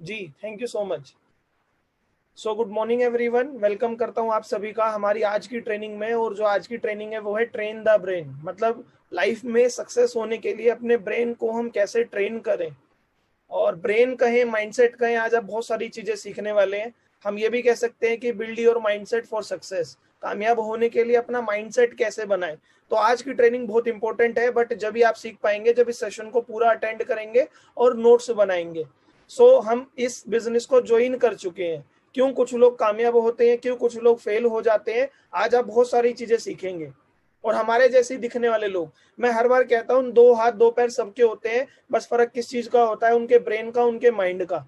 Ji, thank you so much. So good morning everyone, welcome करता हूं आप सभी का हमारी आज की ट्रेनिंग में। और जो आज की ट्रेनिंग है वो है ट्रेन द ब्रेन, मतलब लाइफ में सक्सेस होने के लिए अपने ब्रेन को हम कैसे ट्रेन करें। और ब्रेन कहें, माइंडसेट कहें, आज आप बहुत सारी चीजें सीखने वाले हैं। हम ये भी कह सकते हैं कि build your mindset for success, कामयाब होने के लिए अपना माइंडसेट कैसे बनाएं। तो आज की ट्रेनिंग बहुत इंपॉर्टेंट है, बट जब भी आप सीख पाएंगे जब इस सेशन को पूरा अटेंड करेंगे और नोट्स बनाएंगे। हम इस बिजनेस को ज्वाइन कर चुके हैं। क्यों कुछ लोग कामयाब होते हैं, क्यों कुछ लोग फेल हो जाते हैं, आज आप बहुत सारी चीजें सीखेंगे। और हमारे जैसे ही दिखने वाले लोग, मैं हर बार कहता हूँ, दो हाथ दो पैर सबके होते हैं, बस फर्क किस चीज का होता है, उनके ब्रेन का, उनके माइंड का,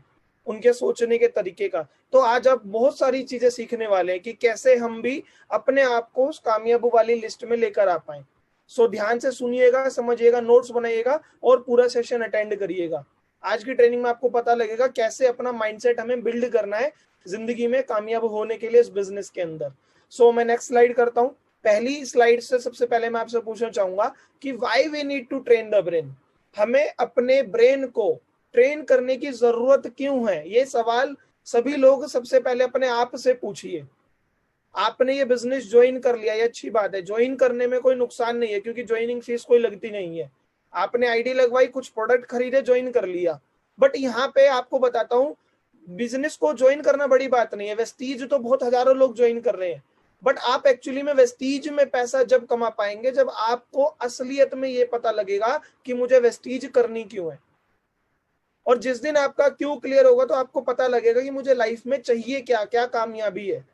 उनके सोचने के तरीके का। तो आज आप बहुत सारी चीजें सीखने वाले हैं कि कैसे हम भी अपने आप को उस कामयाबी वाली लिस्ट में लेकर आ पाए। ध्यान से सुनिएगा, समझिएगा, नोट्स बनाइएगा और पूरा सेशन अटेंड करिएगा। आज की ट्रेनिंग में आपको पता लगेगा कैसे अपना माइंडसेट हमें बिल्ड करना है जिंदगी में कामयाब होने के लिए इस बिजनेस के अंदर। मैं नेक्स्ट स्लाइड करता हूँ। पहली स्लाइड से सबसे पहले मैं आपसे पूछना चाहूंगा कि why we need to train the brain. हमें अपने ब्रेन को ट्रेन करने की जरूरत क्यों है, ये सवाल सभी लोग सबसे पहले अपने आप से पूछिए। आपने ये बिजनेस ज्वाइन कर लिया, ये अच्छी बात है, ज्वाइन करने में कोई नुकसान नहीं है क्योंकि ज्वाइनिंग फीस कोई लगती नहीं है। आपने आईडी लगवाई, कुछ प्रोडक्ट खरीदे, ज्वाइन कर लिया। बट यहाँ पे आपको बताता हूँ, बिजनेस को ज्वाइन करना बड़ी बात नहीं है। वेस्टीज तो बहुत हजारों लोग ज्वाइन कर रहे हैं, बट आप एक्चुअली में वेस्टीज में पैसा जब कमा पाएंगे जब आपको असलियत में ये पता लगेगा कि मुझे वेस्टीज करनी क्यों है। और जिस दिन आपका क्यों क्लियर होगा तो आपको पता लगेगा कि मुझे लाइफ में चाहिए क्या, क्या कामयाबी है।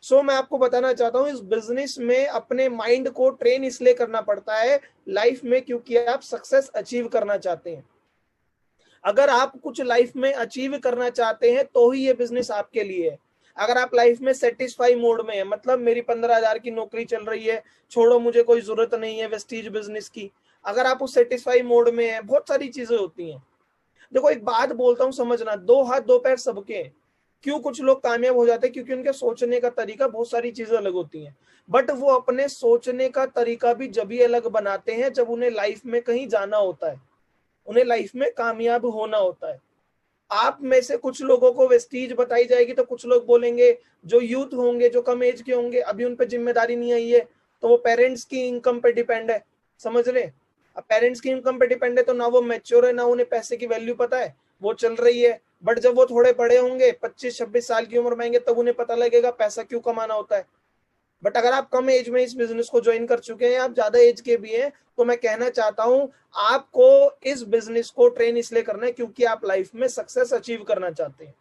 मैं आपको बताना चाहता हूँ, इस बिजनेस में अपने माइंड को ट्रेन इसलिए करना पड़ता है लाइफ में, क्योंकि आप सक्सेस अचीव करना चाहते हैं। अगर आप कुछ लाइफ में अचीव करना चाहते हैं तो ही ये बिजनेस आपके लिए है। अगर आप लाइफ में सेटिस्फाई मोड में है, मतलब मेरी 15,000 की नौकरी चल रही है, छोड़ो, मुझे कोई जरूरत नहीं है वेस्टीज बिजनेस की, अगर आप उस सेटिस्फाई मोड में है, बहुत सारी चीजें होती हैं। देखो एक बात बोलता हूँ, समझना, दो हाथ दो पैर सबके हैं। क्यों कुछ लोग कामयाब हो जाते हैं, क्योंकि उनके सोचने का तरीका, बहुत सारी चीजें अलग होती हैं। बट वो अपने सोचने का तरीका भी जब ही अलग बनाते हैं जब उन्हें लाइफ में कहीं जाना होता है, उन्हें लाइफ में कामयाब होना होता है। आप में से कुछ लोगों को वेस्टीज बताई जाएगी तो कुछ लोग बोलेंगे, जो यूथ होंगे, जो कम एज के होंगे, अभी उन पर जिम्मेदारी नहीं आई है, तो वो पेरेंट्स की इनकम पे डिपेंड है। समझ रहे? अब पेरेंट्स की इनकम पे डिपेंड है तो ना वो मैच्योर है, ना उन्हें पैसे की वैल्यू पता है, वो चल रही है। बट जब वो थोड़े बड़े होंगे, 25-26 साल की उम्र में आएंगे, तब उन्हें पता लगेगा पैसा क्यों कमाना होता है। बट अगर आप कम एज में इस बिजनेस को ज्वाइन कर चुके हैं, आप ज्यादा एज के भी हैं, तो मैं कहना चाहता हूं, आपको इस बिजनेस को ट्रेन इसलिए करना है क्योंकि आप लाइफ में सक्सेस अचीव करना चाहते हैं।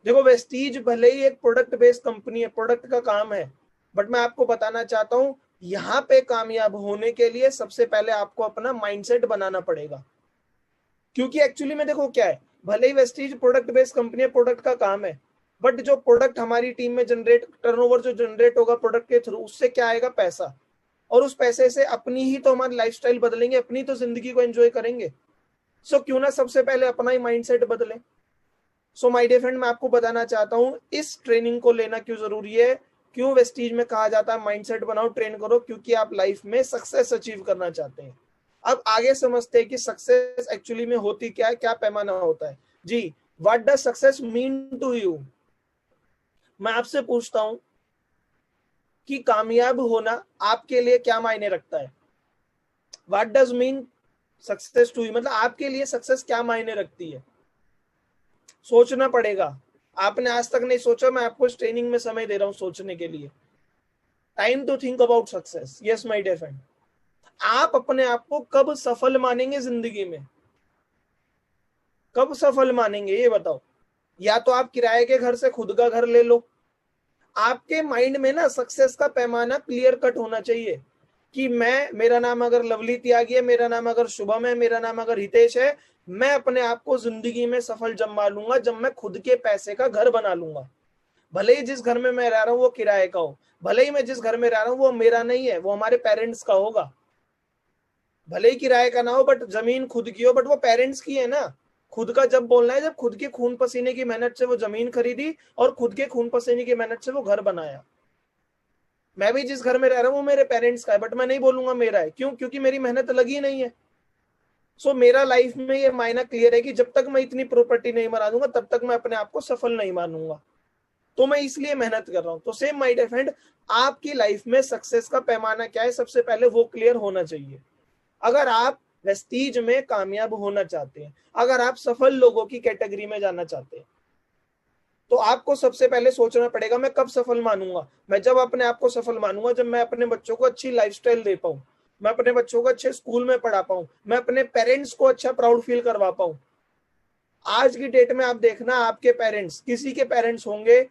देखो वेस्टीज भले ही एक प्रोडक्ट बेस्ड कंपनी है, प्रोडक्ट का काम है, बट मैं आपको बताना चाहता हूं, यहाँ पे कामयाब होने के लिए सबसे पहले आपको अपना माइंडसेट बनाना पड़ेगा। क्योंकि एक्चुअली में देखो क्या है, भले ही वेस्टीज प्रोडक्ट बेस्ड कंपनी है, प्रोडक्ट का काम है, बट जो प्रोडक्ट हमारी टीम में जनरेट, टर्नओवर जो जनरेट होगा प्रोडक्ट के थ्रू, उससे क्या आएगा? पैसा। और उस पैसे से अपनी ही तो हमारी लाइफस्टाइल बदलेंगे, अपनी तो जिंदगी को एंजॉय करेंगे। क्यों ना सबसे पहले अपना ही माइंडसेट बदले। माय डियर फ्रेंड, मैं आपको बताना चाहता हूं इस ट्रेनिंग को लेना क्यों जरूरी है, क्यों वेस्टीज में कहा जाता है माइंडसेट बनाओ, ट्रेन करो, क्योंकि आप लाइफ में सक्सेस अचीव करना चाहते हैं। अब आगे समझते हैं कि सक्सेस एक्चुअली में होती क्या है, क्या पैमाना होता है। जी, what does success mean to you? मैं आपसे पूछता हूं कि कामयाब होना आपके लिए क्या मायने रखता है? What does mean success to you, मतलब आपके लिए सक्सेस क्या मायने रखती है? सोचना पड़ेगा। आपने आज तक नहीं सोचा, मैं आपको इस ट्रेनिंग में समय दे रहा हूं सोचने के लिए। Time to think about success. Yes my dear friend, आप अपने आप को कब सफल मानेंगे जिंदगी में? कब सफल मानेंगे ये बताओ। या तो आप किराए के घर से खुद का घर ले लो। आपके माइंड में ना सक्सेस का पैमाना क्लियर कट होना चाहिए कि मैं, मेरा नाम अगर लवली त्यागी है, मेरा नाम अगर शुभम है, मेरा नाम अगर हितेश है, मैं अपने आप को जिंदगी में सफल जब मानूंगा जब मैं खुद के पैसे का घर बना लूंगा। भले ही जिस घर में मैं रह रहा हूँ वो किराए का हो, भले ही मैं जिस घर में रह रहा हूँ वो मेरा नहीं है, वो हमारे पेरेंट्स का होगा। भले ही किराए का ना हो, बट जमीन खुद की हो, बट वो पेरेंट्स की है ना। खुद का जब बोलना है, जब खुद के खून पसीने की मेहनत से वो जमीन खरीदी और खुद के खून पसीने की मेहनत से वो घर बनाया। मैं भी जिस घर में रह रहा हूँ वो मेरे पेरेंट्स का है, बट मैं नहीं बोलूंगा मेरा है। क्यों? क्योंकि मेरी मेहनत लगी नहीं है। सो मेरा लाइफ में ये मायना क्लियर है कि जब तक मैं इतनी प्रॉपर्टी नहीं बना दूंगा तब तक मैं अपने आप को सफल नहीं मानूंगा, तो मैं इसलिए मेहनत कर रहा हूं। तो सेम माय डियर फ्रेंड, आपकी लाइफ में सक्सेस का पैमाना क्या है, सबसे पहले वो क्लियर होना चाहिए। अगर आप वेस्टीज में कामयाब होना चाहते हैं, अगर आप सफल लोगों की कैटेगरी में जाना चाहते हैं, तो आपको सबसे पहले सोचना पड़ेगा मैं कब सफल मानूंगा। मैं जब अपने आप को सफल मानूंगा जब मैं अपने बच्चों को अच्छी लाइफस्टाइल दे पाऊं, मैं अपने बच्चों को अच्छे स्कूल में पढ़ा पाऊं, मैं अपने पेरेंट्स को अच्छा प्राउड फील करवा पाऊं। आज की डेट में आप देखना, आपके पेरेंट्स, किसी के पेरेंट्स होंगे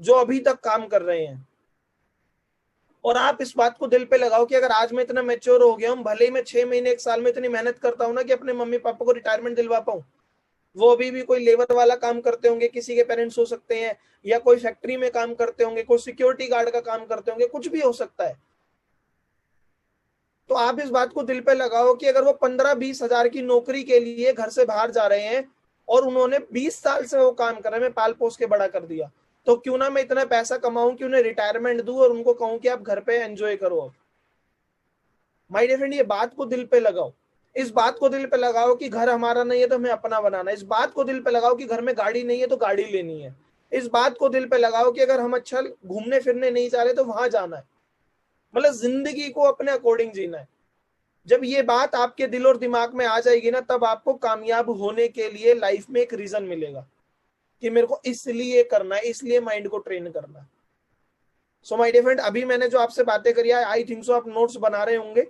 जो अभी तक काम कर रहे हैं, और आप इस बात को दिल पे लगाओ कि अगर आज मैं इतना मैच्योर हो गया हूं, भले ही मैं 6 महीने 1 साल में इतनी मेहनत करता हूं ना कि अपने मम्मी पापा को रिटायरमेंट दिलवा पाऊं, वो अभी भी कोई लेबर वाला काम करते होंगे, किसी के पेरेंट्स हो सकते हैं, या कोई फैक्ट्री में काम करते होंगे, कोई सिक्योरिटी गार्ड का काम करते होंगे, कुछ भी हो सकता है। तो आप इस बात को दिल पे लगाओ कि अगर वो 15-20 हजार की नौकरी के लिए घर से बाहर जा रहे हैं और उन्होंने 20 साल से वो काम कर रहे हैं, मैं पाल पोस के बड़ा कर दिया, तो क्यों ना मैं इतना पैसा कमाऊं कि उन्हें रिटायरमेंट दूं और उनको कहूं कि आप घर पे एंजॉय करो। अब माय डियर फ्रेंड, ये बात को दिल पे लगाओ। इस बात को दिल पे लगाओ कि घर हमारा नहीं है तो हमें अपना बनाना है। इस बात को दिल पे लगाओ कि घर में गाड़ी नहीं है तो गाड़ी लेनी है। इस बात को दिल पे लगाओ कि अगर हम अच्छा घूमने फिरने नहीं जा रहे तो वहां जाना है। मतलब जिंदगी को अपने अकॉर्डिंग जीना है। जब ये बात आपके दिल और दिमाग में आ जाएगी ना, तब आपको कामयाब होने के लिए लाइफ में एक रीजन मिलेगा कि मेरे को इसलिए करना है, इसलिए माइंड को ट्रेन करना है। सो माय डियर फ्रेंड, अभी मैंने जो आपसे बातें करी है, आई थिंक सो आप नोट्स बना रहे होंगे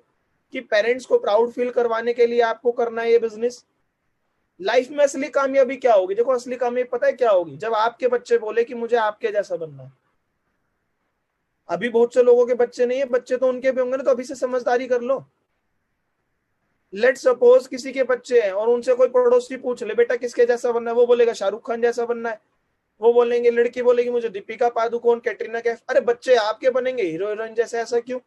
कि पेरेंट्स को प्राउड फील करवाने के लिए आपको करना है ये बिजनेस। लाइफ में असली कामयाबी क्या होगी? देखो, असली कामयाबी पता है क्या होगी? जब आपके बच्चे बोले कि मुझे आपके जैसा बनना है। अभी बहुत से लोगों के बच्चे नहीं है, बच्चे तो उनके भी होंगे ना, तो अभी से समझदारी कर लो। लेट सपोज किसी के बच्चे हैं और उनसे कोई पड़ोसी पूछ ले बेटा किसके जैसा बनना है, वो बोलेगा शाहरुख खान जैसा बनना है। वो बोलेंगे, लड़की बोलेगी मुझे दीपिका पादुकोण, कैटरीना कैफ। अरे बच्चे आपके बनेंगे हीरो हीरोइन जैसे, ऐसा क्यों?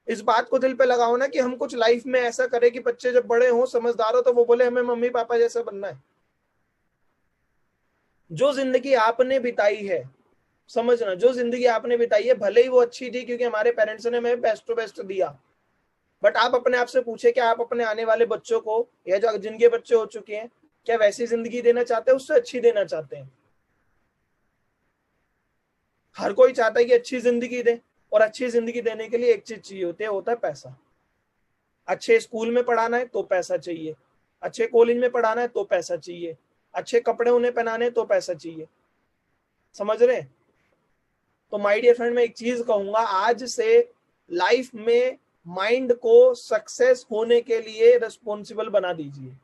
इस बात को दिल पे लगाओ ना कि हम कुछ लाइफ में ऐसा करें कि बच्चे जब बड़े हो, समझदार हो, तो वो बोले हमें मम्मी पापा जैसा बनना है। जो जिंदगी आपने बिताई है, समझना, जो जिंदगी आपने बिताई है भले ही वो अच्छी थी क्योंकि हमारे पेरेंट्स ने हमें बेस्ट टू बेस्ट दिया, बट आप अपने आप से पूछे कि आप अपने आने वाले बच्चों को, या जो जिनके बच्चे हो चुके हैं, क्या वैसी जिंदगी देना चाहते हैं, उससे अच्छी देना चाहते हैं? हर कोई चाहता है कि अच्छी जिंदगी दे, और अच्छी जिंदगी देने के लिए एक चीज चाहिए होती है, होता है पैसा। अच्छे स्कूल में पढ़ाना है तो पैसा चाहिए, अच्छे कॉलेज में पढ़ाना है तो पैसा चाहिए, अच्छे कपड़े उन्हें पहनाने तो पैसा चाहिए। समझ रहे? तो माय डियर फ्रेंड, मैं एक चीज कहूंगा, आज से लाइफ में माइंड को सक्सेस होने के लिए रिस्पॉन्सिबल बना दीजिए।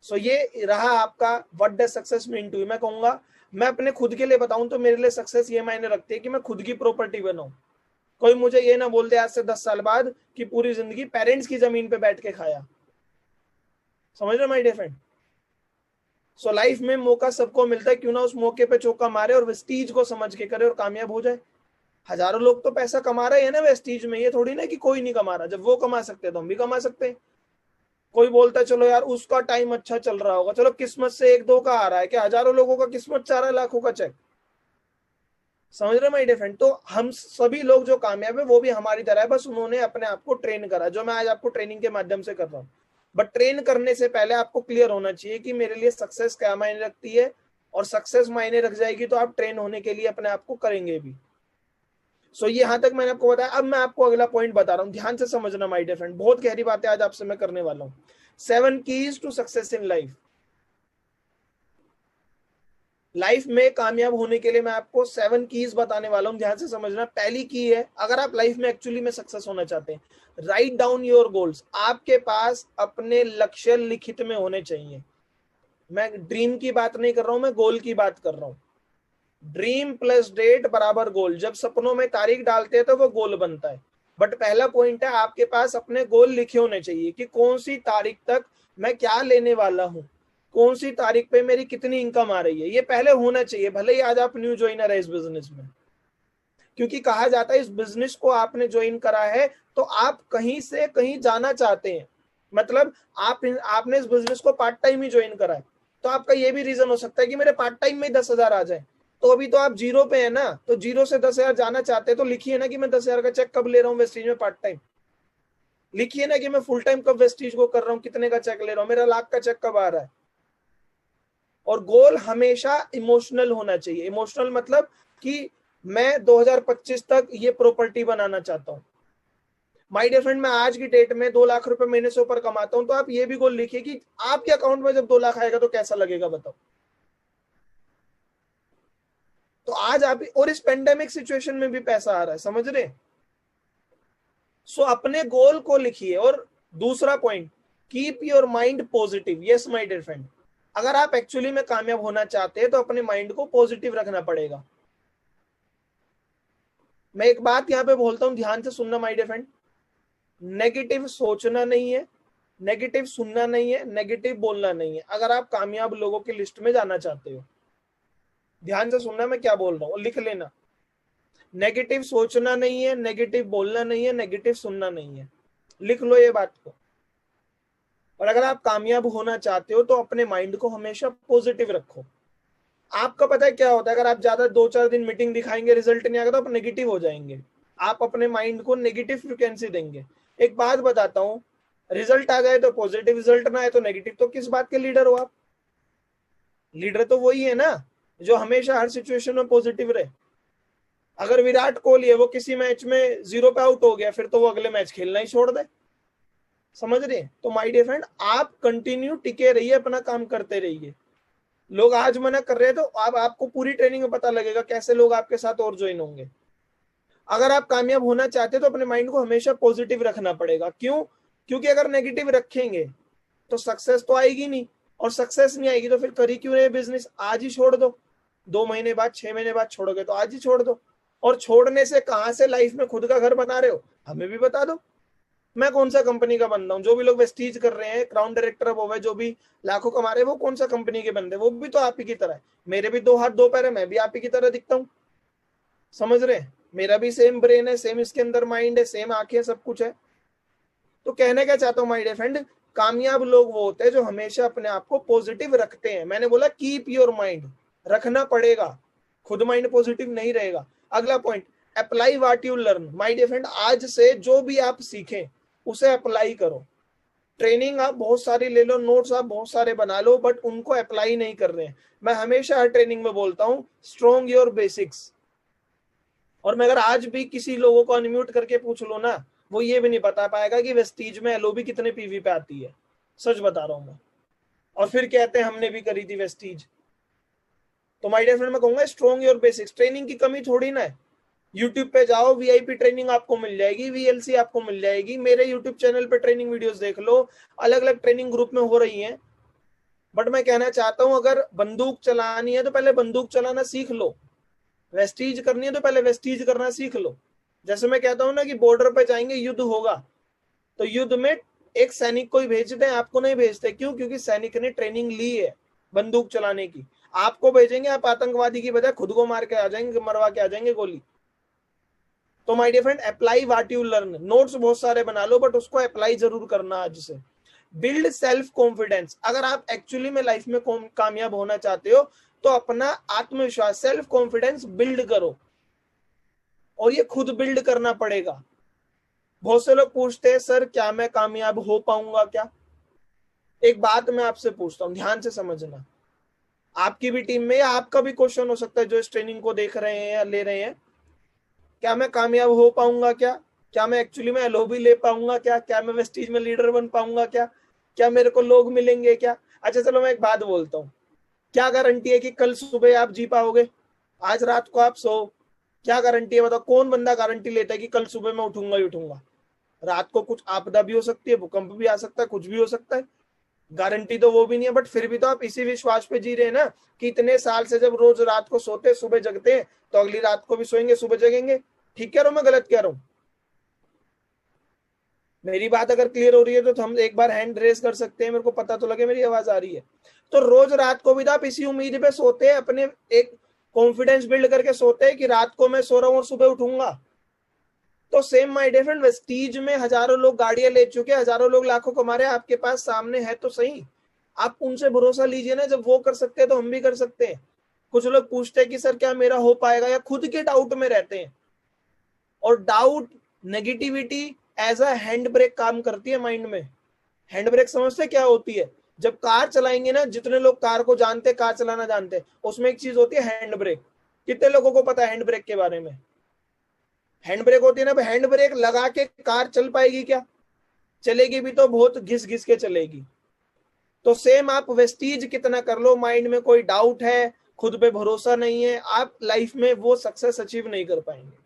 सो ये रहा आपका what does success mean to you. मैं कहूंगा, मैं अपने खुद के लिए बताऊं तो मेरे लिए सक्सेस ये मायने रखती है कि मैं खुद की प्रॉपर्टी बनाऊं। कोई मुझे ये ना बोल दे आज से 10 साल बाद कि पूरी जिंदगी पेरेंट्स की जमीन पे बैठ के खाया। समझ रहे my dear friend? So life में मौका सबको मिलता है, क्यों ना उस मौके पे चौका मारे और वेस्टीज को समझ के करे और कामयाब हो जाए। हजारों लोग तो पैसा कमा रहे हैं ना वेस्टीज में, ये थोड़ी ना कि कोई नहीं कमा रहा। जब वो कमा सकते हैं तो हम भी कमा सकते हैं। कोई बोलता है चलो यार उसका टाइम अच्छा चल रहा होगा, चलो किस्मत से एक दो का आ रहा है, कि हजारों लोगों का किस्मत 4 लाखों का चेक। समझ रहे माय डियर फ्रेंड? तो हम सभी लोग जो कामयाब है वो भी हमारी तरह है, बस उन्होंने अपने आप को ट्रेन करा, जो मैं आज आपको ट्रेनिंग के माध्यम से कर रहा हूँ। बट ट्रेन करने से पहले आपको क्लियर होना चाहिए कि मेरे लिए सक्सेस क्या मायने रखती है, और सक्सेस मायने रख जाएगी तो आप ट्रेन होने के लिए अपने आप को करेंगे भी। सो ये यहां तक मैंने आपको बताया। अब मैं आपको अगला पॉइंट बता रहा हूं, ध्यान से समझना माय डियर फ्रेंड, बहुत गहरी बातें आज आपसे मैं करने वाला हूं। 7 keys to success in life. Life में कामयाब होने के लिए मैं आपको 7 कीज बताने वाला हूं, ध्यान से समझना। पहली की है, अगर आप लाइफ में एक्चुअली में सक्सेस होना चाहते हैं, राइट डाउन योर गोल्स। आपके पास अपने लक्ष्य लिखित में होने चाहिए। मैं ड्रीम की बात नहीं कर रहा हूं, मैं गोल की बात कर रहा हूं। ड्रीम प्लस डेट बराबर गोल। जब सपनों में तारीख डालते हैं तो वो गोल बनता है। बट पहला पॉइंट है, आपके पास अपने गोल लिखे होने चाहिए कि कौन सी तारीख तक मैं क्या लेने वाला हूं, कौन सी तारीख पे मेरी कितनी इनकम आ रही है, ये पहले होना चाहिए। भले ही आज आप न्यू ज्वाइनर है इस बिजनेस में, क्योंकि कहा जाता है इस बिजनेस को आपने ज्वाइन करा है तो आप कहीं से कहीं जाना चाहते हैं। मतलब आपने इस बिजनेस को पार्ट टाइम ही ज्वाइन करा है, तो आपका ये भी रीजन हो सकता है कि मेरे पार्ट टाइम में 10,000 आ जाए। तो अभी तो आप जीरो पे है ना, तो जीरो से 10,000 जाना चाहते हैं, तो लिखिए ना कि मैं 10,000 का चेक कब ले रहा हूँ वेस्टीज में पार्ट टाइम। लिखिए ना कि मैं फुल टाइम कब वेस्टीज को कर रहा हूँ, कितने का चेक ले रहा हूँ, मेरा लाख का चेक कब आ रहा है। और गोल हमेशा इमोशनल होना चाहिए। इमोशनल मतलब कि मैं 2025 तक ये प्रॉपर्टी बनाना चाहता हूँ। माय डियर फ्रेंड, मैं आज की डेट में 2 लाख रुपए महीने से ऊपर कमाता हूं, तो आप ये भी गोल लिखिए कि आपके अकाउंट में जब 2 लाख आएगा तो कैसा लगेगा, बताओ। तो आज आप, और इस पेंडेमिक सिचुएशन में भी पैसा आ रहा है, समझ रहे। सो अपने गोल को लिखिए। और दूसरा point, keep your mind positive. Yes my dear friend, अगर आप एक्चुअली में कामयाब होना चाहते हैं तो अपने माइंड को पॉजिटिव रखना पड़ेगा। मैं एक बात यहां पे बोलता हूं, ध्यान से सुनना माय डियर फ्रेंड। नेगेटिव सोचना नहीं है, नेगेटिव सुनना नहीं है, नेगेटिव बोलना नहीं है, अगर आप कामयाब लोगों की लिस्ट में जाना चाहते हो। ध्यान से सुनना मैं क्या बोल रहा हूं, लिख लेना। नेगेटिव सोचना नहीं है, नेगेटिव बोलना नहीं है, नेगेटिव सुनना नहीं है, लिख लो ये बात को। और अगर आप कामयाब होना चाहते हो तो अपने माइंड को हमेशा पॉजिटिव रखो। आपका पता है क्या होता है, अगर आप ज्यादा 2-4 दिन मीटिंग दिखाएंगे, रिजल्ट नहीं आएगा तो आप नेगेटिव हो जाएंगे। आप अपने माइंड को नेगेटिव फ्रिक्वेंसी देंगे। एक बात बताता हूं, रिजल्ट आ जाए तो पॉजिटिव, रिजल्ट ना आए तो नेगेटिव, तो किस बात के लीडर हो आप। लीडर तो वही है ना जो हमेशा हर सिचुएशन में पॉजिटिव रहे। अगर विराट कोहली है, वो किसी मैच में 0 पे आउट हो गया, फिर तो वो अगले मैच खेलना ही छोड़ दे। समझ रहे। तो माय डियर फ्रेंड, आप कंटिन्यू टिके रहिए, अपना काम करते रहिए। लोग आज मना कर रहे हैं तो अब आपको पूरी ट्रेनिंग में पता लगेगा कैसे लोग आपके साथ और ज्वाइन होंगे। अगर आप कामयाब होना चाहते हैं तो अपने माइंड को हमेशा पॉजिटिव रखना पड़ेगा। क्यों? क्योंकि अगर नेगेटिव रखेंगे तो सक्सेस तो आएगी नहीं, और सक्सेस नहीं आएगी तो फिर करी क्यों रहे बिजनेस। आज ही छोड़ दो, 2 महीने बाद, 6 महीने बाद छोड़ोगे तो आज ही छोड़ दो। और छोड़ने से कहां से लाइफ में खुद का घर बना रहे हो, हमें भी बता दो। मैं कौन सा कंपनी का बंदा हूँ। जो भी लोग वेस्टीज कर रहे हैं, क्राउन डायरेक्टर वो है, जो भी लाखों कमा रहे हैं, वो कौन सा कंपनी के बंदे, वो भी तो आप ही की तरह है। मेरे भी 2 हाथ 2 पैर है, मैं भी आप ही की तरह दिखता हूँ। समझ रहे। मेरा भी सेम ब्रेन है, सेम इसके अंदर माइंड है, सेम आंखें, सब कुछ है। तो कहने क्या चाहता हूँ माय डियर फ्रेंड, कामयाब लोग वो होते हैं जो हमेशा अपने आप को पॉजिटिव रखते हैं। मैंने बोला कीप योर माइंड, रखना पड़ेगा, खुद माइंड पॉजिटिव नहीं रहेगा। अगला point, apply what you learn. My dear friend, आज से जो भी आप सीखें उसे अप्लाई करो। ट्रेनिंग आप बहुत सारी ले लो, नोट्स आप बहुत सारे बना लो, बट उनको अप्लाई नहीं कर रहे हैं। मैं हमेशा हर ट्रेनिंग में बोलता हूं, स्ट्रॉन्ग योर बेसिक्स। और मैं अगर आज भी किसी लोगों को अनम्यूट करके पूछ लो ना, वो ये भी नहीं बता पाएगा कि वेस्टीज में एलओबी कितने पीवी पे आती है। सच बता रहा हूं मैं। और फिर कहते हैं हमने भी करी थी वेस्टीज। तो माय डियर फ्रेंड, मैं कहूंगा स्ट्रॉन्ग योर बेसिक्स। ट्रेनिंग की कमी थोड़ी ना है। यूट्यूब पे जाओ, वीआईपी ट्रेनिंग आपको मिल जाएगी, वीएलसी आपको मिल जाएगी। मेरे यूट्यूब चैनल पे ट्रेनिंग वीडियोस देख लो, अलग अलग ट्रेनिंग ग्रुप में हो रही हैं। बट मैं कहना चाहता हूं, अगर बंदूक चलानी है तो पहले बंदूक चलाना सीख लो। वेस्टीज करनी है तो पहले वेस्टीज करना सीख लो। जैसे मैं कहता हूं ना कि बॉर्डर पे जाएंगे, युद्ध होगा, तो युद्ध में एक सैनिक को ही भेजते हैं, आपको नहीं भेजते। क्यों? क्योंकि सैनिक ने ट्रेनिंग ली है बंदूक चलाने की। आपको भेजेंगे, आप आतंकवादी की बजाय खुद को मार के आ जाएंगे, मरवा के आ जाएंगे गोली। तो my dear friend, apply what you learn. Notes बहुत सारे बना लो, बट उसको अप्लाई जरूर करना आज से। Build self confidence. अगर आप एक्चुअली में लाइफ में कामयाब होना चाहते हो तो अपना आत्मविश्वास, सेल्फ कॉन्फिडेंस बिल्ड करो। और ये खुद बिल्ड करना पड़ेगा। बहुत से लोग पूछते हैं, सर क्या मैं कामयाब हो पाऊंगा क्या। एक बात मैं आपसे पूछता हूं, ध्यान से समझना। आपकी भी टीम में या आपका भी क्वेश्चन हो सकता है जो इस ट्रेनिंग को देख रहे हैं या ले रहे हैं, क्या मैं कामयाब हो पाऊंगा क्या। क्या मैं एक्चुअली में एलओबी ले पाऊंगा क्या। क्या मैं वेस्टीज में लीडर बन पाऊंगा क्या। क्या मेरे को लोग मिलेंगे क्या। अच्छा चलो मैं एक बात बोलता हूँ, क्या गारंटी है कि कल सुबह आप जी पाओगे। आज रात को आप सो, क्या गारंटी है बताओ। कौन बंदा गारंटी लेता है कि कल सुबह मैं उठूंगा ही उठूंगा। रात को कुछ आपदा भी हो सकती है, भूकंप भी आ सकता है, कुछ भी हो सकता है। गारंटी तो वो भी नहीं है, बट फिर भी तो आप इसी विश्वास पे जी रहे हैं ना कि इतने साल से जब रोज रात को सोते सुबह जगते हैं, तो अगली रात को भी सोएंगे, सुबह जगेंगे। ठीक कह रहा हूं मैं, गलत कह रहा हूं। मेरी बात अगर क्लियर हो रही है तो हम एक बार हैंड रेस कर सकते हैं, मेरे को पता तो लगे मेरी आवाज आ रही है। तो रोज रात को भी तो आप इसी उम्मीद पे सोते हैं, अपने एक कॉन्फिडेंस बिल्ड करके सोते हैं कि रात को मैं सो रहा हूं और सुबह उठूंगा। तो same my dear friend, Vestige में हजारों लोग गाड़ियां ले चुके, हजारों लोग लाखों कमा रहे हैं, आपके पास सामने है तो सही। आप उनसे भरोसा लीजिए ना, जब वो कर सकते हैं तो हम भी कर सकते हैं। कुछ लोग पूछते हैं कि सर क्या मेरा हो पाएगा, या खुद के डाउट में रहते हैं। और doubt, negativity as a hand brake काम करती है माइंड में। हैंड ब्रेक समझते क्या होती है? जब कार चलाएंगे ना, जितने लोग कार को जानते, कार चलाना जानते, उसमें एक चीज होती है हैंड ब्रेक। कितने लोगों को पता है हैंड ब्रेक के बारे में? हैंड ब्रेक होती है ना, हैंड ब्रेक लगा के कार चल पाएगी क्या? चलेगी भी तो बहुत घिस घिस के चलेगी। तो सेम आप वेस्टीज कितना कर लो, माइंड में कोई डाउट है, खुद पे भरोसा नहीं है, आप लाइफ में वो सक्सेस अचीव नहीं कर पाएंगे।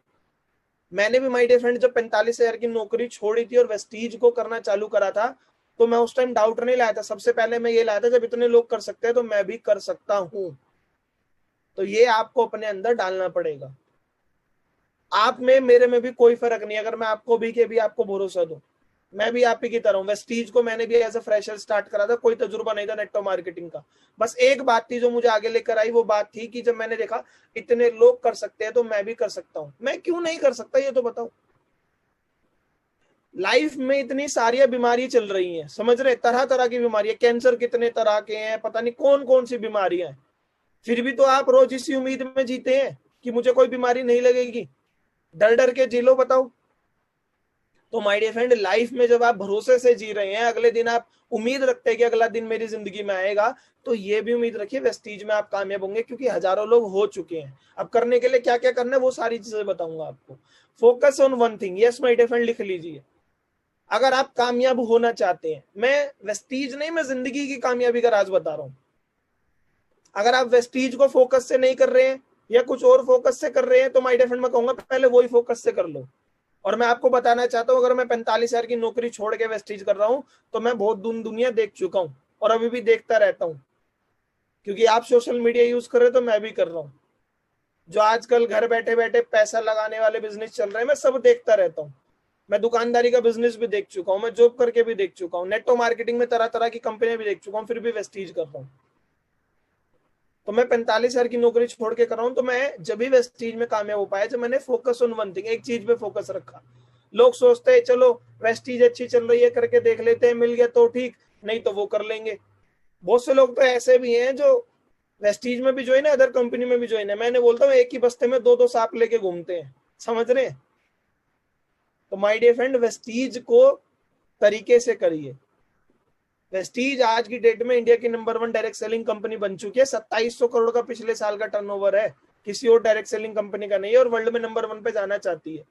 मैंने भी माय डियर फ्रेंड जब 45,000 की नौकरी छोड़ी थी और वेस्टीज को करना चालू करा था, तो मैं उस टाइम डाउट नहीं लाया था। सबसे पहले मैं ये लाया था, जब इतने लोग कर सकते हैं तो मैं भी कर सकता हूं। तो ये आपको अपने अंदर डालना पड़ेगा। आप में मेरे में भी कोई फर्क नहीं। अगर मैं आपको भी के भी आपको भरोसा दूं, मैं भी आप ही की तरह हूं। वेस्टीज को मैंने भी एज अ फ्रेशर स्टार्ट करा था, कोई तजुर्बा नहीं था नेटवर्क मार्केटिंग का। बस एक बात थी जो मुझे आगे लेकर आई, वो बात थी कि जब मैंने देखा इतने लोग कर सकते हैं तो मैं भी कर सकता हूं। मैं क्यों नहीं कर सकता, ये तो बताओ। लाइफ में इतनी सारी बीमारी चल रही हैं, समझ रहे, तरह तरह की बीमारियां, कैंसर कितने तरह के हैं, पता नहीं कौन कौन सी बीमारियां हैं। फिर भी तो आप रोज इसी उम्मीद में जीते हैं कि मुझे कोई बीमारी नहीं लगेगी। डर डर के जी लो, बताओ। तो माय डियर फ्रेंड, लाइफ में जब आप भरोसे से जी रहे हैं, अगले दिन आप उम्मीद रखते हैं कि अगला दिन मेरी जिंदगी में आएगा, तो ये भी उम्मीद रखिए वेस्टीज में आप कामयाब होंगे, क्योंकि हजारों लोग हो चुके हैं। अब करने के लिए क्या क्या करना है वो सारी चीजें बताऊंगा आपको। Focus on one thing. Yes my dear friend, लिख लीजिए। अगर आप कामयाब होना चाहते हैं, मैं वेस्टीज नहीं, मैं जिंदगी की कामयाबी का राज बता रहा हूं। अगर आप वेस्टीज को फोकस से नहीं कर रहे हैं या कुछ और फोकस से कर रहे हैं, तो माय डियर फ्रेंड मैं कहूंगा पहले वही फोकस से कर लो। और मैं आपको बताना चाहता हूं, अगर मैं 45,000 की नौकरी छोड़ के वेस्टीज कर रहा हूं, तो मैं बहुत दुनिया देख चुका हूं और अभी भी देखता रहता हूं। क्योंकि आप सोशल मीडिया यूज कर रहे हो तो मैं भी कर रहा हूं। जो आजकल घर बैठे बैठे पैसा लगाने वाले बिजनेस चल रहे हैं, मैं सब देखता रहता हूं। मैं दुकानदारी का बिजनेस भी देख चुका हूं, मैं जॉब करके भी देख चुका हूं, नेटवर्क मार्केटिंग में तरह तरह की कंपनियां भी देख चुका हूं, फिर भी वेस्टीज कर रहा हूं। तो मैं 45,000 की नौकरी छोड़ के कर रहा हूं, तो मैं जब भी वेस्टीज में कामयाब हो पाया जब मैंने फोकस ऑन वन थिंग, एक चीज पे फोकस रखा। लोग सोचते हैं चलो वेस्टीज अच्छी चल रही है, करके देख लेते हैं, मिल गया तो ठीक, नहीं तो वो कर लेंगे। बहुत से लोग तो ऐसे भी हैं जो वेस्टीज में भी ज्वाइन है, अदर कंपनी में भी ज्वाइन है। मैंने बोलता हूँ एक ही बस्ते में दो दो सांप लेके घूमते हैं, समझ रहे हैं? तो माय डियर फ्रेंड, वेस्टीज को तरीके से करिए। वेस्टीज आज की डेट में इंडिया की नंबर 1 डायरेक्ट सेलिंग कंपनी बन चुकी है। 2700 करोड़ का पिछले साल का टर्नओवर है, किसी और डायरेक्ट सेलिंग कंपनी का नहीं है, और वर्ल्ड में नंबर 1 पे जाना चाहती है।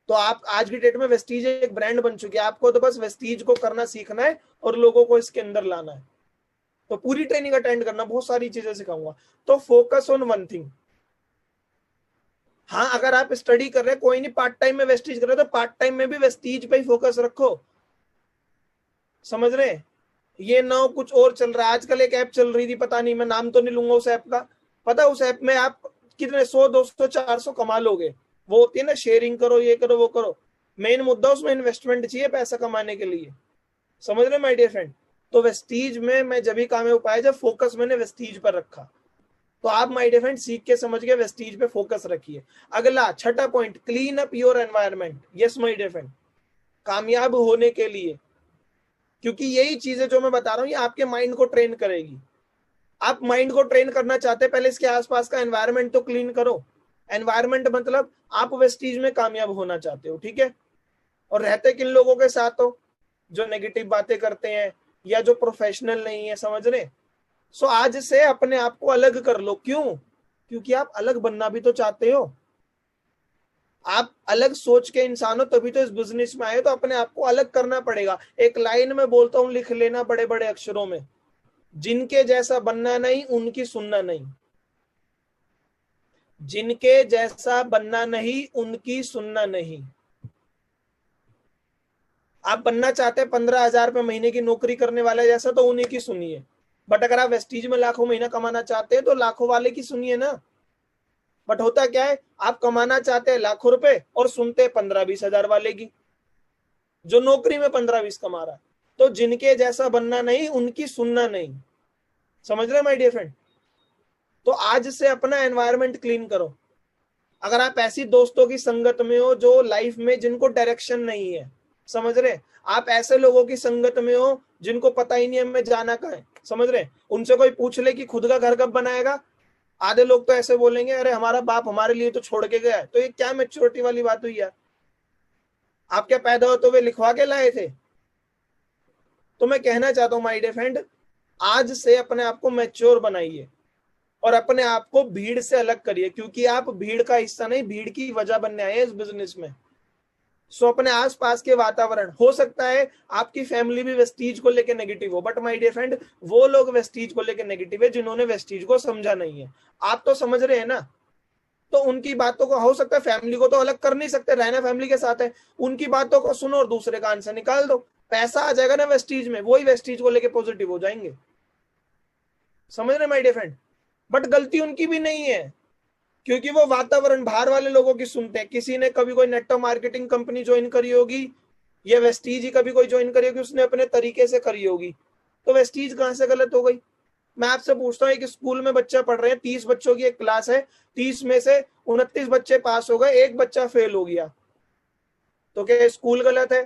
तो आप आज की डेट में वेस्टीज एक ब्रांड बन चुकी है, आपको तो बस वेस्टीज को करना सीखना है और लोगों को इसके अंदर लाना है। तो पूरी ट्रेनिंग अटेंड करना, बहुत सारी चीजें सिखाऊंगा। तो फोकस ऑन वन थिंग। हाँ, अगर आप स्टडी कर रहे हैं, कोई नहीं, पार्ट टाइम में वेस्टीज कर रहे हो तो पार्ट टाइम में भी वेस्टीज पे ही फोकस रखो, समझ रहे हैं? ये ना कुछ और चल रहा है। आजकल एक ऐप चल रही थी, पता नहीं, मैं नाम तो नहीं लूंगा उस ऐप का। पता, उस ऐप में आप कितने 100 200 400 कमा लोगे। वो होती है ना शेयरिंग करो, ये करो वो करो। मेन मुद्दा उसमें इन्वेस्टमेंट चाहिए पैसा कमाने के लिए, समझ रहे माय डियर फ्रेंड? तो वेस्टीज में मैं जब भी कामयाब पाया जब फोकस मैंने वेस्टीज पर रखा। तो आप माय डियर फ्रेंड सीख के समझ के वेस्टीज पे फोकस रखिए। अगला छठा point, clean up your environment. Yes my dear friend, कामयाब होने के लिए, क्योंकि यही चीजें जो मैं बता रहा हूँ ये आपके माइंड को ट्रेन करेगी। आप माइंड को ट्रेन करना चाहते हैं, पहले इसके आसपास का एनवायरनमेंट तो क्लीन करो। एनवायरनमेंट मतलब आप वेस्टीज में कामयाब होना चाहते हो, ठीक है? और रहते किन लोगों के साथ हो? जो नेगेटिव बातें करते हैं या जो प्रोफेशनल नहीं है, समझ रहे? सो आज से अपने आप को अलग कर लो। क्यों? क्योंकि आप अलग बनना भी तो चाहते हो। आप अलग सोच के इंसान हो, तभी तो इस बिजनेस में आए। तो अपने आप को अलग करना पड़ेगा। एक लाइन में बोलता हूं, लिख लेना बड़े बड़े अक्षरों में, जिनके जैसा बनना नहीं, उनकी सुनना नहीं। जिनके जैसा बनना नहीं, उनकी सुनना नहीं। आप बनना चाहते हैं 15,000 रुपए महीने की नौकरी करने वाले जैसा, तो उन्हीं की सुनिए। बट अगर आप वेस्टीज में लाखों महीना कमाना चाहते हैं तो लाखों वाले की सुनिए ना। बट होता क्या है, आप कमाना चाहते हैं लाखों रुपए और सुनते 15-20 हजार वाले की, जो नौकरी में 15-20 कमा रहा है। तो जिनके जैसा बनना नहीं, उनकी सुनना नहीं। समझ रहे माय डियर फ्रेंड? तो आज से अपना एनवायरनमेंट क्लीन करो। अगर आप ऐसी दोस्तों की संगत में हो जो लाइफ में जिनको डायरेक्शन नहीं है, समझ रहे, आप ऐसे लोगों की संगत में हो जिनको पता ही नहीं है हमें जाना कहाँ है, समझ रहे, उनसे कोई पूछ ले कि खुद का घर कब बनाएगा, आधे लोग तो ऐसे बोलेंगे अरे हमारा बाप हमारे लिए तो छोड़ के गया है। तो ये क्या मैच्योरिटी वाली बात हुई यार? आप क्या पैदा होते हुए लिखवा के लाए थे? तो मैं कहना चाहता हूं माय डियर फ्रेंड, आज से अपने आप को मैच्योर बनाइए और अपने आप को भीड़ से अलग करिए, क्योंकि आप भीड़ का हिस्सा नहीं, भीड़ की वजह बनने आए हैं इस बिजनेस में। सो अपने आसपास के वातावरण, हो सकता है आपकी फैमिली भी वेस्टीज को लेकर नेगेटिव हो, बट माय डियर फ्रेंड वो लोग वेस्टीज को लेकर नेगेटिव है जिन्होंने वेस्टीज को समझा नहीं है। आप तो समझ रहे हैं ना, तो उनकी बातों को, हो सकता है फैमिली को तो अलग कर नहीं सकते, रहना फैमिली के साथ है, उनकी बातों को सुनो और दूसरे कान से निकाल दो, पैसा आ जाएगा ना वेस्टीज में, वही वेस्टीज को लेकर पॉजिटिव हो जाएंगे। समझ रहे माय डियर फ्रेंड? बट गलती उनकी भी नहीं है, क्योंकि वो वातावरण बाहर वाले लोगों की सुनते हैं। किसी ने कभी कोई नेटवर्क मार्केटिंग कंपनी ज्वाइन करी होगी, या वेस्टीज ही कभी कोई ज्वाइन करी होगी, उसने अपने तरीके से करी होगी, तो वेस्टीज कहां से गलत हो गई? मैं आपसे पूछता हूँ, एक स्कूल में बच्चा पढ़ रहे हैं, 30 बच्चों की एक क्लास है, 30 में से 29 बच्चे पास हो गए, एक बच्चा फेल हो गया, तो क्या स्कूल गलत है?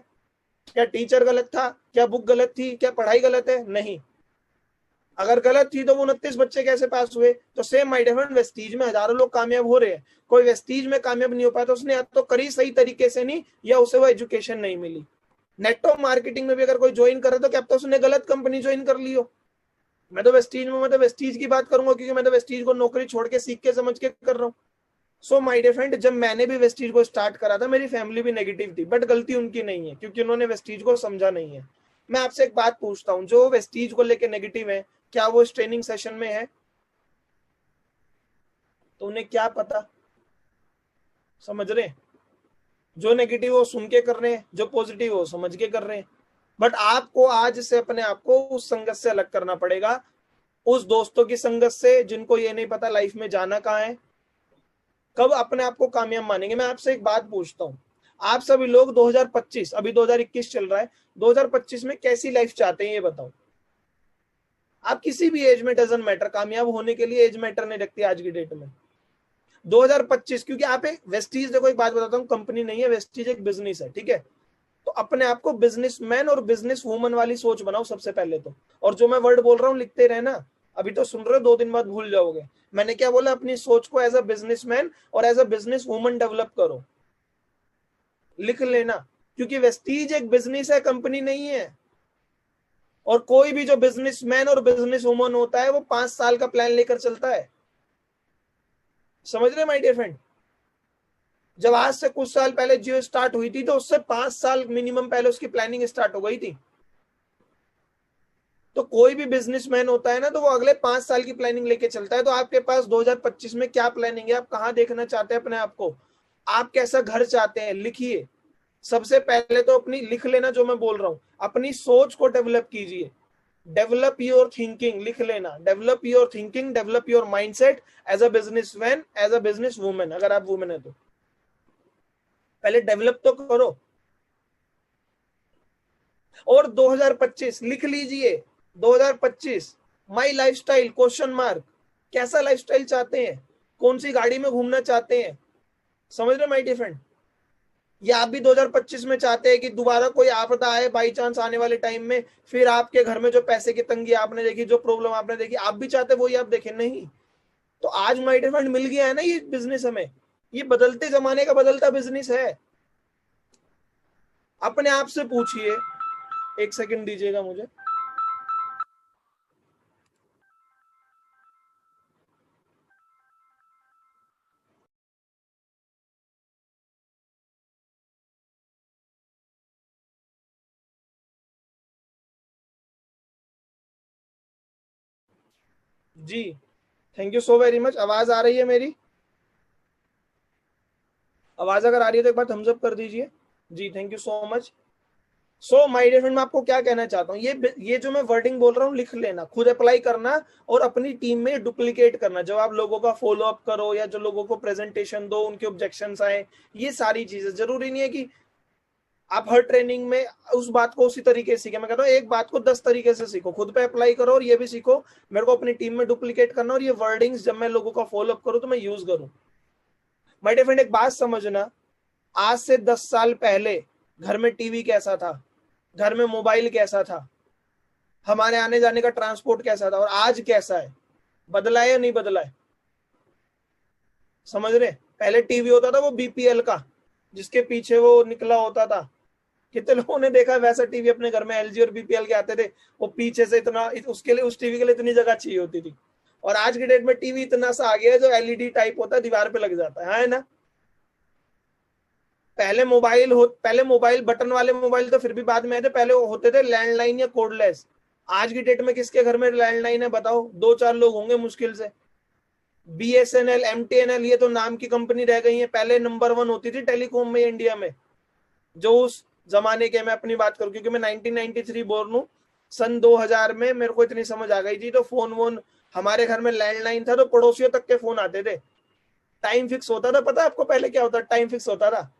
क्या टीचर गलत था? क्या बुक गलत थी? क्या पढ़ाई गलत है? नहीं। अगर गलत थी तो वो 29 बच्चे कैसे पास हुए? तो same my dear friend, Vestige में हजारों लोग कामयाब हो रहे हैं, कोई वेस्टीज में कामयाब नहीं हो पाया तो उसने या तो करी सही तरीके से नहीं, या उसे वो एजुकेशन नहीं मिली। नेटवर्क मार्केटिंग में भी अगर कोई ज्वाइन करे तो क्या तो उसने गलत कंपनी ज्वाइन कर ली हो? मैं तो वेस्टीज की बात करूंगा, क्योंकि मैं तो वेस्टीज को नौकरी छोड़ के सीख के समझ के कर रहा हूँ। सो माय डियर फ्रेंड, जब मैंने भी वेस्टीज को स्टार्ट करा था, मेरी फैमिली भी नेगेटिव थी, बट गलती उनकी नहीं है, क्योंकि उन्होंने वेस्टीज को समझा नहीं है। मैं आपसे एक बात पूछता हूँ, जो वेस्टीज को लेकर नेगेटिव है, क्या वो इस ट्रेनिंग सेशन में है? तो उन्हें क्या पता? समझ रहे हैं? जो नेगेटिव वो सुन के कर रहे हैं, जो पॉजिटिव वो समझ के कर रहे हैं। बट आपको आज से अपने आप को उस संगत से अलग करना पड़ेगा, उस दोस्तों की संगत से जिनको ये नहीं पता लाइफ में जाना कहाँ है, कब अपने आप को कामयाब मानेंगे। मैं आपसे एक बात पूछता हूँ, आप सभी लोग 2025, अभी 2021 चल रहा है, 2025 में कैसी लाइफ चाहते हैं ये बताओ? आप किसी भी एज में, डजंट मैटर, कामयाब होने के लिए एज मैटर नहीं रखती आज की डेट में। 2025, क्योंकि आप एक वेस्टीज, देखो एक बात बताता हूँ, कंपनी नहीं है, वेस्टीज एक बिजनेस है, ठीक है? तो अपने आप को बिजनेसमैन और बिजनेस वूमन वाली सोच बनाओ सबसे पहले तो। और जो मैं वर्ड बोल रहा हूँ लिखते रहना, अभी तो सुन रहे हो, 2 दिन बाद भूल जाओगे। मैंने क्या बोला? अपनी सोच को एज अ बिजनेसमैन और as a business woman develop करो, लिख लेना, क्योंकि वेस्टीज एक बिजनेस है, कंपनी नहीं है। और कोई भी जो बिजनेसमैन और बिजनेस वूमन होता है वो 5 साल का प्लान लेकर चलता है। समझ रहे माय डियर फ्रेंड? जब आज से कुछ साल पहले जियो स्टार्ट हुई थी, तो उससे 5 साल मिनिमम पहले उसकी प्लानिंग स्टार्ट हो गई थी। तो कोई भी बिजनेसमैन होता है ना, तो वो अगले 5 साल की प्लानिंग लेके चलता है। तो आपके पास 2025 में क्या प्लानिंग है? आप कहाँ देखना चाहते हैं अपने आप को? आप कैसा घर चाहते हैं? लिखिए। सबसे पहले तो अपनी लिख लेना, जो मैं बोल रहा हूँ, अपनी सोच को डेवलप कीजिए। डेवलप योर थिंकिंग, लिख लेना, develop your thinking, develop your mindset as a businessman, as a business women, अगर आप वुमेन है तो पहले डेवलप तो करो। और 2025 लिख लीजिए, 2025 माई लाइफस्टाइल क्वेश्चन मार्क, कैसा लाइफस्टाइल चाहते हैं? कौन सी गाड़ी में घूमना चाहते हैं? समझ रहे माय डियर फ्रेंड? या आप भी 2025 में चाहते हैं कि दोबारा कोई आपदा आए बाई चांस आने वाले टाइम में, फिर आपके घर में जो पैसे की तंगी आपने देखी, जो प्रॉब्लम आपने देखी, आप भी चाहते वही आप देखें? नहीं। तो आज माय डियर फ्रेंड मिल गया है ना ये बिजनेस हमें, ये बदलते जमाने का बदलता बिजनेस है। अपने आप से पूछिए, एक सेकंड दीजिएगा मुझे। जी, thank you so very much. आवाज आ रही है मेरी? आवाज अगर आ रही है तो एक बार थम्स अप कर दीजिए। जी, thank you so much. So my dear friend, मैं आपको क्या कहना चाहता हूँ, ये जो मैं वर्डिंग बोल रहा हूँ लिख लेना, खुद अप्लाई करना और अपनी टीम में डुप्लीकेट करना। जब आप लोगों का फॉलो अप करो या जो लोगों को प्रेजेंटेशन दो, उनके ऑब्जेक्शंस आए, ये सारी चीजें, जरूरी नहीं है कि आप हर ट्रेनिंग में उस बात को उसी तरीके से सीखे। मैं कहता हूँ एक बात को 10 तरीके से सीखो, खुद पे अप्लाई करो, और ये भी सीखो मेरे को अपनी टीम में डुप्लीकेट करना, और ये वर्डिंग्स जब मैं लोगों का फॉलो अप करूँ तो मैं यूज करूँ। माय डियर फ्रेंड, एक बात समझना, आज से 10 साल पहले घर में टीवी कैसा था, घर में मोबाइल कैसा था, हमारे आने जाने का ट्रांसपोर्ट कैसा था, और आज कैसा है? बदला है या नहीं बदला है? समझ रहे? पहले टीवी होता था वो बीपीएल का, जिसके पीछे वो निकला होता था। कितने लोगों ने देखा वैसा टीवी अपने घर में, एलजी और बीपीएल के आते थे, वो पीछे से इतना, उसके लिए, उस टीवी के लिए इतनी जगह चाहिए होती थी। और आज की डेट में टीवी इतना सा आ गया है जो एलईडी टाइप होता है, दीवार पे लग जाता है ना। पहले मोबाइल बटन वाले मोबाइल तो फिर भी बाद में आए थे, पहले होते थे लैंडलाइन या कोडलेस। आज की डेट में किसके घर में लैंडलाइन है बताओ? 2-4 लोग होंगे मुश्किल से। बीएसएनएल, एमटीएनएल, ये तो नाम की कंपनी रह गई है, पहले नंबर 1 होती थी टेलीकॉम में इंडिया में। जो उस जमाने के, मैं अपनी बात करूं क्योंकि मैं 1993 बोर्न हूं, सन 2000 में मेरे को इतनी समझ आ गई थी, तो फोन वोन हमारे घर में लैंडलाइन था तो पड़ोसियों तक के फोन आते थे। टाइम फिक्स होता था, पता है आपको पहले क्या होता? टाइम फिक्स होता था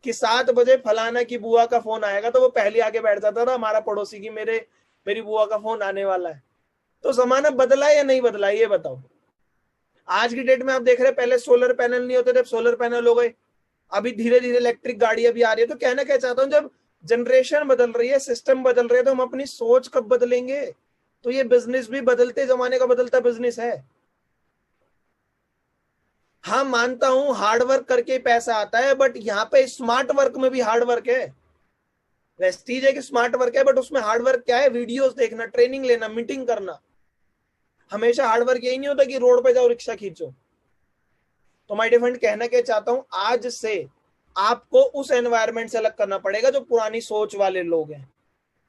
कि 7 बजे फलाना की बुआ का फोन आएगा, तो वो पहले आके बैठ जाता था, हमारा पड़ोसी की मेरी बुआ का फोन आने वाला है। तो जमाना बदला या नहीं बदला, ये बताओ। आज की डेट में आप देख रहे हैं, पहले सोलर पैनल नहीं होते थे, सोलर पैनल हो गए। अभी धीरे धीरे इलेक्ट्रिक गाड़ियां भी आ रही है। तो कहना क्या चाहता हूं, जब जनरेशन बदल रही है, सिस्टम बदल रहे हैं, तो हम अपनी सोच कब बदलेंगे? तो ये बिजनेस भी बदलते जमाने का बदलता बिजनेस है। हाँ मानता हूं हार्ड वर्क करके पैसा आता है, बट यहाँ पे स्मार्ट वर्क में भी हार्ड वर्क है। वेस्टीज एक स्मार्ट वर्क है, बट उसमें हार्ड वर्क क्या है? वीडियोस देखना, ट्रेनिंग लेना, मीटिंग करना। हमेशा हार्ड वर्क यही नहीं होता कि रोड पे जाओ रिक्शा खींचो। तो माय डियर फ्रेंड, कहना क्या चाहता हूं, आज से आपको उस एनवायरनमेंट से अलग करना पड़ेगा जो पुरानी सोच वाले लोग हैं,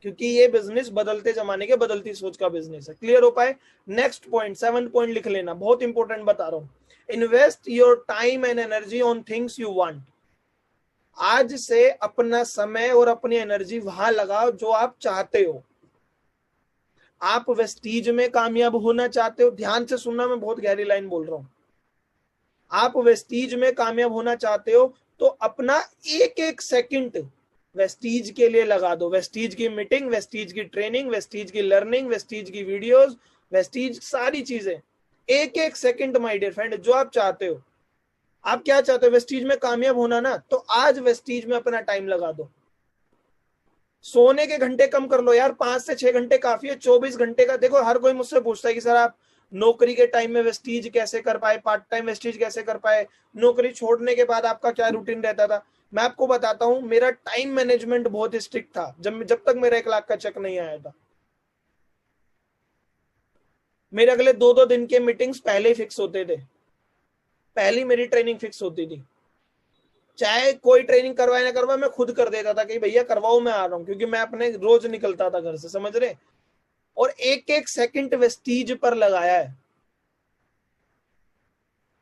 क्योंकि ये बिजनेस बदलते जमाने के, बदलती सोच का बिजनेस है। क्लियर हो पाए? नेक्स्ट पॉइंट, 7 पॉइंट लिख लेना, बहुत इंपॉर्टेंट बता रहा हूं। Invest your time and energy on things you want. आज से अपना समय और अपनी एनर्जी वहां लगाओ जो आप चाहते हो। आप वेस्टीज में कामयाब होना चाहते हो, ध्यान से सुनना, मैं बहुत गहरी लाइन बोल रहा हूं। आप वेस्टीज में कामयाब होना चाहते हो तो अपना एक एक सेकंड वेस्टीज के लिए लगा दो। वेस्टीज की मीटिंग, वेस्टीज की ट्रेनिंग, वेस्टीज की लर्निंग, वेस्टीज की वीडियोस, वेस्टीज सारी चीजें, एक एक सेकंड माय डियर फ्रेंड, जो आप चाहते हो। आप क्या चाहते हो? वेस्टीज में कामयाब होना ना, तो आज वेस्टीज में अपना टाइम लगा दो। सोने के घंटे कम कर लो यार, 5 से 6 घंटे काफी है। 24 घंटे का, देखो हर कोई मुझसे पूछता है कि सर आप नौकरी के टाइम में वेस्टीज कैसे कर पाए, पार्ट टाइम वेस्टीज कैसे कर पाए, नौकरी छोड़ने के बाद आपका क्या रूटीन रहता था? मैं आपको बताता हूं, मेरा टाइम मैनेजमेंट बहुत स्ट्रिक्ट था जब जब तक मेरा 1 लाख का चेक नहीं आया था। मेरे अगले 2-2 दिन के मीटिंग्स पहले ही फिक्स होते थे, पहली मेरी ट्रेनिंग फिक्स होती थी। चाहे कोई ट्रेनिंग करवाए ना करवाए, मैं खुद कर देता था कि भैया करवाओ, मैं आ रहा हूं, क्योंकि मैं अपने रोज निकलता था घर से, समझ रहे? और एक एक सेकंड वेस्टीज पर लगाया है।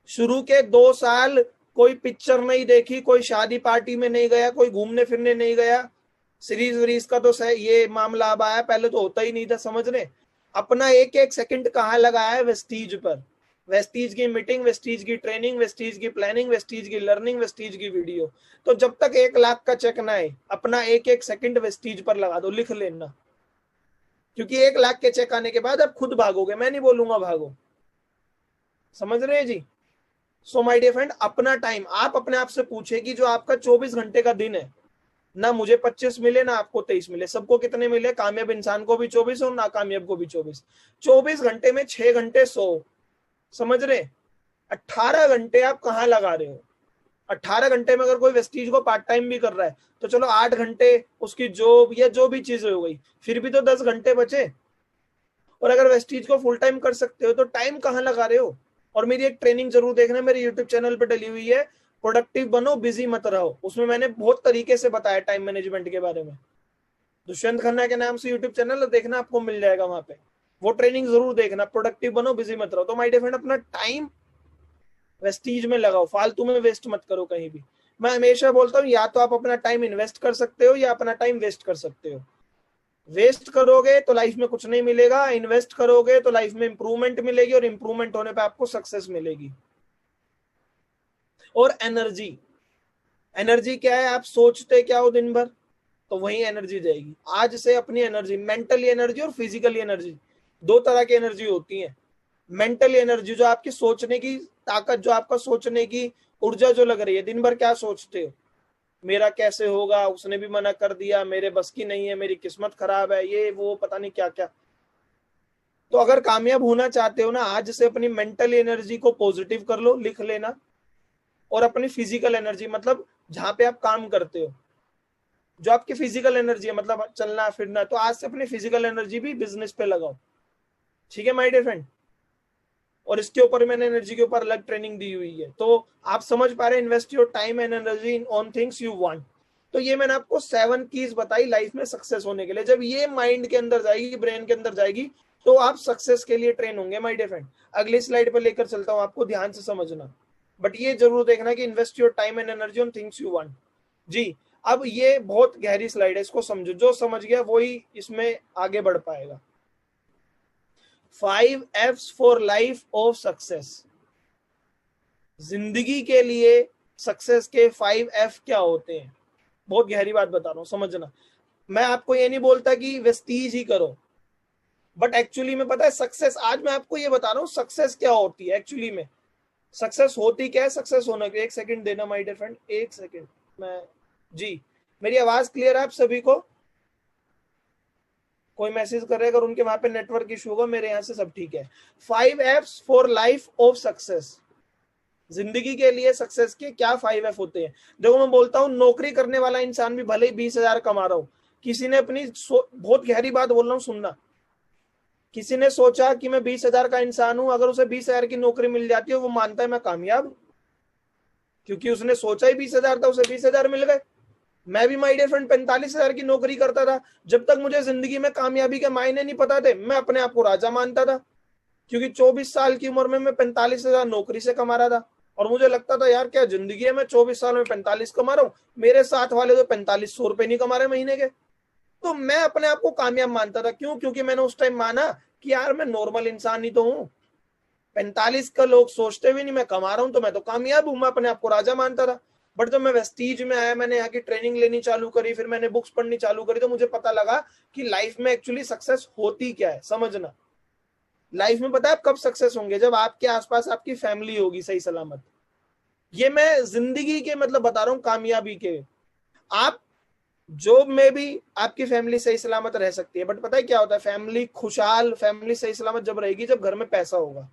शुरू के 2 साल कोई पिक्चर नहीं देखी, कोई शादी पार्टी में नहीं गया, कोई घूमने फिरने नहीं गया। सीरीज वीरीज का तो ये मामला अब आया, पहले तो होता ही नहीं था, समझ रहे? अपना एक एक सेकंड कहाँ लगाया है? वेस्टीज पर। वेस्टीज की मीटिंग, वेस्टीज की ट्रेनिंग, वेस्टीज की प्लानिंग, वेस्टीज की लर्निंग, वेस्टीज की वीडियो। तो जब तक 1 लाख का चेक ना आए, अपना एक एक सेकंड वेस्टीज पर लगा दो, लिख लेना। क्योंकि 1 लाख के चेक आने के बाद आप खुद भागोगे, मैं नहीं बोलूंगा भागो। समझ रहे हैं जी? सो माय डियर फ्रेंड, अपना टाइम आप अपने आप से पूछे कि जो आपका 24 घंटे का दिन है ना, मुझे 25 मिले ना आपको 23 मिले, सबको कितने मिले? कामयाब इंसान को भी 24 और नाकामयाब को भी 24। 24 घंटे में 6 घंटे सो, समझ रहे? 18 घंटे आप कहाँ लगा रहे हो? 18 घंटे में अगर कोई वेस्टीज को पार्ट टाइम भी कर रहा है तो चलो 8 घंटे उसकी जॉब या जो भी चीजें हो गई, फिर भी तो 10 घंटे बचे। और अगर वेस्टीज को फुल टाइम कर सकते हो तो टाइम कहाँ लगा रहे हो? और मेरी एक ट्रेनिंग जरूर देखना, मेरे यूट्यूब चैनल पे डली हुई है, प्रोडक्टिव बनो बिजी मत रहो। उसमें मैंने बहुत तरीके से बताया टाइम मैनेजमेंट के बारे में। दुष्यंत खन्ना के नाम से यूट्यूब चैनल देखना, आपको मिल जाएगा वहां पे, वो ट्रेनिंग जरूर देखना, प्रोडक्टिव बनो बिजी मत रहो। तो माय डियर फ्रेंड, अपना टाइम वेस्टीज में लगाओ, फालतू में वेस्ट मत करो कहीं भी। मैं हमेशा बोलता हूँ, या तो आप अपना टाइम इन्वेस्ट कर सकते हो या अपना टाइम वेस्ट कर सकते हो। वेस्ट करोगे तो लाइफ में कुछ नहीं मिलेगा, इन्वेस्ट करोगे तो लाइफ में इंप्रूवमेंट मिलेगी, और इंप्रूवमेंट होने पे आपको सक्सेस मिलेगी। और एनर्जी, एनर्जी क्या है? आप सोचते क्या हो दिन भर, तो वही एनर्जी जाएगी। आज से अपनी एनर्जी, मेंटली एनर्जी और फिजिकली एनर्जी, 2 तरह की एनर्जी होती है। मेंटली एनर्जी जो आपकी सोचने की ताकत, जो आपका सोचने की ऊर्जा जो लग रही है, दिन भर क्या सोचते हो? मेरा कैसे होगा, उसने भी मना कर दिया, मेरे बस की नहीं है, मेरी किस्मत खराब है, ये वो पता नहीं क्या क्या। तो अगर कामयाब होना चाहते हो ना, आज से अपनी मेंटल एनर्जी को पॉजिटिव कर लो, लिख लेना। और अपनी फिजिकल एनर्जी, मतलब जहां पे आप काम करते हो, जो आपकी फिजिकल एनर्जी है, मतलब चलना फिरना, तो आज से अपनी फिजिकल एनर्जी भी बिजनेस पे लगाओ। ठीक है माय डियर फ्रेंड। और इसके ऊपर मैंने एनर्जी के ऊपर अलग ट्रेनिंग दी हुई है, तो आप समझ पा रहे हैं, invest your time and energy in on things you want. तो ये मैंने आपको 7 कीज बताई लाइफ में सक्सेस होने के लिए। जब ये माइंड के अंदर जाएगी, ब्रेन के अंदर जाएगी, तो आप सक्सेस के लिए ट्रेन होंगे माय डियर फ्रेंड। अगली स्लाइड पर लेकर चलता हूं आपको, ध्यान से समझना, बट ये जरूर देखना कि invest your time and energy on things you want. जी, अब ये बहुत गहरी स्लाइड है, इसको समझो, जो समझ गया वही इसमें आगे बढ़ पाएगा। 5 F's for life of success. जिंदगी के लिए सक्सेस के 5 F क्या होते हैं? बहुत गहरी बात बता रहा हूं, समझना। मैं आपको ये नहीं बोलता कि वेस्टीज ही करो, बट एक्चुअली में पता है सक्सेस, आज मैं आपको ये बता रहा हूं सक्सेस क्या होती है एक्चुअली में। सक्सेस होती क्या है, सक्सेस होना क्या? एक सेकंड देना माय डियर फ्रेंड, एक सेकंड। मैं, जी, मेरी आवाज क्लियर है आप सभी को? कोई मैसेज करे अगर उनके वहां पे नेटवर्क इशू होगा, मेरे यहाँ से सब ठीक है। 5 F's for life of success. जिंदगी के लिए सक्सेस के क्या 5 F होते हैं? देखो, मैं बोलता हूँ, नौकरी करने वाला इंसान भी भले ही 20,000 कमा रहा हो, किसी ने अपनी बहुत गहरी बात बोल रहा हूँ, सुनना। किसी ने सोचा कि मैं 20,000 का इंसान हूं, अगर उसे 20,000 की नौकरी मिल जाती है, वो मानता है मैं कामयाब, क्योंकि उसने सोचा ही 20,000 था, उसे 20,000 मिल गए। मैं भी माय डियर फ्रेंड 45,000 की नौकरी करता था। जब तक मुझे जिंदगी में कामयाबी के मायने नहीं पता थे, मैं अपने आप को राजा मानता था, क्योंकि 24 साल की उम्र में मैं 45,000 नौकरी से कमा रहा था। और मुझे लगता था यार क्या जिंदगी है, मैं 24 साल में 45 कमा रहा हूँ, मेरे साथ वाले तो 4500 रुपए नहीं कमा रहे महीने के। तो मैं अपने आप को कामयाब मानता था। क्यों? क्योंकि मैंने उस टाइम माना कि यार मैं नॉर्मल इंसान ही तो हूँ, 45 का लोग सोचते भी नहीं, मैं कमा रहा हूं तो मैं तो कामयाब हूं, मैं अपने आप को राजा मानता था। बट जब मैं वेस्टीज में आया, मैंने यहाँ की ट्रेनिंग लेनी चालू करी, फिर मैंने बुक्स पढ़नी चालू करी, तो मुझे पता लगा कि लाइफ में एक्चुअली सक्सेस होती क्या है। समझना, लाइफ में पता है आप कब सक्सेस होंगे? जब आपके आसपास आपकी फैमिली होगी सही सलामत। ये मैं जिंदगी के मतलब बता रहा हूँ, कामयाबी के। आप जॉब में भी आपकी फैमिली सही सलामत रह सकती है, बट पता है क्या होता है, फैमिली खुशहाल, फैमिली सही सलामत जब रहेगी जब घर में पैसा होगा।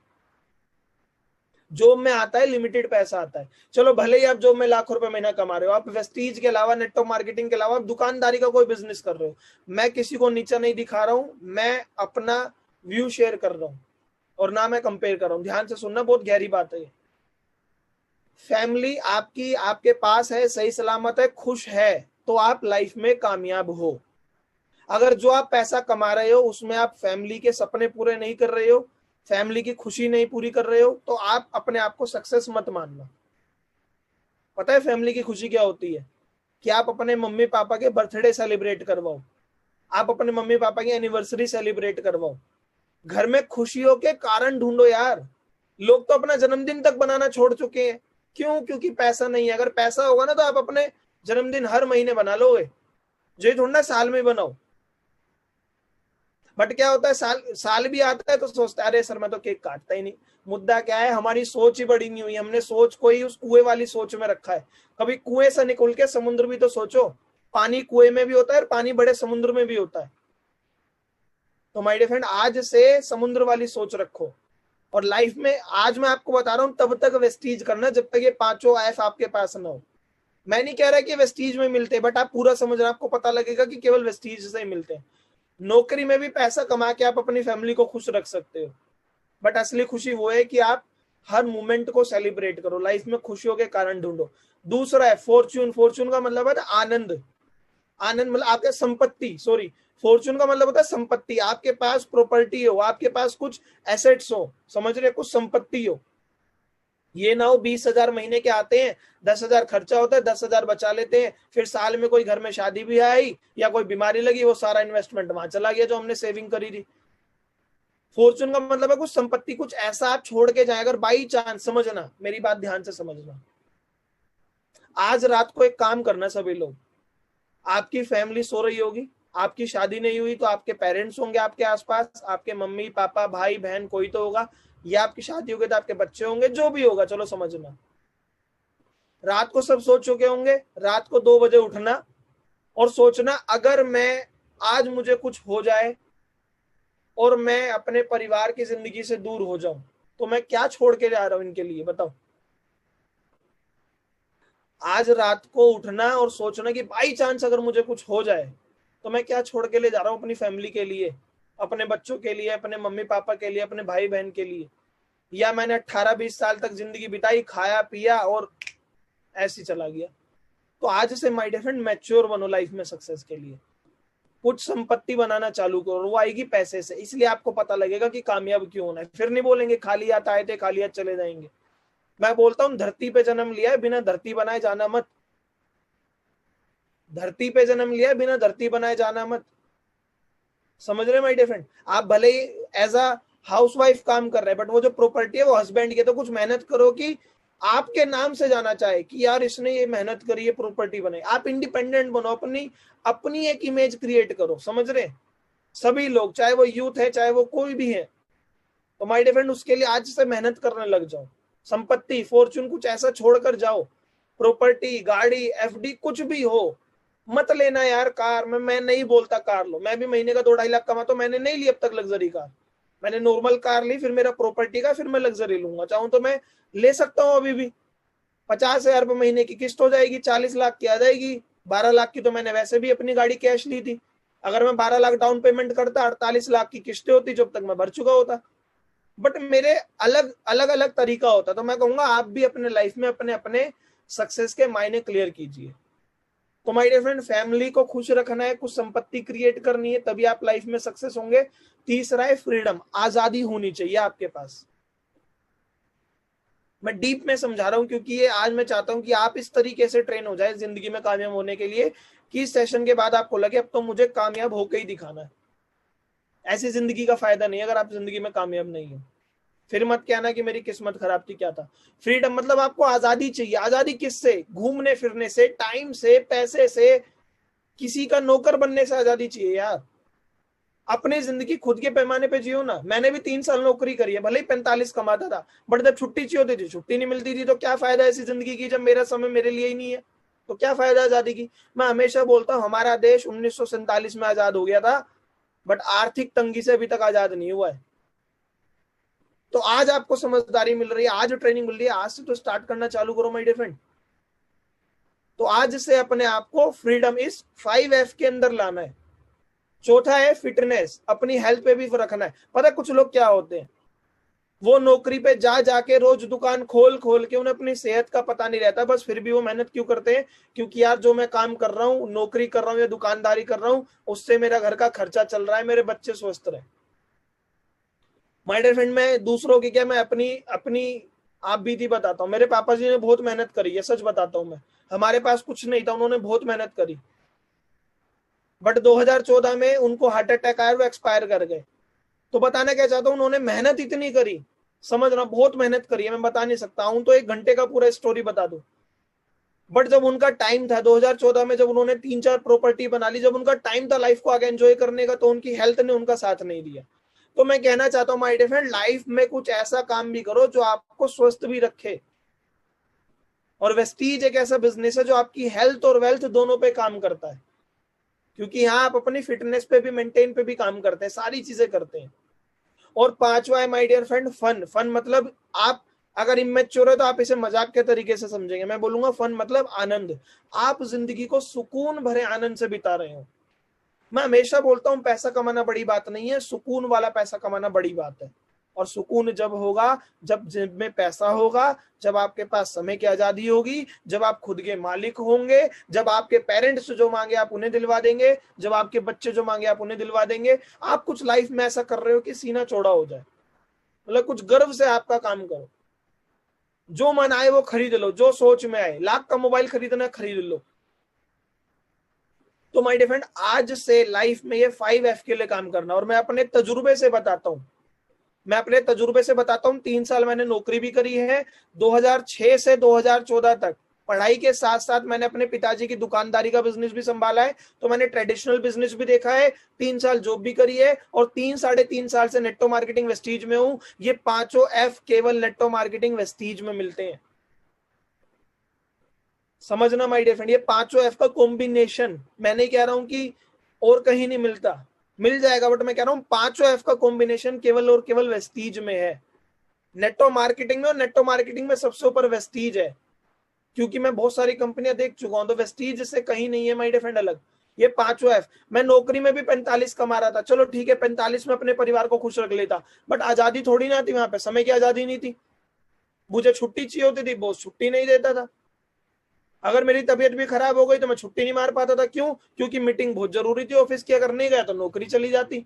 जॉब में आता है लिमिटेड पैसा आता है, चलो भले ही आप जॉब में लाखों रुपए महीना कमा रहे हो, आप वेस्टीज के अलावा, नेटवर्क मार्केटिंग के अलावा आप दुकानदारी का कोई बिजनेस कर रहे हो, मैं किसी को नीचा नहीं दिखा रहा हूं, मैं अपना व्यू शेयर कर रहा हूं, और ना मैं कंपेयर कर रहा हूं। ध्यान से सुनना, बहुत गहरी बात है। फैमिली आपकी आपके पास है, सही सलामत है, खुश है, तो आप लाइफ में कामयाब हो। अगर जो आप पैसा कमा रहे हो उसमें आप फैमिली के सपने पूरे नहीं कर रहे हो, फैमिली की खुशी नहीं पूरी कर रहे हो, तो आप अपने आप को सक्सेस मत मानना। पता है फैमिली की खुशी क्या होती है? कि आप अपने मम्मी पापा के बर्थडे सेलिब्रेट करवाओ, आप अपने मम्मी पापा की एनिवर्सरी सेलिब्रेट करवाओ। घर में खुशियों के कारण ढूंढो यार। लोग तो अपना जन्मदिन तक बनाना छोड़ चुके हैं। क्यों? क्योंकि पैसा नहीं है। अगर पैसा होगा ना तो आप अपने जन्मदिन हर महीने बना लोगे, जो थोड़ा साल में बनाओ। बट क्या होता है, साल साल भी आता है तो सोचता है अरे सर मैं तो केक काटता ही नहीं। मुद्दा क्या है, हमारी सोच ही बड़ी नहीं हुई, हमने सोच को ही उस कुएं वाली सोच में रखा है। कभी कुएं से निकल के समुद्र भी तो सोचो। पानी कुएं में भी होता है और पानी बड़े समुद्र में भी होता है। तो माय डियर फ्रेंड, आज से समुद्र वाली सोच रखो। और लाइफ में आज मैं आपको बता रहा हूं, तब तक वेस्टीज करना जब तक ये पांचों एफ आपके पास ना हो। मैं नहीं कह रहा कि वेस्टीज में मिलते, बट आप पूरा समझना, आपको पता लगेगा कि केवल वेस्टीज से ही मिलते हैं। नौकरी में भी पैसा कमा के आप अपनी फैमिली को खुश रख सकते हो, बट असली खुशी वो है कि आप हर मोमेंट को सेलिब्रेट करो, लाइफ में खुशियों के कारण ढूंढो। दूसरा है फॉर्च्यून। फॉर्च्यून का मतलब है आनंद। आनंद मतलब आपके संपत्ति, सॉरी, फॉर्च्यून का मतलब होता है संपत्ति। आपके पास प्रॉपर्टी हो, आपके पास कुछ एसेट्स हो, समझ रहे, कुछ संपत्ति हो। ये ना हो 20,000 महीने के आते हैं, 10,000 खर्चा होता है, 10,000 बचा लेते हैं, फिर साल में कोई घर में शादी भी आई या कोई बीमारी लगी, वो सारा इन्वेस्टमेंट वहां चला गया जो हमने सेविंग करी थी। फॉर्चून का मतलब है कुछ संपत्ति, कुछ ऐसा आप छोड़ के जाए अगर बाई चांस। समझना, मेरी बात ध्यान से समझना। आज रात को एक काम करना सभी लोग, आपकी फैमिली सो रही होगी, आपकी शादी नहीं हुई तो आपके पेरेंट्स होंगे आपके आसपास, आपके मम्मी पापा भाई बहन कोई तो होगा, या आपकी शादी होगी तो आपके बच्चे होंगे, जो भी होगा, चलो समझना। रात को सब सो चुके होंगे, रात को 2 बजे उठना और सोचना अगर मैं आज मुझे कुछ हो जाए और मैं अपने परिवार की जिंदगी से दूर हो जाऊं, तो मैं क्या छोड़ के जा रहा हूं इनके लिए, बताओ। आज रात को उठना और सोचना कि बाई चांस अगर मुझे कुछ हो जाए तो मैं क्या छोड़ के ले जा रहा हूँ अपनी फैमिली के लिए, अपने बच्चों के लिए, अपने मम्मी पापा के लिए, अपने भाई बहन के लिए। या मैंने 18-20 साल तक जिंदगी बिताई, खाया पिया और ऐसे चला गया। तो आज से माय डियर फ्रेंड मैच्योर बनो लाइफ में सक्सेस के लिए। कुछ संपत्ति बनाना चालू करो, वो आएगी पैसे से, इसलिए आपको पता लगेगा कि कामयाब क्यों होना है। फिर नहीं बोलेंगे खाली हाथ आए थे खाली हाथ चले जाएंगे। मैं बोलता हूँ धरती पे जन्म लिया है, बिना धरती बनाए जाना मत। धरती पे जन्म लिया है, बिना धरती बनाए जाना मत। समझ रहे माय डियर फ्रेंड? आप भले ही एज अ हाउसवाइफ काम कर रहे हैं, बट वो जो प्रॉपर्टी है वो हस्बैंड की। तो कुछ मेहनत करो कि आपके नाम से जाना चाहे कि यार इसने ये मेहनत करी, ये प्रॉपर्टी बनाई। आप इंडिपेंडेंट बनो, अपनी अपनी एक इमेज क्रिएट करो। समझ रहे? सभी लोग, चाहे वो यूथ है चाहे वो कोई भी है। तो माय डियर फ्रेंड उसके लिए आज से मेहनत करने लग जाओ। संपत्ति, फॉर्चून कुछ ऐसा छोड़कर जाओ। प्रॉपर्टी, गाड़ी, एफडी कुछ भी हो मत लेना यार। कार में मैं नहीं बोलता कार लो, मैं भी महीने का 2-2.5 लाख कमाता हूं, मैंने नहीं ली अब तक लग्जरी कार। मैंने नॉर्मल कार ली, फिर मेरा प्रॉपर्टी का, फिर मैं लग्जरी लूंगा। चाहूं तो मैं ले सकता हूं अभी भी। 50,000 रुपये महीने की किस्त हो जाएगी, 40 लाख की आ जाएगी। 12 लाख की तो मैंने वैसे भी अपनी गाड़ी कैश ली थी। अगर मैं 12 लाख डाउन पेमेंट करता, 48 लाख की किस्तें होती, जब तक मैं भर चुका होता। बट मेरे अलग अलग अलग तरीका होता। तो मैं कहूंगा आप भी अपने लाइफ में अपने अपने सक्सेस के मायने क्लियर कीजिए। तो माय डियर फ्रेंड फैमिली को खुश रखना है, कुछ संपत्ति क्रिएट करनी है, तभी आप लाइफ में सक्सेस होंगे। तीसरा है फ्रीडम, आजादी होनी चाहिए आपके पास। मैं डीप में समझा रहा हूं क्योंकि ये आज मैं चाहता हूं कि आप इस तरीके से ट्रेन हो जाए जिंदगी में कामयाब होने के लिए कि इस सेशन के बाद आपको लगे अब तो मुझे कामयाब होकर ही दिखाना है। ऐसी जिंदगी का फायदा नहीं है अगर आप जिंदगी में कामयाब नहीं हो। फिर मत कहना कि मेरी किस्मत खराब थी, क्या था। फ्रीडम मतलब आपको आजादी चाहिए। आजादी किससे? घूमने फिरने से, टाइम से, पैसे से, किसी का नौकर बनने से आजादी चाहिए यार। अपनी जिंदगी खुद के पैमाने पे जियो ना। मैंने भी 3 साल नौकरी करी है, भले ही 45 कमाता था, बट जब छुट्टी चाहिए होती थी छुट्टी नहीं मिलती थी। तो क्या फायदा ऐसी जिंदगी की जब मेरा समय मेरे लिए ही नहीं है? तो क्या फायदा आजादी की? मैं हमेशा बोलता हूँ हमारा देश 1947 में आजाद हो गया था, बट आर्थिक तंगी से अभी तक आजाद नहीं हुआ है। तो आज आपको समझदारी मिल रही है, आज ट्रेनिंग मिल रही है, आज से तो स्टार्ट करना चालू करो माय डियर फ्रेंड। तो आज से अपने आप को फ्रीडम इस 5F के अंदर लाना है। चौथा है फिटनेस, अपनी हेल्थ पे भी रखना है। पता है कुछ लोग क्या होते हैं, वो नौकरी पे जा जाके रोज दुकान खोल खोल के उन्हें अपनी सेहत का पता नहीं रहता, बस फिर भी वो मेहनत क्यों करते हैं? क्योंकि यार जो मैं काम कर रहा हूँ, नौकरी कर रहा हूँ या दुकानदारी कर रहा हूँ, उससे मेरा घर का खर्चा चल रहा है, मेरे बच्चे स्वस्थ रहे। माय डियर फ्रेंड मैं दूसरों की क्या, मैं अपनी अपनी आप बीती बताता हूँ। मेरे पापा जी ने बहुत मेहनत करी है, सच बताता हूँ मैं। हमारे पास कुछ नहीं था, उन्होंने बहुत मेहनत करी, बट 2014 में उनको हार्ट अटैक आया, वो एक्सपायर कर गए। तो बताना क्या चाहता हूँ, उन्होंने मेहनत इतनी करी, समझना, बहुत मेहनत करी है, मैं बता नहीं सकता हूं तो 1 घंटे का पूरा स्टोरी बता दूं। बट जब उनका टाइम था 2014 में, जब उन्होंने 3-4 प्रॉपर्टी बना ली, जब उनका टाइम था लाइफ को आगे एंजॉय करने का, तो उनकी हेल्थ ने उनका साथ नहीं दिया। तो मैं कहना चाहता हूँ माय डियर फ्रेंड लाइफ में कुछ ऐसा काम भी करो जो आपको स्वस्थ भी रखे। और वेस्टीज एक ऐसा बिजनेस है जो आपकी हेल्थ और वेल्थ दोनों पे काम करता है, क्योंकि यहाँ आप अपनी फिटनेस पे भी, मेंटेन पे भी काम करते हैं, सारी चीजें करते हैं। और पांचवा है my dear friend fun. Fun मतलब आप अगर इमेच्योर है तो आप इसे मजाक के तरीके से समझेंगे, मैं बोलूंगा फन मतलब आनंद। आप जिंदगी को सुकून भरे आनंद से बिता रहे हो। मैं हमेशा बोलता हूं पैसा कमाना बड़ी बात नहीं है, सुकून वाला पैसा कमाना बड़ी बात है। और सुकून जब होगा जब जेब में पैसा होगा, जब आपके पास समय की आजादी होगी, जब आप खुद के मालिक होंगे, जब आपके पेरेंट्स जो मांगे आप उन्हें दिलवा देंगे, जब आपके बच्चे जो मांगे आप उन्हें दिलवा देंगे। आप कुछ लाइफ में ऐसा कर रहे हो कि सीना चौड़ा हो जाए, मतलब कुछ गर्व से आपका काम करो। जो मन आए वो खरीद लो, जो सोच में आए, लाख का मोबाइल खरीदना खरीद लो। तो माय डियर फ्रेंड आज से लाइफ में ये 5F के लिए काम करना। और मैं अपने तजुर्बे से बताता हूँ, 3 साल मैंने नौकरी भी करी है। 2006 से 2014 तक पढ़ाई के साथ साथ मैंने अपने पिताजी की दुकानदारी का बिजनेस भी संभाला है। तो मैंने ट्रेडिशनल बिजनेस भी देखा है, 3 साल जॉब भी करी है, और 3-3.5 साल से नेटो मार्केटिंग वेस्टीज में हूं। ये 5 F केवल नेटो मार्केटिंग वेस्टीज में मिलते हैं। समझना माय डियर फ्रेंड, ये 5 F का कॉम्बिनेशन, मैं नहीं कह रहा हूं कि और कहीं नहीं मिलता, मिल जाएगा, बट मैं कह रहा हूं 5 F का कॉम्बिनेशन केवल और केवल वेस्टीज में है। नेटो मार्केटिंग में, और नेटो मार्केटिंग में सबसे ऊपर वेस्टीज है। क्योंकि मैं बहुत सारी कंपनियां देख चुका हूं, तो वेस्टीज से कहीं नहीं है माय डियर फ्रेंड अलग। ये पांचवा एफ। मैं नौकरी में भी 45 कमा रहा था, चलो ठीक है 45 में अपने परिवार को खुश रख लेता, बट आजादी थोड़ी ना थी वहां पे, समय की आजादी नहीं थी। मुझे छुट्टी चाहिए होती थी, बॉस छुट्टी नहीं देता था। अगर मेरी तबीयत भी खराब हो गई तो मैं छुट्टी नहीं मार पाता था, क्यों? क्योंकि मीटिंग बहुत जरूरी थी ऑफिस की, अगर नहीं गया तो नौकरी चली जाती।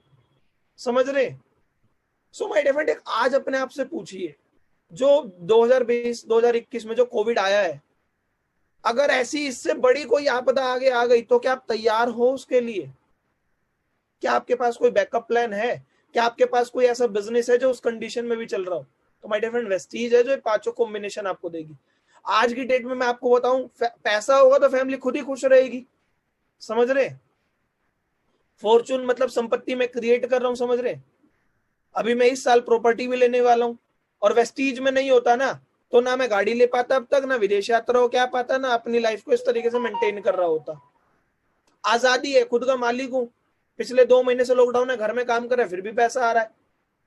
समझ रहे? सो माय डियर फ्रेंड, एक आज अपने आप से पूछिए, जो 2020 2021 में जो कोविड आया है, अगर ऐसी इससे बड़ी कोई आपदा आगे आ गई तो क्या आप तैयार हो उसके लिए? क्या आपके पास कोई बैकअप प्लान है? क्या आपके पास कोई ऐसा बिजनेस है जो उस कंडीशन में भी चल रहा हो? तो माय डियर फ्रेंड, वेस्टीज है जो पांचों कॉम्बिनेशन आपको देगी। आज की डेट में मैं आपको बताऊं, पैसा होगा तो फैमिली खुद ही खुश रहेगी। समझ रहे? फॉर्चून मतलब संपत्ति में क्रिएट कर रहा हूं, समझ रहे? अभी मैं इस साल प्रॉपर्टी भी लेने वाला हूं, और वेस्टीज में नहीं होता ना, तो ना मैं गाड़ी ले पाता अब तक, ना विदेश यात्रा हो क्या पाता, ना अपनी लाइफ को इस तरीके से मेंटेन कर रहा होता। आजादी है, खुद का मालिक हूं। पिछले 2 महीने से लॉकडाउन है, घर में काम कर रहे हैं फिर भी पैसा आ रहा है।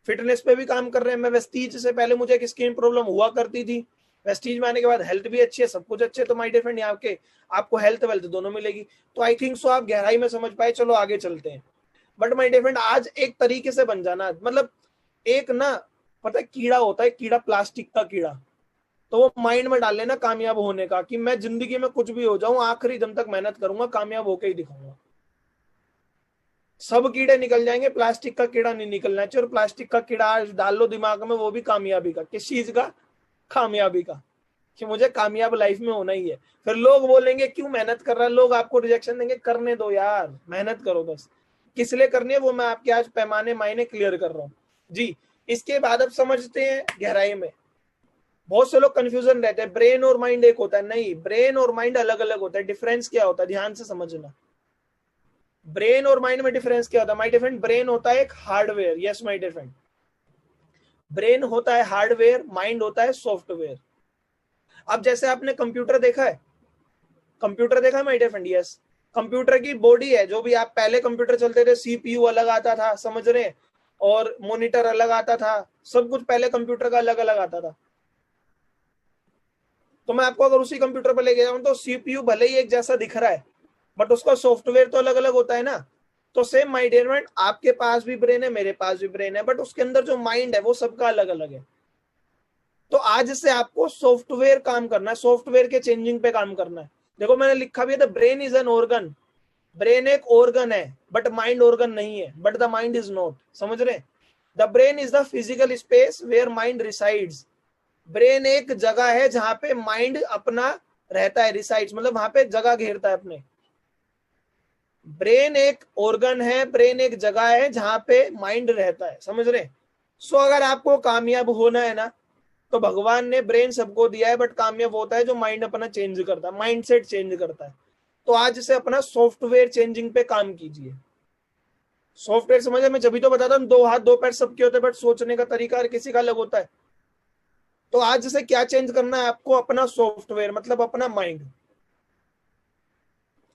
फिटनेस पे भी काम कर रहे हैं। मैं वेस्टीज से पहले मुझे एक स्किन प्रॉब्लम हुआ करती थी, वेस्टीज में आने के बाद हेल्थ भी अच्छी है, सब कुछ अच्छे। तो माय डियर फ्रेंड, यहाँ के आपको हेल्थ वेल्थ दोनों मिलेगी। तो आई थिंक सो आप गहराई में समझ पाए। चलो आगे चलते हैं। बट माय डियर फ्रेंड, आज एक तरीके से बन जाना, मतलब एक ना, पता है कीड़ा होता है, कीड़ा प्लास्टिक का कीड़ा, तो वो माइंड में डाल लेना कामयाब होने का, कि मैं जिंदगी में कुछ भी हो जाऊं आखिरी दम तक मेहनत करूंगा, कामयाब होके ही दिखाऊंगा। सब कीड़े निकल जाएंगे, प्लास्टिक का कीड़ा नहीं निकलना चाहिए। और प्लास्टिक का कीड़ा आज डाल लो दिमाग में, वो भी कामयाबी का। किस चीज का? कामयाबी का, कि मुझे कामयाब लाइफ में होना ही है। फिर लोग बोलेंगे क्यों मेहनत कर रहा है, लोग आपको रिजेक्शन देंगे, करने दो यार, मेहनत करो बस। किस लिए करनी है वो मैं आपके आज पैमाने मायने क्लियर कर रहा हूँ जी। इसके बाद अब समझते हैं गहराई में। बहुत से लोग कंफ्यूजन रहते हैं, ब्रेन और माइंड एक होता है, नहीं, ब्रेन और माइंड अलग अलग होता है। डिफरेंस क्या होता है, ध्यान से समझना। ब्रेन और माइंड में डिफरेंस क्या होता है माय डियर फ्रेंड? ब्रेन होता है एक hardware, yes my dear friend, brain होता है हार्डवेयर, माइंड होता है सॉफ्टवेयर। अब जैसे आपने कंप्यूटर देखा है, कंप्यूटर देखा है my dear friend? Yes. Computer की बॉडी है, जो भी आप पहले कंप्यूटर चलते थे, सीपीयू अलग आता था, समझ रहे हैं, और मॉनिटर अलग आता था, सब कुछ पहले कंप्यूटर का अलग अलग आता था। तो मैं आपको अगर उसी कंप्यूटर पर लेके जाऊं तो सीपीयू भले ही एक जैसा दिख रहा है, बट उसका सॉफ्टवेयर तो अलग अलग होता है ना। तो सेम माय डियर फ्रेंड, आपके पास भी ब्रेन है, मेरे पास भी ब्रेन है, बट उसके अंदर जो माइंड है वो सबका अलग अलग है। तो आज से आपको सॉफ्टवेयर काम करना है, सॉफ्टवेयर के चेंजिंग पे काम करना है। देखो मैंने लिखा भी है, the brain is an organ. Brain एक ऑर्गन है, बट माइंड ऑर्गन नहीं है, but the mind is not. समझ रहे? The brain is the physical space where mind resides. Brain एक जगह है जहां पे माइंड अपना रहता है, रिसाइड्स मतलब वहां पे जगह घेरता है अपने। ब्रेन एक ऑर्गन है, ब्रेन एक जगह है जहां पे माइंड रहता है, समझ रहे? सो अगर आपको कामयाब होना है ना, तो भगवान ने ब्रेन सबको दिया है, बट कामयाब होता है जो माइंड अपना चेंज करता है, माइंड सेट चेंज करता है। तो आज से अपना सॉफ्टवेयर चेंजिंग पे काम कीजिए। सॉफ्टवेयर समझे? मैं जब भी तो बताता हूँ, दो हाथ दो पैर सबके होते हैं, बट सोचने का तरीका हर किसी का अलग होता है। तो आज से क्या चेंज करना है आपको? अपना सॉफ्टवेयर, मतलब अपना माइंड।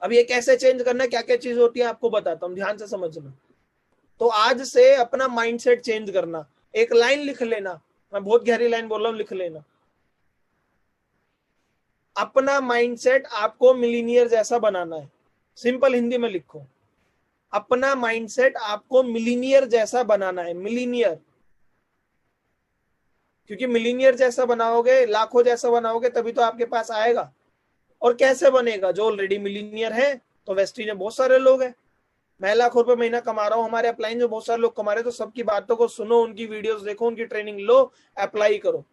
अब ये कैसे चेंज करना है, क्या क्या चीज होती है आपको बताता हूँ, ध्यान से समझना। तो आज से अपना माइंडसेट चेंज करना, एक लाइन लिख लेना, मैं बहुत गहरी लाइन बोल रहा हूँ, लिख लेना। अपना माइंडसेट आपको मिलीनियर जैसा बनाना है। सिंपल हिंदी में लिखो, अपना माइंडसेट आपको मिलीनियर जैसा बनाना है, मिलीनियर। क्योंकि मिलीनियर जैसा बनाओगे, लाखों जैसा बनाओगे, तभी तो आपके पास आएगा। और कैसे बनेगा? जो ऑलरेडी मिलीनियर है, तो वेस्टीज में बहुत सारे लोग हैं, मैं लाखों रुपए महीना कमा रहा हूँ, हमारे अपलाइन जो बहुत सारे लोग कमा रहे हैं, तो सबकी बातों को सुनो, उनकी वीडियोस देखो, उनकी ट्रेनिंग लो, अप्लाई करो।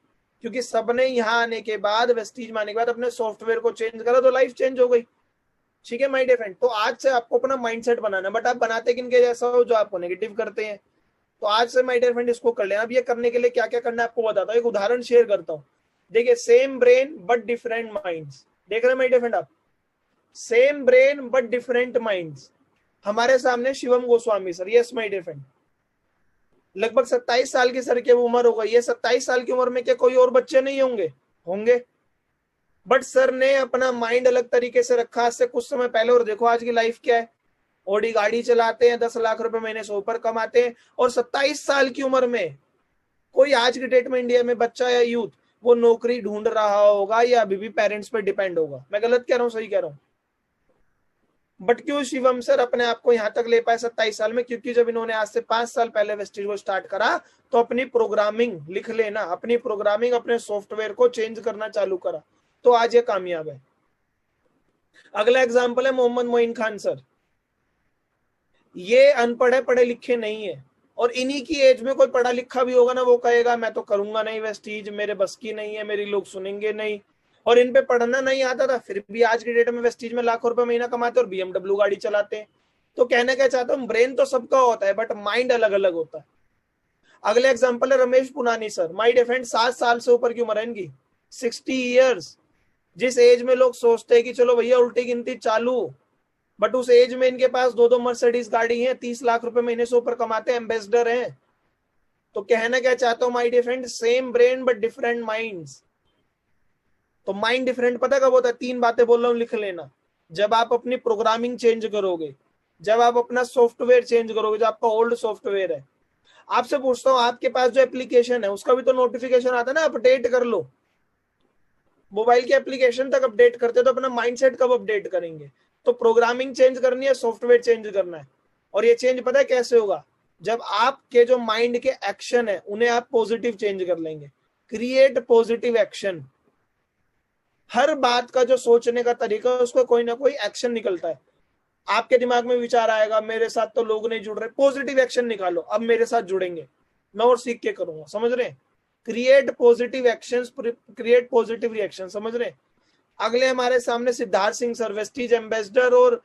क्योंकि सबने यहाँ आने के बाद, वेस्टीज में आने के बाद अपने सॉफ्टवेयर को चेंज करा, तो लाइफ चेंज हो गई। ठीक है माय डियर फ्रेंड? तो आज से आपको अपना माइंडसेट बनाना है, बट आप बनाते किनके जैसा हो? जो आपको नेगेटिव करते हैं। तो आज से माय डियर फ्रेंड इसको कर लेना। अब ये करने के लिए क्या क्या करना है आपको बताता हूँ, एक उदाहरण शेयर करता हूँ। देखिए, same brain but different minds. देख रहे हैं माय डियर फ्रेंड आप? Same brain but different minds. हमारे सामने Shivam Goswami sir, yes my dear friend, लगभग 27 साल की सर की उम्र हो गई है। 27 साल की उम्र में क्या कोई और बच्चे नहीं होंगे? होंगे। बट सर ने अपना माइंड अलग तरीके से रखा आज से कुछ समय पहले, और देखो आज की लाइफ क्या है। ऑडी गाड़ी चलाते हैं, 10 लाख रुपए महीने से ऊपर कमाते हैं, और 27 साल की उम्र में कोई आज की डेट में इंडिया में बच्चा या यूथ वो नौकरी ढूंढ रहा होगा या अभी भी पेरेंट्स पे डिपेंड होगा? मैं गलत कह रहा हूँ, सही कह रहा हूँ? बट क्यों शिवम सर अपने आप को यहां तक ले पाए 27 साल में? क्योंकि जब इन्होंने आज से 5 साल पहले वेस्टीज को स्टार्ट करा तो अपनी प्रोग्रामिंग, लिख लेना, अपनी प्रोग्रामिंग, अपने सॉफ्टवेयर को चेंज करना चालू करा, तो आज ये कामयाब है। अगला एग्जाम्पल है मोहम्मद मोइन खान सर। ये अनपढ़ है, पढ़े लिखे नहीं है, और इन्हीं की एज में कोई पढ़ा लिखा भी होगा ना, वो कहेगा मैं तो करूंगा नहीं वेस्टीज, मेरे बस की नहीं है, मेरी लोग सुनेंगे नहीं। और इन पे पढ़ना नहीं आता था, फिर भी आज की डेट में वेस्टीज में लाखों रुपए महीना कमाते और बीएमडब्ल्यू गाड़ी चलाते हैं। तो कहने क्या चाहता हूँ, ब्रेन तो सबका होता है बट माइंड अलग अलग होता है। अगले एग्जाम्पल है रमेश पुनानी सर। माई डिफेंड 7 साल से ऊपर की उम्र है इनकी, 60 ईयर्स। जिस एज में लोग सोचते हैं कि चलो भैया उल्टी गिनती चालू, बट उस एज में इनके पास 2-2 मर्सिडीज गाड़ी है, 30 लाख रुपए महीने से ऊपर कमाते हैं, एम्बेसडर हैं। तो कहना क्या चाहता हूं my dear friend, same brain but different minds. तो माइंड डिफरेंट पता कब होता है? 3 बातें बोल रहा हूं, लिख लेना। जब आप अपनी प्रोग्रामिंग चेंज करोगे, जब आप अपना सॉफ्टवेयर चेंज करोगे, जो आपका ओल्ड सॉफ्टवेयर है। आपसे पूछता हूं, आपके पास जो एप्लीकेशन है उसका भी तो नोटिफिकेशन आता है ना, अपडेट कर लो। मोबाइल के एप्लीकेशन तक अपडेट करते तो अपना माइंडसेट कब अपडेट करेंगे? तो प्रोग्रामिंग चेंज करनी है, सॉफ्टवेयर चेंज करना है। और ये चेंज पता है कैसे होगा? जब आपके जो माइंड के एक्शन है उन्हें आप पॉजिटिव चेंज कर लेंगे। Create positive action. हर बात का जो सोचने का तरीका है उसका कोई ना कोई एक्शन निकलता है। आपके दिमाग में विचार आएगा मेरे साथ तो लोग नहीं जुड़ रहे, पॉजिटिव एक्शन निकालो, अब मेरे साथ जुड़ेंगे, मैं और सीख के करूंगा। समझ रहे? Create positive actions, create positive reaction. समझ रहे? अगले हमारे सामने Siddharth Singh sir, Vestige ambassador, और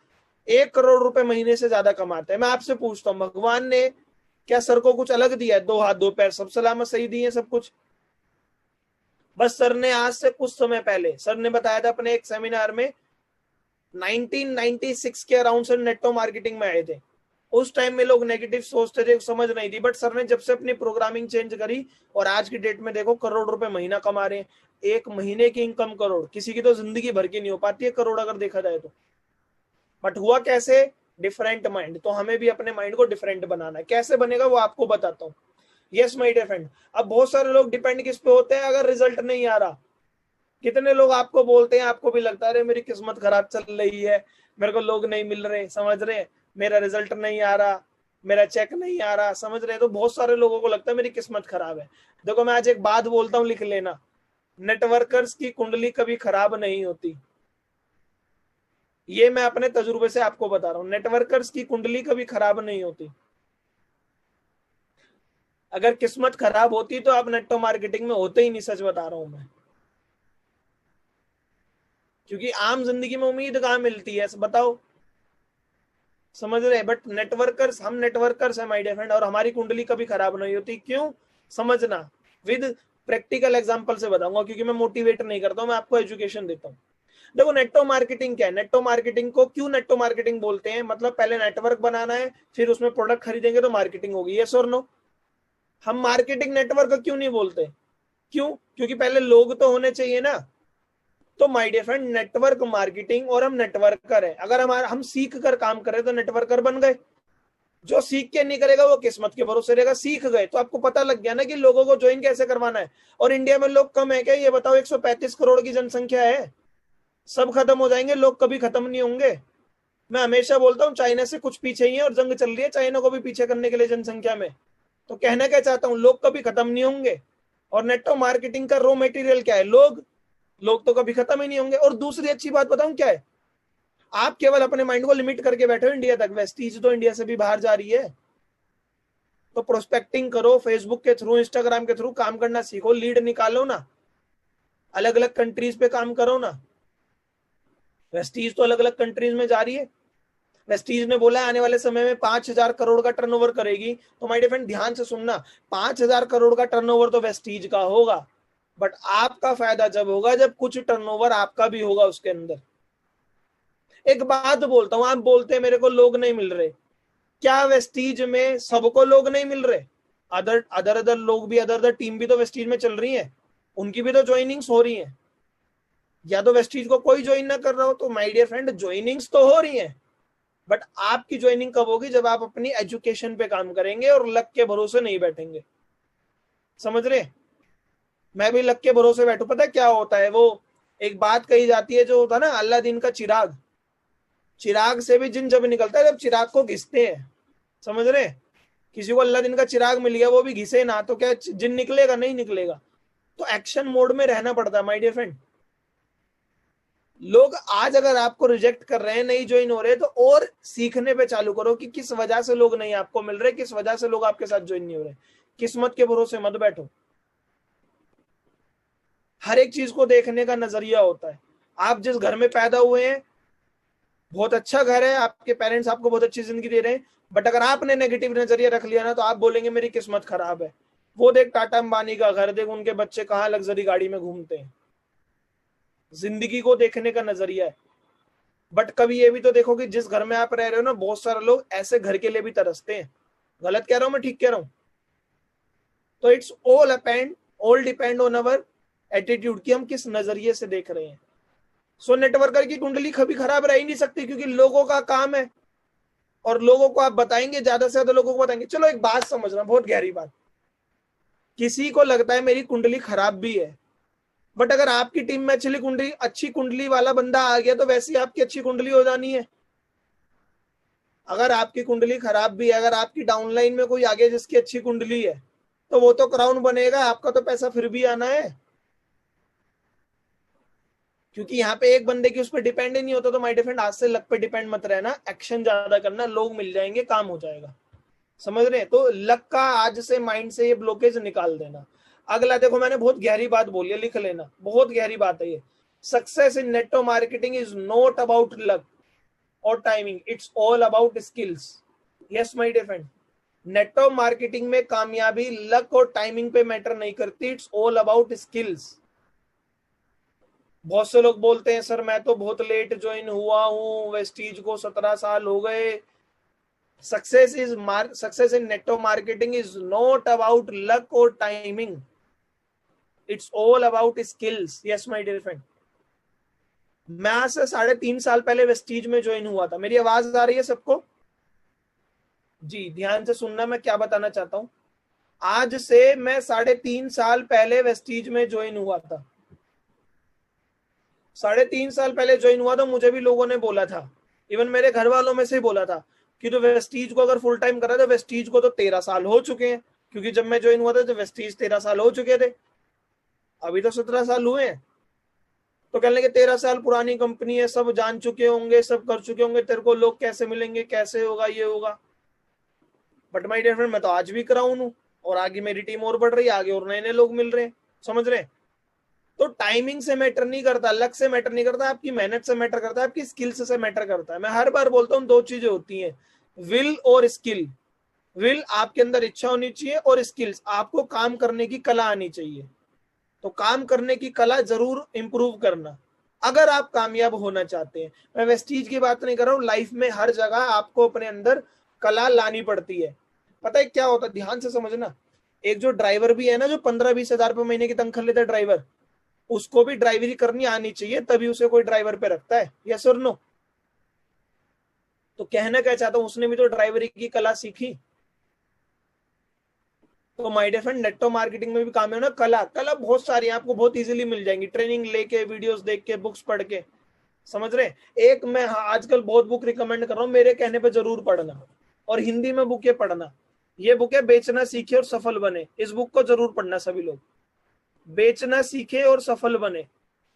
1 करोड़ रुपए महीने से ज्यादा कमाते हैं। मैं आपसे पूछता हूँ, भगवान ने क्या सर को कुछ अलग दिया है? 2 हाथ 2 पैर, सब सलामत सही दिए सब कुछ। बस सर ने आज से कुछ समय पहले सर ने बताया था अपने एक सेमिनार में, 1996 के अराउंड सर नेटो मार्केटिंग में आए थे। उस टाइम में लोग नेगेटिव सोचते थे, समझ नहीं थी, बट सर ने जब से अपनी प्रोग्रामिंग चेंज करी और आज की डेट में देखो करोड़ रुपए महीना कमा रहे हैं। एक महीने की इनकम करोड़, किसी की तो जिंदगी भर की नहीं हो पाती है करोड़ अगर देखा जाए तो। बट हुआ कैसे? Different mind. तो हमें भी अपने माइंड को डिफरेंट बनाना है। कैसे बनेगा वो आपको बताता हूँ। Yes my dear friend. अब बहुत सारे लोग डिपेंड किस पे होते हैं? अगर रिजल्ट नहीं आ रहा, कितने लोग आपको बोलते हैं, आपको भी लगता है अरे मेरी किस्मत खराब चल रही है, मेरे को लोग नहीं मिल रहे, समझ रहे, मेरा रिजल्ट नहीं आ रहा, मेरा चेक नहीं आ रहा, समझ रहे? तो बहुत सारे लोगों को लगता है मेरी किस्मत खराब है। देखो मैं आज एक बात बोलता हूँ, लिख लेना, नेटवर्कर्स की कुंडली कभी खराब नहीं होती। ये मैं अपने तजुर्बे से आपको बता रहा हूँ, नेटवर्कर्स की कुंडली कभी खराब नहीं होती। अगर किस्मत खराब होती तो आप नेटवर्क मार्केटिंग में होते ही नहीं, सच बता रहा हूं मैं। क्योंकि आम जिंदगी में उम्मीद कहां मिलती है, बताओ? समझ रहे? बट नेटवर्कर्स, हम नेटवर्कर्स हैं माय डियर फ्रेंड, और हमारी कुंडली कभी खराब नहीं होती। क्यों? समझना, विद प्रैक्टिकल एग्जांपल से बताऊंगा, क्योंकि मैं मोटिवेट नहीं करता हूं, मैं आपको एजुकेशन देता हूं। देखो नेटवर्क मार्केटिंग क्या है? नेटवर्क मार्केटिंग को क्यों नेटवर्क मार्केटिंग बोलते हैं? मतलब पहले नेटवर्क बनाना है, फिर उसमें प्रोडक्ट खरीदेंगे तो मार्केटिंग होगी। यस और नो? हम मार्केटिंग नेटवर्क क्यों नहीं बोलते? क्यों? क्योंकि पहले लोग तो होने चाहिए ना। तो my dear friend, network marketing, और हम नेटवर्कर है, अगर हमारा हम सीख कर काम करें तो नेटवर्कर बन गए। जो सीख के नहीं करेगा वो किस्मत के भरोसे रहेगा। सीख गए तो आपको पता लग गया ना कि लोगों को ज्वाइन कैसे करवाना है। और इंडिया में लोग कम है क्या? ये बताओ, 135 करोड़ की जनसंख्या है, सब खत्म हो जाएंगे, लोग कभी खत्म नहीं होंगे। मैं हमेशा बोलता हूँ चाइना से कुछ पीछे ही है, और जंग चल रही है चाइना को भी पीछे करने के लिए जनसंख्या में। तो कहना क्या चाहता हूँ, लोग कभी खत्म नहीं होंगे। और नेटवर्क मार्केटिंग का रॉ मटेरियल क्या है? लोग। लोग तो कभी खत्म ही नहीं होंगे। और दूसरी अच्छी बात बताऊं क्या है? आप केवल अपने माइंड को लिमिट करके बैठे हो इंडिया तक, वेस्टीज तो इंडिया से भी बाहर जा रही है। तो प्रोस्पेक्टिंग करो, फेसबुक के थ्रू, इंस्टाग्राम के थ्रू काम करना सीखो, लीड निकालो ना, अलग अलग कंट्रीज पे काम करो ना। वेस्टीज तो अलग अलग कंट्रीज में जा रही है। वेस्टीज ने बोला आने वाले समय में 5,000 करोड़ का टर्नओवर करेगी। तो माय डियर फ्रेंड ध्यान से सुनना, 5,000 करोड़ का टर्नओवर तो वेस्टीज का होगा, बट आपका फायदा जब होगा जब कुछ टर्नओवर आपका भी होगा उसके अंदर। एक बात बोलता हूं, आप बोलते हैं मेरे को लोग नहीं मिल रहे, क्या वेस्टीज में सबको लोग नहीं मिल रहे? अदर अदर अदर लोग भी, अदर अदर टीम भी तो वेस्टीज में चल रही है, उनकी भी तो ज्वाइनिंग्स हो रही है। या तो वेस्टीज को कोई ज्वाइन ना कर रहा हो, तो माय डियर फ्रेंड ज्वाइनिंग्स तो हो रही है, बट आपकी ज्वाइनिंग कब होगी? जब आप अपनी एजुकेशन पे काम करेंगे और लक के भरोसे नहीं बैठेंगे। समझ रहे? मैं भी लक के भरोसे बैठू। पता है क्या होता है, वो एक बात कही जाती है जो होता है ना, अल्लाह दिन का चिराग, चिराग से भी जिन जब निकलता है जब चिराग को घिसते हैं। समझ रहे हैं? किसी को अल्लाह दिन का चिराग मिल गया, वो भी घिसे ना, तो क्या जिन निकलेगा? नहीं निकलेगा। तो एक्शन मोड में रहना पड़ता है माय डियर फ्रेंड। लोग आज अगर आपको रिजेक्ट कर रहे हैं, नहीं ज्वाइन हो रहे, तो और सीखने पे चालू करो कि किस वजह से लोग नहीं आपको मिल रहे, किस वजह से लोग आपके साथ ज्वाइन नहीं हो रहे। किस्मत के भरोसे मत बैठो। हर एक चीज को देखने का नजरिया होता है। आप जिस घर में पैदा हुए हैं, बहुत अच्छा घर है, आपके पेरेंट्स आपको बहुत अच्छी जिंदगी दे रहे हैं, बट अगर आपने नेगेटिव नजरिया रख लिया ना, तो आप बोलेंगे मेरी किस्मत खराब है। वो देख टाटा अंबानी का घर, देख उनके बच्चे कहाँ लग्जरी गाड़ी में घूमते हैं। जिंदगी को देखने का नजरिया है। बट कभी ये भी तो देखो कि जिस घर में आप रह रहे हो ना, बहुत सारे लोग ऐसे घर के लिए भी तरसते हैं। गलत कह रहा हूं मैं, ठीक कह रहा हूं? तो it's all depend on our attitude, कि हम किस नजरिए से देख रहे हैं। सो नेटवर्कर की कुंडली कभी खराब रह ही नहीं सकती, क्योंकि लोगों का काम है, और लोगों को आप बताएंगे, ज्यादा से ज्यादा लोगों को बताएंगे। चलो एक बात समझना, बहुत गहरी बात। किसी को लगता है मेरी कुंडली खराब भी है, बट अगर आपकी टीम में अच्छी कुंडली वाला बंदा आ गया, तो वैसी आपकी अच्छी कुंडली हो जानी है। अगर आपकी कुंडली खराब भी है, अगर आपकी डाउनलाइन में कोई आगे जिसकी अच्छी कुंडली है, तो वो तो क्राउन बनेगा, आपका तो पैसा फिर भी आना है। क्योंकि यहाँ पे एक बंदे की उस पर डिपेंड ही नहीं होता। तो माय डिफरेंड, आज से लक पे डिपेंड मत रहना, एक्शन ज्यादा करना, लोग मिल जाएंगे, काम हो जाएगा। समझ रहे हैं? तो लक का आज से माइंड से ये ब्लॉकेज निकाल देना। अगला देखो, मैंने बहुत गहरी बात बोली है, लिख लेना, बहुत गहरी बात है ये। Success in network marketing is not about luck और timing, it's all about skills. Yes my dear friend, network marketing में कामयाबी लक और टाइमिंग पे मैटर नहीं करती, इट्स ऑल अबाउट स्किल्स। बहुत से लोग बोलते हैं सर मैं तो बहुत लेट ज्वाइन हुआ हूं, वेस्टीज को 17 साल हो गए। Success in network marketing is not about luck और timing, it's all about skills. Yes my dear friend, मैं आज से 3.5 साल पहले वेस्टीज में ज्वाइन हुआ था। मेरी आवाज आ रही है सबको? जी ध्यान से सुनना, मैं क्या बताना चाहता हूं। आज से मैं 3.5 साल पहले वेस्टीज में ज्वाइन हुआ था। 3.5 साल पहले ज्वाइन हुआ, तो मुझे भी लोगों ने बोला था, इवन मेरे घर वालों में से ही बोला था कि तो वेस्टीज को अगर फुल टाइम कर रहा है, तो वेस्टीज को तो 13 साल हो चुके हैं। क्योंकि जब मैं ज्वाइन हुआ था तो वेस्टीज 13 साल हो चुके थे, अभी तो 17 साल हुए हैं। तो कहने लगे 13 साल पुरानी कंपनी है, सब जान चुके होंगे, सब कर चुके होंगे, तेरे को लोग कैसे मिलेंगे, कैसे होगा, ये होगा। बट माय डियर फ्रेंड, मैं तो आज भी क्राउन हूं, और आगे मेरी टीम और बढ़ रही है, आगे और नए नए लोग मिल रहे हैं। समझ रहे हैं? तो टाइमिंग से मैटर नहीं करता, लक से मैटर नहीं करता, आपकी मेहनत से मैटर करता है, आपकी स्किल्स से मैटर करता है। मैं हर बार बोलता हूँ, दो चीजें होती हैं, विल और स्किल। विल, आपके अंदर इच्छा होनी चाहिए, और स्किल्स, आपको काम करने की कला आनी चाहिए। तो काम करने की कला जरूर इंप्रूव करना, अगर आप कामयाब होना चाहते हैं। मैं वेस्टीज की बात नहीं कर रहा हूँ, लाइफ में हर जगह आपको अपने अंदर कला लानी पड़ती है। पता है क्या होता है, ध्यान से समझना। एक जो ड्राइवर भी है ना, जो 15-20 हजार रुपए महीने की तनख्वाह लेता है ड्राइवर, उसको भी ड्राइवरी करनी आनी चाहिए, तभी उसे कोई ड्राइवर पे रखता है। यस और नो? तो कहना क्या चाहता हूं, उसने भी तो ड्राइवरी की कला सीखी। तो my dear friend, network marketing में भी काम है ना, कला कला बहुत सारी है, आपको बहुत इजीली मिल जाएंगी, ट्रेनिंग लेके, वीडियोस देख के, बुक्स पढ़ के। समझ रहे? एक मैं, हाँ, आजकल बहुत बुक रिकमेंड कर रहा हूँ, मेरे कहने पे जरूर पढ़ना, और हिंदी में बुक ये पढ़ना। ये बुक है बेचना सीखे और सफल बने, इस बुक को जरूर पढ़ना सभी लोग। बेचना सीखे और सफल बने,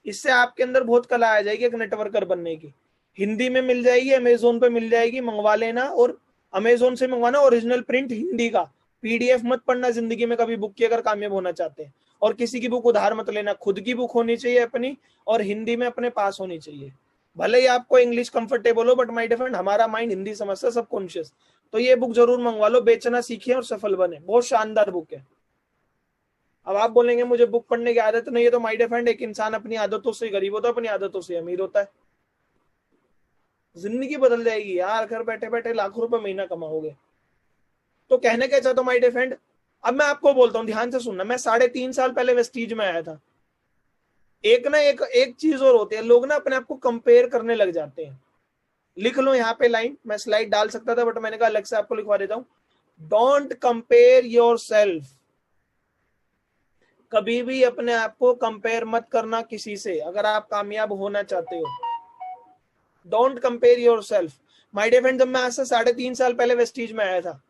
इससे आपके अंदर बहुत कला आ जाएगी एक नेटवर्कर बनने की। हिंदी में मिल जाएगी, अमेजोन पे मिल जाएगी, मंगवा लेना। और अमेजोन से मंगवाना ओरिजिनल प्रिंट हिंदी का, पीडीएफ मत पढ़ना जिंदगी में कभी बुक की, अगर कामयाब होना चाहते हैं। और किसी की बुक उधार मत लेना, खुद की बुक होनी चाहिए अपनी, और हिंदी में अपने पास होनी चाहिए। भले ही आपको इंग्लिश कंफर्टेबल हो, बट माय डियर फ्रेंड, हमारा माइंड हिंदी समझता है, सबकॉन्शियस। तो ये बुक जरूर मंगवा लो, बेचना सीखे और सफल बने, बहुत शानदार बुक है। अब आप बोलेंगे मुझे बुक पढ़ने की आदत नहीं है, तो माय डियर फ्रेंड, एक इंसान अपनी आदतों से गरीब होता है, अपनी आदतों से अमीर होता है। जिंदगी बदल जाएगी यार, घर बैठे बैठे लाखों रुपए महीना कमाओगे। तो कहने क्या चाहता हूँ माय डियर फ्रेंड, अब मैं आपको बोलता हूँ, ध्यान से सुनना। मैं 3.5 साल पहले वेस्टीज में आया था। एक ना एक चीज और होती है, लोग ना अपने आप को कंपेयर करने लग जाते हैं। लिख लो यहाँ पे लाइन, मैं स्लाइड डाल सकता था, बट मैंने कहा अलग से आपको लिखवा देता हूँ। डोंट कंपेयर योर सेल्फ, कभी भी अपने आप को कंपेयर मत करना किसी से अगर आप कामयाब होना चाहते हो। Don't compare yourself. My dear friend, जब मैं आज से 3.5 साल पहले वेस्टीज में आया था,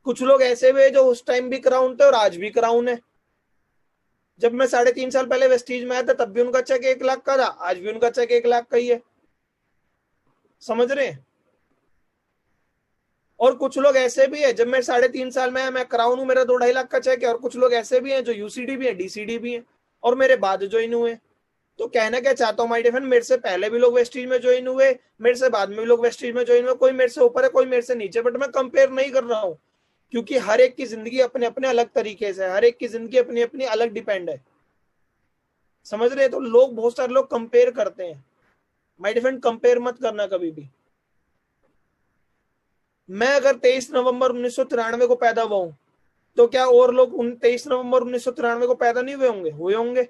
कुछ लोग ऐसे भी है जो उस टाइम भी क्राउन थे और आज भी क्राउन है। जब मैं 3.5 साल पहले वेस्टीज में आया था तब भी उनका चेक 1 लाख का था, आज भी उनका चेक 1 लाख का ही है। समझ रहे हैं? और कुछ लोग ऐसे भी है, जब मैं 3.5 साल में आया मैं क्राउन हूं, मेरा 2-2.5 लाख का चेक है। और कुछ लोग ऐसे भी हैं जो यूसीडी भी है, डीसीडी भी है और मेरे बाद ज्वाइन हुए। तो कहना क्या चाहता हूँ माय डियर फ्रेंड, मेरे से पहले भी लोग वेस्टीज में ज्वाइन हुए, मेरे से बाद में भी लोग वेस्टीज में ज्वाइन हुए। कोई मेरे से ऊपर है, कोई मेरे से नीचे, बट मैं कंपेयर नहीं कर रहा हूँ, क्योंकि हर एक की जिंदगी अपने अपने अलग तरीके से है, हर एक की जिंदगी अपनी अपनी अलग डिपेंड है। समझ रहे हैं? तो लोग, बहुत सारे लोग कंपेयर करते हैं। माय डियर फ्रेंड, कंपेयर मत करना कभी भी। मैं अगर 23 नवंबर 1993 को पैदा हुआ हूं, तो क्या और लोग 23 नवंबर 1993 को पैदा नहीं हुए होंगे? हुए होंगे।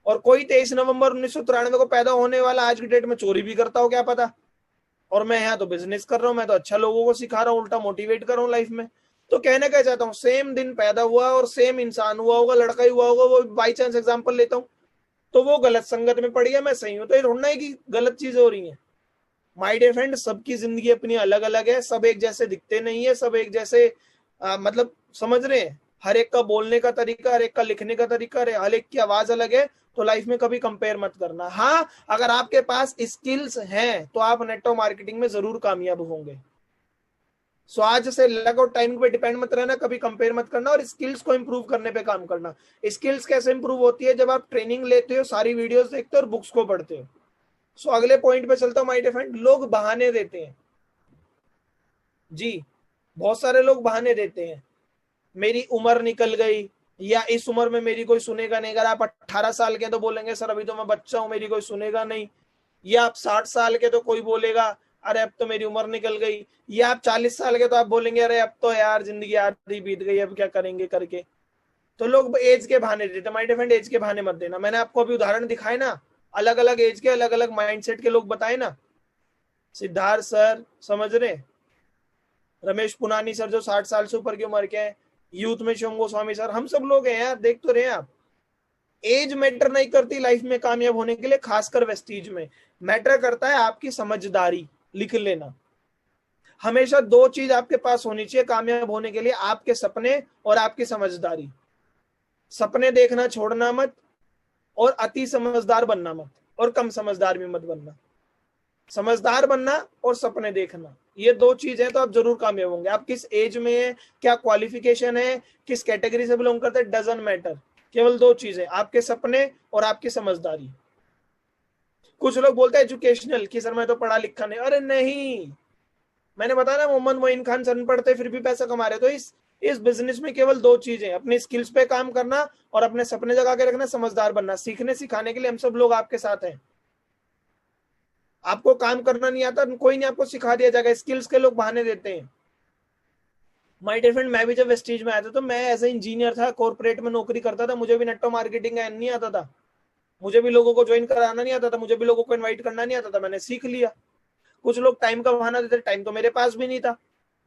और कोई 23 नवंबर 1993 को पैदा होने वाला आज की डेट में चोरी भी करता हो, क्या पता। और मैं यहाँ तो बिजनेस कर रहा हूँ, मैं तो अच्छा लोगों को सिखा रहा हूँ, उल्टा मोटिवेट कर रहा हूँ लाइफ में। तो कहना क्या चाहता हूँ, सेम दिन पैदा हुआ और सेम इंसान हुआ होगा, लड़का ही हुआ होगा, वो बाई चांस एग्जाम्पल लेता हूँ, तो वो गलत संगत में पड़ गया, मैं सही हूँ, तो ये ढूंढना है कि गलत चीजें हो रही हैं। माय डियर फ्रेंड, सबकी जिंदगी अपनी अलग अलग है, सब एक जैसे दिखते नहीं है, सब एक जैसे मतलब समझ रहे हैं, हर एक का बोलने का तरीका, हर एक का लिखने का तरीका, हर एक की आवाज अलग है। तो लाइफ में कभी कंपेयर मत करना। हाँ, अगर आपके पास स्किल्स हैं तो आप नेटवर्क मार्केटिंग में जरूर कामयाब होंगे। सो आज से लग और टाइम पे डिपेंड मत रहना, कभी कंपेयर मत करना और स्किल्स को इंप्रूव करने पे काम करना। स्किल्स कैसे इंप्रूव होती है? जब आप ट्रेनिंग लेते हो, सारी वीडियोस देखते हो और बुक्स को पढ़ते हो। सो अगले पॉइंट पे चलता हूं माय डियर फ्रेंड। लोग बहाने देते हैं जी, बहुत सारे लोग बहाने देते हैं, मेरी उम्र निकल गई, या इस उम्र में मेरी कोई सुनेगा नहीं। अगर आप 18 साल के तो बोलेंगे सर अभी तो मैं बच्चा हूं, मेरी कोई सुनेगा नहीं। या आप 60 साल के तो कोई बोलेगा अरे अब तो मेरी उम्र निकल गई। या आप 40 साल के तो आप बोलेंगे अरे अब तो यार जिंदगी आधी बीत गई, अब क्या करेंगे करके। तो लोग एज के बहाने देते। माय डियर फ्रेंड, एज के बहाने मत देना। मैंने आपको अभी उदाहरण दिखाए ना, अलग अलग एज के अलग अलग माइंडसेट के लोग बताए ना। सिद्धार्थ सर, समझ रहे? रमेश पुनानी सर जो 60 साल से ऊपर की उम्र के हैं, यूथ में शिवम गोस्वामी सर, हम सब लोग हैं यार, देख तो रहे हैं आप। एज मैटर नहीं करती लाइफ में कामयाब होने के लिए, खासकर वेस्टीज में। मैटर करता है आपकी समझदारी। लिख लेना, हमेशा 2 चीज आपके पास होनी चाहिए कामयाब होने के लिए, आपके सपने और आपकी समझदारी। सपने देखना छोड़ना मत, और अति समझदार बनना मत, और कम समझदार भी मत बनना। समझदार बनना और सपने देखना, ये 2 चीज है तो आप जरूर कामयाब होंगे। आप किस एज में है, क्या क्वालिफिकेशन है, किस कैटेगरी से बिलोंग करते हैं, डजंट मैटर। केवल 2 चीजें, आपके सपने और आपकी समझदारी। कुछ लोग बोलते हैं एजुकेशनल कि सर मैं तो पढ़ा लिखा नहीं। अरे नहीं, मैंने बताया ना, मोहम्मद मोइन खान सर पढ़ते फिर भी पैसा कमा रहे। तो इस बिजनेस में केवल 2 चीजें, अपने स्किल्स पे काम करना और अपने सपने जगा के रखना, समझदार बनना। सीखने सिखाने के लिए हम सब लोग आपके साथ हैं। आपको काम करना नहीं आता, कोई नहीं आपको सिखा दिया जाएगा। स्किल्स के लोग बहाने देते हैं। माय डियर फ्रेंड, मैं भी जब वेस्टीज में आया था तो मैं एज ए इंजीनियर था, कॉर्पोरेट में नौकरी करता था, मुझे भी नेटवर्क मार्केटिंग का नहीं आता था, मुझे भी लोगों को ज्वाइन कराना नहीं आता था, मुझे भी लोगों को इनवाइट करना नहीं आता था, मैंने सीख लिया। कुछ लोग टाइम का बहाना देते, टाइम तो मेरे पास भी नहीं था।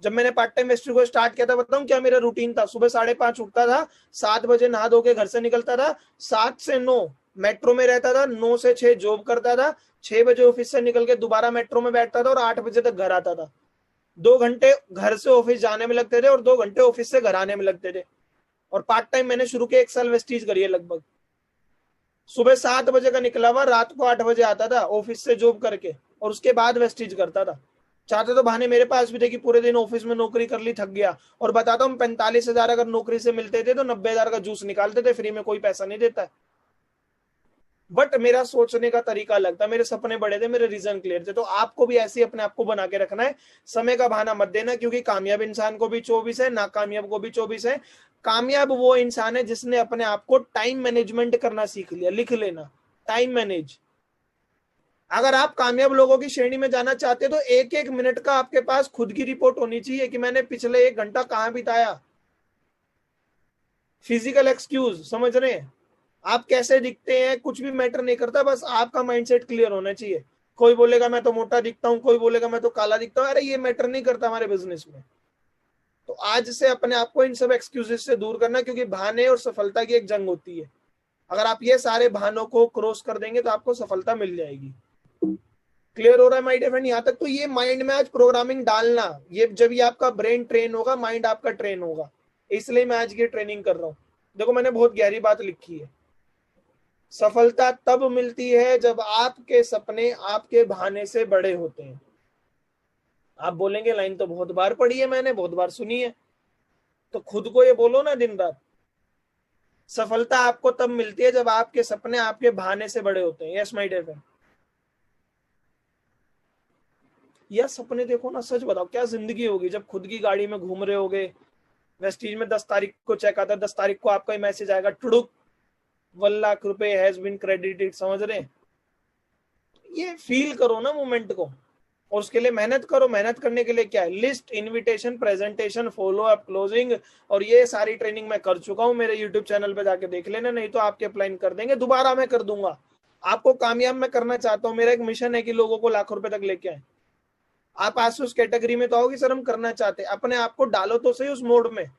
जब मैंने पार्ट टाइम वेस्टीज को स्टार्ट किया था, बताऊं क्या मेरा रूटीन था? सुबह 5:30 उठता था, 7 बजे नहा धो के घर से निकलता था, 7 से 9 मेट्रो में रहता था, 9 से 6 जॉब करता था, 6 बजे ऑफिस से निकल के दोबारा मेट्रो में बैठता था और 8 बजे तक घर आता था। 2 घंटे घर से ऑफिस जाने में लगते थे और 2 घंटे ऑफिस से घर आने में लगते थे। और पार्ट टाइम मैंने शुरू के 1 साल वेस्टीज करी है लगभग। सुबह 7 बजे का निकला हुआ, रात को 8 बजे आता था ऑफिस से जॉब करके, और उसके बाद वेस्टीज करता था। चाहते तो बहाने मेरे पास भी थे कि पूरे दिन ऑफिस में नौकरी कर ली, थक गया। और बताता हूँ 45,000 अगर नौकरी से मिलते थे तो 90,000 का जूस निकालते थे फ्री में, कोई पैसा नहीं देता। बट मेरा सोचने का तरीका अलग था, मेरे सपने बड़े थे, मेरे रीजन क्लियर थे। तो आपको भी ऐसे ही अपने आप को बना के रखना है, समय का बहाना मत देना, क्योंकि कामयाब इंसान को भी 24 है, नाकामयाब को भी 24 है। कामयाब वो इंसान है जिसने अपने आप को टाइम मैनेजमेंट करना सीख लिया। लिख लेना, टाइम मैनेज। अगर आप कामयाब लोगों की श्रेणी में जाना चाहते हो तो 1-1 मिनट का आपके पास खुद की रिपोर्ट होनी चाहिए कि मैंने पिछले 1 घंटा कहां बिताया। फिजिकल एक्सक्यूज, समझ रहे हैं? आप कैसे दिखते हैं कुछ भी मैटर नहीं करता, बस आपका माइंडसेट क्लियर होना चाहिए। कोई बोलेगा मैं तो मोटा दिखता हूं, कोई बोलेगा मैं तो काला दिखता हूं, अरे ये मैटर नहीं करता हमारे बिजनेस में। तो आज से अपने आप को इन सब एक्सक्यूजेस से दूर करना, क्योंकि बहाने और सफलता की एक जंग होती है। अगर आप ये सारे बहानों को क्रॉस कर देंगे तो आपको सफलता मिल जाएगी। क्लियर हो रहा है माय डियर फ्रेंड यहाँ तक? तो ये माइंड में आज प्रोग्रामिंग डालना, ये जब ये आपका ब्रेन ट्रेन होगा, माइंड आपका ट्रेन होगा। इसलिए मैं आज की ट्रेनिंग कर रहा हूँ। देखो मैंने बहुत गहरी बात लिखी है। सफलता तब मिलती है जब आपके सपने आपके बहाने से बड़े होते हैं। आप बोलेंगे लाइन तो बहुत बार पढ़ी है मैंने, बहुत बार सुनी है, तो खुद को ये बोलो ना दिन रात। सफलता आपको तब मिलती है जब आपके सपने आपके बहाने से बड़े होते हैं। Yes my dear friend. यह सपने देखो ना, सच बताओ क्या जिंदगी होगी जब खुद की गाड़ी में घूम रहे होगे, वेस्टीज में 10 तारीख को चेक आता है, 10 तारीख को आपका मैसेज आएगा, टुडुक 1 लाख रुपए हैज बीन क्रेडिटेड। समझ रहे हैं? ये फील करो ना मोमेंट को, और उसके लिए मेहनत करो। मेहनत करने के लिए क्या है? List, invitation, presentation, follow up, closing, और ये सारी ट्रेनिंग मैं कर चुका हूं। मेरे यूट्यूब चैनल पे जाके देख लेना, नहीं तो आपके प्लान कर देंगे, दोबारा मैं कर दूंगा। आपको कामयाब मैं करना चाहता हूं। मेरा एक मिशन है कि लोगों को लाखों रुपए तक लेके आए। आप आज उस कैटेगरी में तो आओगे सर हम करना चाहते हैं, अपने आप को डालो तो सही उस मोड में।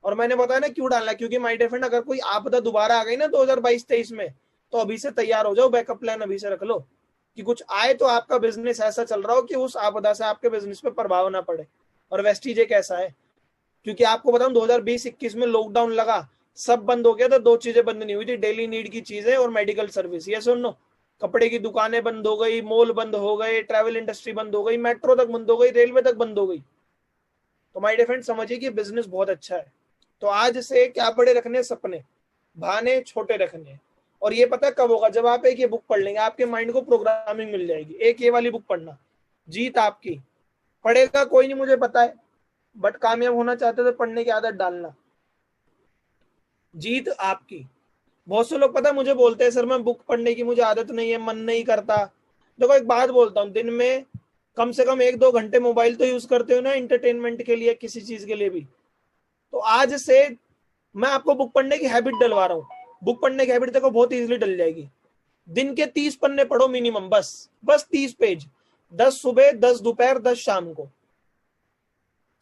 और मैंने बताया ना क्यों डालना, क्योंकि माय डियर फ्रेंड अगर कोई आपदा दोबारा आ गई ना 2022-23 में, तो अभी से तैयार हो जाओ, बैकअप प्लान अभी से रख लो कि कुछ आए तो आपका बिजनेस ऐसा चल रहा हो कि उस आपदा से आपके बिजनेस पे प्रभाव ना पड़े। और वेस्टीज एक ऐसा है, क्योंकि आपको बताऊं 2020-21 में लॉकडाउन लगा, सब बंद हो गया था, दो चीजें बंद नहीं हुई थी, डेली नीड की चीजें और मेडिकल सर्विस। ये सुन लो, कपड़े की दुकानें बंद हो गई, मॉल बंद हो गए, ट्रैवल इंडस्ट्री बंद हो गई, मेट्रो तक बंद हो गई, रेलवे तक बंद हो गई। तो माय डियर फ्रेंड समझिए कि बिजनेस बहुत अच्छा है। तो आज से क्या बड़े रखने सपने, बहाने छोटे रखने। और ये पता कब होगा? जब आप एक ये बुक पढ़ लेंगे, आपके माइंड को प्रोग्रामिंग मिल जाएगी। एक ये वाली बुक पढ़ना, जीत आपकी। पढ़ेगा कोई नहीं मुझे पता है, बट कामयाब होना चाहते तो पढ़ने की आदत डालना। जीत आपकी। बहुत से लोग पता है मुझे बोलते हैं सर मैं बुक पढ़ने की मुझे आदत नहीं है, मन नहीं करता। देखो एक बात बोलता हूँ, दिन में कम से कम 1-2 घंटे मोबाइल तो यूज करते हो ना इंटरटेनमेंट के लिए, किसी चीज के लिए भी। तो आज से मैं आपको बुक पढ़ने की हैबिट डलवा रहा हूँ। बुक पढ़ने की हैबिट देखो बहुत इजीली डल जाएगी। दिन के 30 पन्ने पढ़ो मिनिमम, बस 30 पेज, 10 सुबह, 10 दोपहर, 10 शाम को।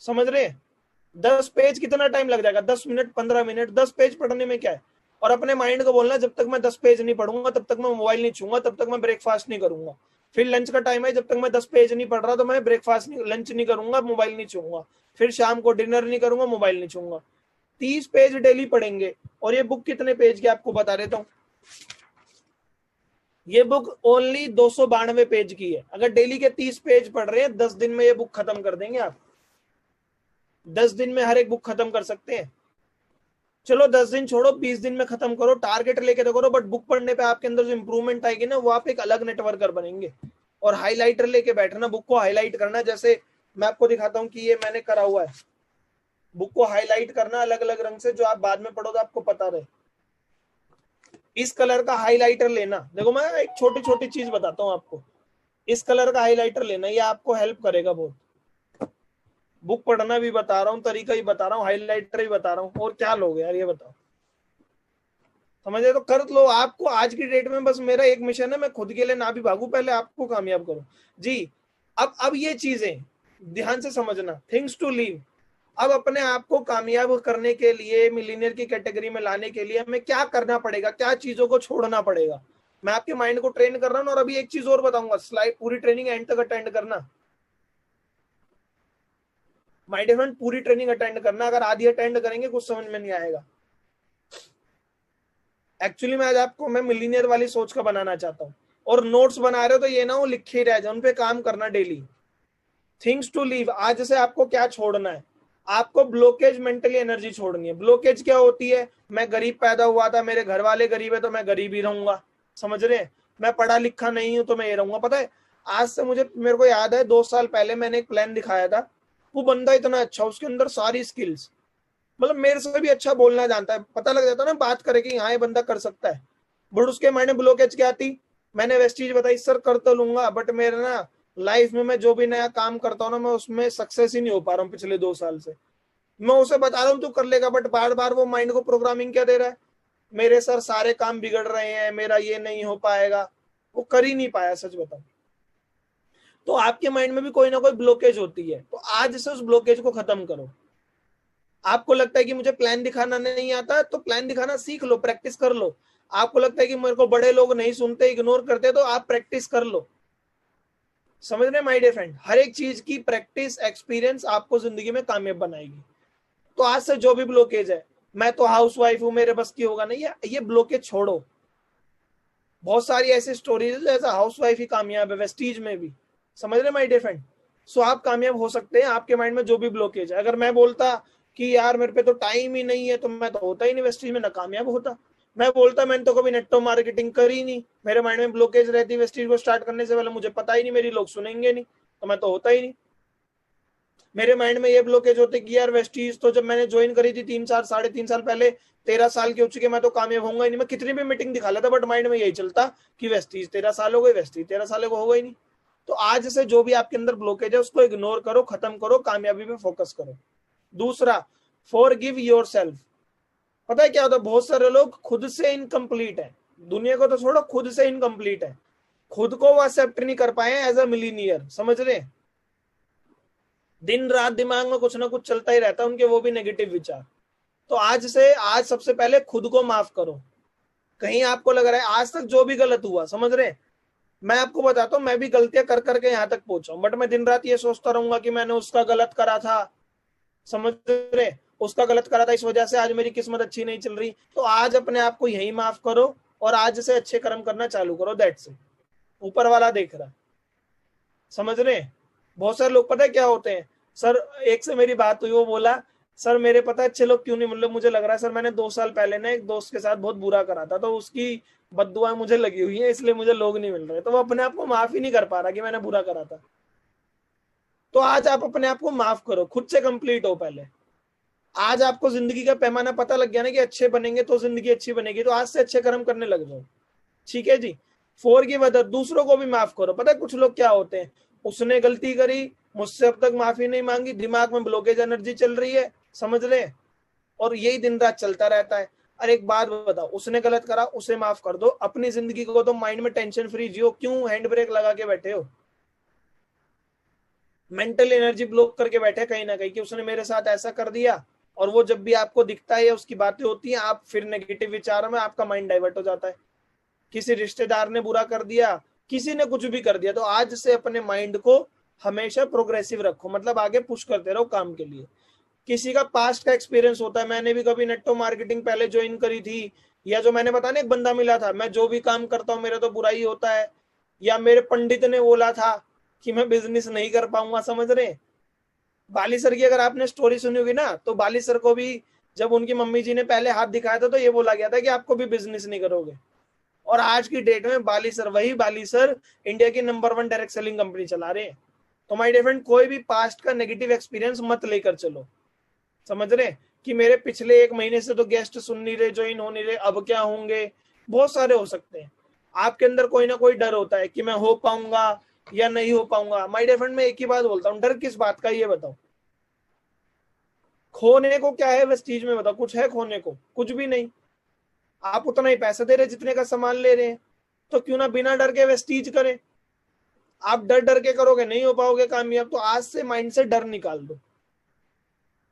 समझ रहे हैं? 10 पेज कितना टाइम लग जाएगा? 10 मिनट, 15 मिनट। 10 पेज पढ़ने में क्या है? और अपने माइंड को बोलना जब तक मैं 10 पेज नहीं पढ़ूंगा तब तक मैं मोबाइल नहीं छूंगा, तब तक मैं ब्रेकफास्ट नहीं करूंगा। फिर लंच का टाइम है, जब तक मैं 10 पेज नहीं पढ़ रहा तो मैं ब्रेकफास्ट नहीं, लंच नहीं करूंगा, मोबाइल नहीं छूंगा। फिर शाम को डिनर नहीं करूंगा, मोबाइल नहीं छूंगा। 30 पेज डेली पढ़ेंगे। और ये बुक कितने पेज की आपको बता देता हूँ। ये बुक ओनली 292 पेज की है। अगर डेली के 30 पेज पढ़ रहे हैं, 10 दिन में ये बुक खत्म कर देंगे आप। 10 दिन में हर एक बुक खत्म कर सकते हैं। चलो 10 दिन छोड़ो, 20 दिन में खत्म करो, टारगेट लेके तो करो, बट बुक पढ़ने पे आपके अंदर जो इंप्रूवमेंट आएगी ना, वो आप एक अलग नेटवर्कर बनेंगे। और हाईलाइटर लेके बैठना, बुक को हाईलाइट करना। जैसे मैं आपको दिखाता हूँ कि ये मैंने करा हुआ है, बुक को हाईलाइट करना अलग अलग रंग से, जो आप बाद में पढ़ो तो आपको पता रहे। इस कलर का हाईलाइटर लेना। देखो मैं एक छोटी छोटी चीज बताता हूँ आपको। इस कलर का हाईलाइटर लेना, ये आपको हेल्प करेगा बहुत। बुक पढ़ना भी बता रहा हूँ, तरीका ही बता रहा हूँ, हाईलाइटर भी बता रहा हूँ, और क्या लोगे यार ये बताओ? समझे? तो कर लो। आपको आज की डेट में बस मेरा एक मिशन है, मैं खुद के लिए ना भी भागू, पहले आपको कामयाब करो जी। अब ये चीजें ध्यान से समझना, थिंग्स टू लीव। अब अपने आप को कामयाब करने के लिए, मिलीनियर की कैटेगरी में लाने के लिए हमें क्या करना पड़ेगा, क्या चीजों को छोड़ना पड़ेगा। मैं आपके माइंड को ट्रेन कर रहा हूँ। और अभी एक चीज और बताऊंगा, स्लाइड पूरी ट्रेनिंग एंड तक अटेंड करना। माय डियर फ्रेंड पूरी ट्रेनिंग अटेंड करना। अगर आधी अटेंड करेंगे कुछ समझ में नहीं आएगा। एक्चुअली मैं आज आपको मैं मिलीनियर वाली सोच का बनाना चाहता हूँ। और नोट्स बना रहे हो तो ये ना वो लिखे ही रह जाए, उन पे काम करना डेली। थिंग्स टू लीव, आज से आपको क्या छोड़ना है? आपको ब्लॉकेज मेंटली एनर्जी छोड़नी है। ब्लॉकेज क्या होती है? मैं गरीब पैदा हुआ था, मेरे घर वाले गरीब है तो मैं गरीब ही रहूंगा। समझ रहे हैं? मैं पढ़ा लिखा नहीं हूं तो मैं ये रहूंगा। पता है आज से मेरे को याद है 2 साल पहले मैंने एक प्लान दिखाया था। वो बंदा इतना अच्छा, उसके अंदर सारी स्किल्स, मतलब मेरे से भी अच्छा बोलना जानता है, पता लग जाता ना बात करे कि हाँ ये बंदा कर सकता है। बट उसके माइंड ब्लॉकेज क्या थी? मैंने वेस्ट चीज बताई, सर कर तो लूंगा बट मेरे ना लाइफ में मैं जो भी नया काम करता हूँ ना, मैं उसमें सक्सेस ही नहीं हो पा रहा हूँ पिछले 2 साल से। मैं उसे बता रहा हूँ तू कर लेगा, बट बार बार वो माइंड को प्रोग्रामिंग क्या दे रहा है? मेरे सर सारे काम बिगड़ रहे हैं, मेरा ये नहीं हो पाएगा। वो कर ही नहीं पाया, सच बताऊं। तो आपके माइंड में भी कोई ना कोई ब्लॉकेज होती है, तो आज से उस ब्लॉकेज को खत्म करो। आपको लगता है कि मुझे प्लान दिखाना नहीं आता, तो प्लान दिखाना सीख लो, प्रैक्टिस कर लो। आपको लगता है कि मेरे को बड़े लोग नहीं सुनते, इग्नोर करते, तो आप प्रैक्टिस कर लो। समझ रहे माय डियर फ्रेंड, हर एक चीज की प्रैक्टिस, एक्सपीरियंस आपको जिंदगी में कामयाब बनाएगी। तो आज से जो भी ब्लॉकेज है, मैं तो हाउस वाइफ हूं, मेरे बस की होगा नहीं, ये ब्लॉकेज छोड़ो। बहुत सारी ऐसी स्टोरीज है, ऐसा हाउस वाइफ ही कामयाब है, वेस्टीज में भी। समझ रहे माय डियर फ्रेंड। सो आप कामयाब हो सकते हैं, आपके माइंड में जो भी ब्लॉकेज है। अगर मैं बोलता कि यार मेरे पे तो टाइम ही नहीं है, तो मैं तो होता ही नहीं वेस्टीज में, ना कामयाब होता। मैं बोलता मैंने तो कभी नेटो मार्केटिंग करी नहीं, मेरे माइंड में ब्लॉकेज रहती वेस्टीज को स्टार्ट करने से पहले, मुझे पता ही नहीं, मेरी लोग सुनेंगे नहीं, तो मैं तो होता ही नहीं। मेरे माइंड में ये ब्लॉकेज होते कि यार वेस्टीज तो जब मैंने ज्वाइन करी थी 3 साल, 3.5 साल पहले, 13 साल के हो चुके, मैं तो कामयाब होऊंगा ही नहीं। मैं कितनी भी मीटिंग दिखा लेता, बट माइंड में यही चलता कि वेस्टीज 13 साल हो गए, वेस्टीज 13 साल को हो गई नहीं। तो आज से जो भी आपके अंदर ब्लॉकेज है, उसको इग्नोर करो, खत्म करो, कामयाबी पे फोकस करो। दूसरा, फॉर गिव योर सेल्फ। पता है क्या होता है, बहुत सारे लोग खुद से इनकम्प्लीट है, दुनिया को तो छोड़ो, खुद से इनकम्प्लीट है, खुद को वो एक्सेप्ट नहीं कर पाए एज अ मिलीनियर। समझ रहे, दिन रात दिमाग में कुछ ना कुछ चलता ही रहता है उनके, वो भी नेगेटिव विचार। तो आज सबसे पहले खुद को माफ करो। कहीं आपको लग रहा है आज तक जो भी गलत हुआ, समझ रहे, मैं आपको बताता हूँ, मैं भी गलतियां कर करके यहाँ तक पहुंचा हूं, बट मैं दिन रात ये सोचता रहूंगा कि मैंने उसका गलत करा था। समझ रहे, उसका गलत करा था, इस वजह से आज मेरी किस्मत अच्छी नहीं चल रही। तो आज अपने आप को यही माफ करो, और आज से अच्छे कर्म करना चालू करो, दैट्स इट। ऊपर वाला देख रहा है। समझ रहे हैं। बहुत सारे लोग पता है क्या होते हैं, सर, एक से मेरी बात हुई, वो बोला, सर मेरे पता है अच्छे लोग क्यों नहीं, मतलब मुझे लग रहा है सर मैंने 2 साल पहले ना एक दोस्त के साथ बहुत बुरा करा था, तो उसकी बद्दुआएं मुझे लगी हुई है, इसलिए मुझे लोग नहीं मिल रहे। तो वो अपने आप को माफ ही नहीं कर पा रहा कि मैंने बुरा करा था। तो आज आप अपने आप को माफ करो, खुद से कंप्लीट हो पहले। आज आपको जिंदगी का पैमाना पता लग गया ना कि अच्छे बनेंगे तो जिंदगी अच्छी बनेगी, तो आज से अच्छे कर्म करने लग जाओ। ठीक है जी। फोर गिव अदर, दूसरों को भी माफ करो। पता है कुछ लोग क्या होते हैं, उसने गलती करी, मुझसे अब तक माफी नहीं मांगी, दिमाग में ब्लॉकेज एनर्जी चल रही है, समझ रहे, और यही दिन रात चलता रहता है। अरे एक बात बताओ, उसने गलत करा, उसे माफ कर दो, अपनी जिंदगी को तो माइंड में टेंशन फ्री जियो, क्यों हैंड ब्रेक लगा के बैठे हो, मेंटल एनर्जी ब्लॉक करके बैठे कहीं ना कहीं कि उसने मेरे साथ ऐसा कर दिया। और वो जब भी आपको दिखता है या उसकी बातें होती हैं, आप फिर नेगेटिव विचारों में आपका माइंड डाइवर्ट हो जाता है। किसी रिश्तेदार ने बुरा कर दिया, किसी ने कुछ भी कर दिया, तो आज से अपने माइंड को हमेशा प्रोग्रेसिव रखो, मतलब आगे पुश करते रहो काम के लिए। किसी का पास्ट का एक्सपीरियंस होता है, मैंने भी कभी नेटो मार्केटिंग पहले ज्वाइन करी थी, या जो मैंने बताया ना एक बंदा मिला था, मैं जो भी काम करता हूँ मेरा तो बुरा ही होता है, या मेरे पंडित ने बोला था कि मैं बिजनेस नहीं कर पाऊंगा। समझ रहे, बाली सर की अगर आपने स्टोरी सुनी होगी ना, तो बाली सर को भी जब उनकी मम्मी जी ने पहले हाथ दिखाया था, तो ये बोला गया था कि आपको भी बिजनेस नहीं करोगे। और आज की डेट में बाली सर, वही बाली सर, इंडिया की नंबर 1 डायरेक्ट सेलिंग कंपनी चला रहे हैं। तो माय डियर फ्रेंड, कोई भी पास्ट का नेगेटिव एक्सपीरियंस मत लेकर चलो। समझ रहे कि मेरे पिछले 1 महीने से तो गेस्ट सुन नहीं रहे, ज्वाइन हो नहीं रहे, अब क्या होंगे, बहुत सारे हो सकते हैं। आपके अंदर कोई ना कोई डर होता है कि मैं हो पाऊंगा या नहीं हो पाऊंगा। माय डियर फ्रेंड, मैं एक ही बात बोलता हूँ, डर किस बात का, ये बताओ। खोने को क्या है वेस्टीज में, बताओ, कुछ है खोने को? कुछ भी नहीं। आप उतना ही पैसा दे रहे जितने का सामान ले रहे हैं, तो क्यों ना बिना डर के वेस्टीज करें। आप डर डर के करोगे, नहीं हो पाओगे कामयाब। तो आज से माइंड से डर निकाल दो।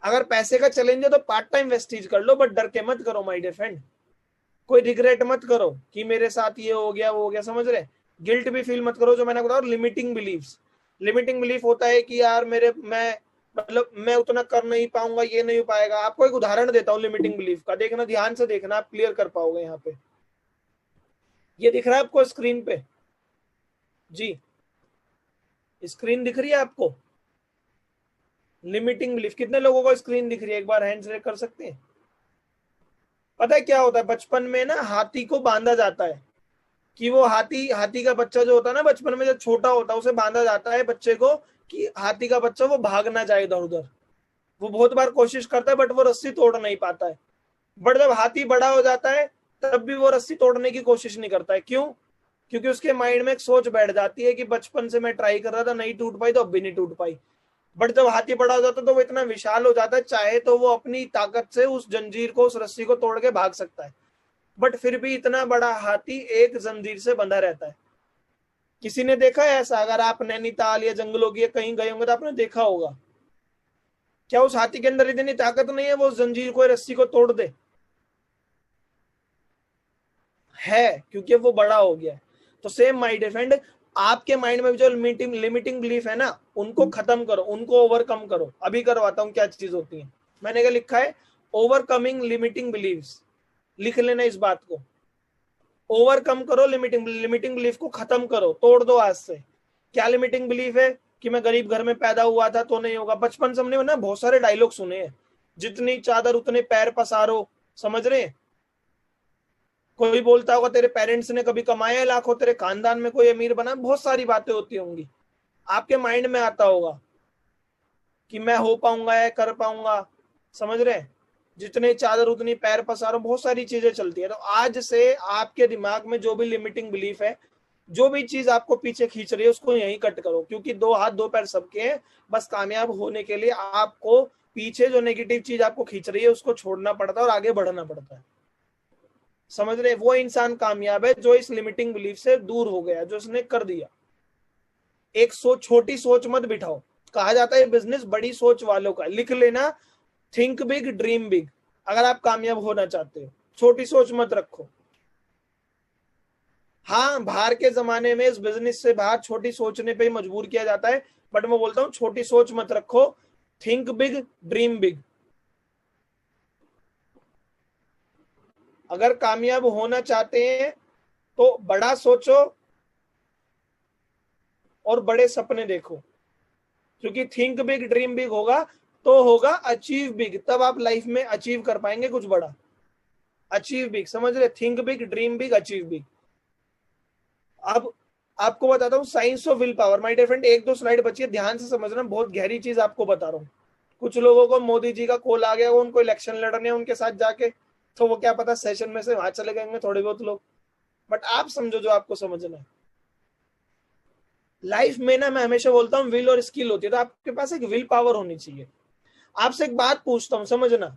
अगर पैसे का चैलेंज है तो पार्ट टाइम वेस्टीज कर लो, बट डर के मत करो माय डियर फ्रेंड। कोई रिग्रेट मत करो कि मेरे साथ ये हो गया वो हो गया, समझ रहे। गिल्ट भी फील मत करो, जो मैंने बताया। लिमिटिंग बिलीव्स, लिमिटिंग बिलीफ होता है कि यार मेरे मैं मतलब मैं उतना कर नहीं पाऊंगा, ये नहीं हो पाएगा। आपको एक उदाहरण देता हूँ लिमिटिंग बिलीफ का, देखना, ध्यान से देखना, आप क्लियर कर पाओगे। यहाँ पे ये दिख रहा है आपको स्क्रीन पे? जी, स्क्रीन दिख रही है आपको? लिमिटिंग बिलीफ, कितने लोगों को स्क्रीन दिख रही है, एक बार हैंड रेज कर सकते हैं? पता है क्या होता है, बचपन में ना हाथी को बांधा जाता है, कि वो हाथी हाथी का बच्चा जो होता है ना, बचपन में जब छोटा होता है उसे बांधा जाता है बच्चे को, कि हाथी का बच्चा वो भाग ना जाए इधर उधर। वो बहुत बार कोशिश करता है, बट वो रस्सी तोड़ नहीं पाता है। बट जब हाथी बड़ा हो जाता है, तब भी वो रस्सी तोड़ने की कोशिश नहीं करता है। क्यों? क्योंकि उसके माइंड में एक सोच बैठ जाती है कि बचपन से मैं ट्राई कर रहा था, नहीं टूट पाई, तो अब भी नहीं टूट पाई। बट जब हाथी बड़ा हो जाता है, तो वो इतना विशाल हो जाता है, चाहे तो वो अपनी ताकत से उस जंजीर को, उस रस्सी को तोड़ के भाग सकता है। बट फिर भी इतना बड़ा हाथी एक जंजीर से बंधा रहता है। किसी ने देखा है ऐसा? अगर आप नैनीताल या जंगलों की कहीं गए होंगे तो आपने देखा होगा क्या उस हाथी के अंदर इतनी ताकत नहीं है वो जंजीर को, रस्सी को तोड़ दे? है, क्योंकि वो बड़ा हो गया है। तो सेम माय डियर फ्रेंड, आपके माइंड में जो लिमिटिंग लिमिटिंग बिलीफ है ना, उनको खत्म करो, उनको ओवरकम करो। अभी करवाता हूँ क्या चीज होती है। मैंने क्या लिखा है? Overcoming limiting believes. लिख लेना इस बात को। ओवरकम करो लिमिटिंग लिमिटिंग बिलीफ को, खत्म करो, तोड़ दो आज से। क्या लिमिटिंग बिलीफ है? कि मैं गरीब घर में पैदा हुआ था तो नहीं होगा। बचपन से हमने ना बहुत सारे डायलॉग सुने हैं, जितनी चादर उतने पैर पसारो, समझ रहे हैं? कोई बोलता होगा तेरे पेरेंट्स ने कभी कमाया लाखों, तेरे खानदान में कोई अमीर बना, बहुत सारी बातें होती होंगी। आपके माइंड में आता होगा कि मैं हो पाऊंगा या कर पाऊंगा, समझ रहे हैं? जितने चादर उतनी पैर पसारो, बहुत सारी चीजें चलती है। तो आज से आपके दिमाग में जो भी लिमिटिंग बिलीफ है, जो भी चीज आपको पीछे खींच रही है, उसको यहीं कट करो। क्योंकि दो हाथ दो पैर सबके हैं, बस कामयाब होने के लिए आपको पीछे जो नेगेटिव चीज आपको खींच रही है उसको छोड़ना पड़ता है और आगे बढ़ना पड़ता है। समझ रहे? वो इंसान कामयाब है जो इस लिमिटिंग बिलीफ से दूर हो गया, जो उसने कर दिया। एक सोच, छोटी सोच मत बिठाओ। कहा जाता है बिजनेस बड़ी सोच वालों का। लिख लेना, थिंक बिग ड्रीम बिग। अगर आप कामयाब होना चाहते हो, छोटी सोच मत रखो। हाँ, बाहर के जमाने में इस बिजनेस से बाहर छोटी सोचने पे ही मजबूर किया जाता है, बट मैं बोलता हूं छोटी सोच मत रखो, थिंक बिग ड्रीम बिग। अगर कामयाब होना चाहते हैं तो बड़ा सोचो और बड़े सपने देखो। क्योंकि थिंक बिग ड्रीम बिग होगा तो होगा अचीव बिग, तब आप लाइफ में अचीव कर पाएंगे कुछ बड़ा। अचीव बिग, समझ रहे? Think big dream big achieve big. अब आपको बताता हूँ science of will power. My dear friend, एक दो स्लाइड बची है, ध्यान से समझना, बहुत गहरी चीज आपको बता रहा हूँ। कुछ लोगों को मोदी जी का कॉल आ गया, वो उनको इलेक्शन लड़ने, उनके साथ जाके, तो वो क्या पता सेशन में से वहां चले गए थोड़े बहुत लोग। बट आप समझो जो आपको समझना है। लाइफ में ना, मैं हमेशा बोलता हूँ विल और स्किल होती है, तो आपके पास एक विल पावर होनी चाहिए। आपसे एक बात पूछता हूँ, समझना।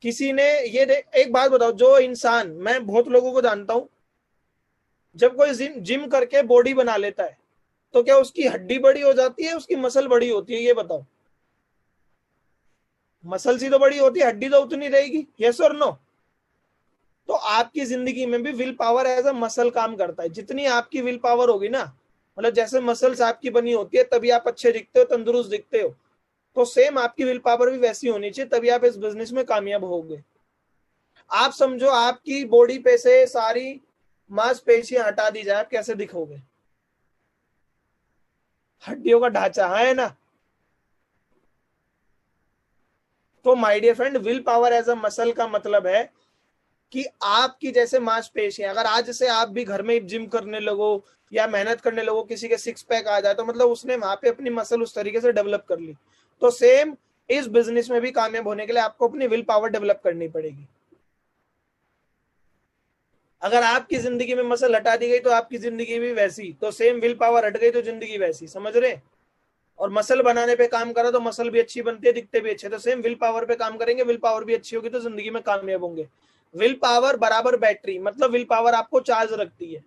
किसी ने एक बात बताओ, जो इंसान, मैं बहुत लोगों को जानता हूं, जब कोई जिम जिम करके बॉडी बना लेता है, तो क्या उसकी हड्डी बड़ी हो जाती है, उसकी मसल बड़ी होती है? ये बताओ। मसल सी तो बड़ी होती है, हड्डी तो उतनी रहेगी। यस और नो? तो आपकी जिंदगी में भी will power as a muscle काम करता है। जितनी आपकी विल पावर होगी ना, मतलब जैसे मसल्स आपकी बनी होती है तभी आप अच्छे दिखते हो, तंदुरुस्त दिखते हो, तो सेम आपकी विल पावर भी वैसी होनी चाहिए, तभी आप इस बिजनेस में कामयाब होगे। आप समझो आपकी बॉडी पे से सारी मांसपेशियां हटा दी जाए, आप कैसे दिखोगे? हड्डियों का ढांचा है ना। तो my dear friend, will power as a muscle का मतलब है कि आपकी जैसे मांसपेशियां, अगर आज से आप भी घर में जिम करने लगो या मेहनत करने लगो, किसी के सिक्स पैक आ जाए, तो मतलब उसने वहां पे अपनी मसल उस तरीके से डेवलप कर ली। तो सेम इस बिजनेस में भी कामयाब होने के लिए आपको अपनी विल पावर डेवलप करनी पड़ेगी। अगर आपकी जिंदगी में मसल हटा दी गई तो आपकी जिंदगी भी वैसी, तो सेम विल पावर हट गई तो जिंदगी वैसी, समझ रहे? और मसल बनाने पे काम करा तो मसल भी अच्छी बनती है, दिखते भी अच्छे। तो सेम विल पावर पे काम करेंगे, विल पावर भी अच्छी होगी तो जिंदगी में कामयाब होंगे। विल पावर बराबर बैटरी, मतलब विल पावर आपको चार्ज रखती है।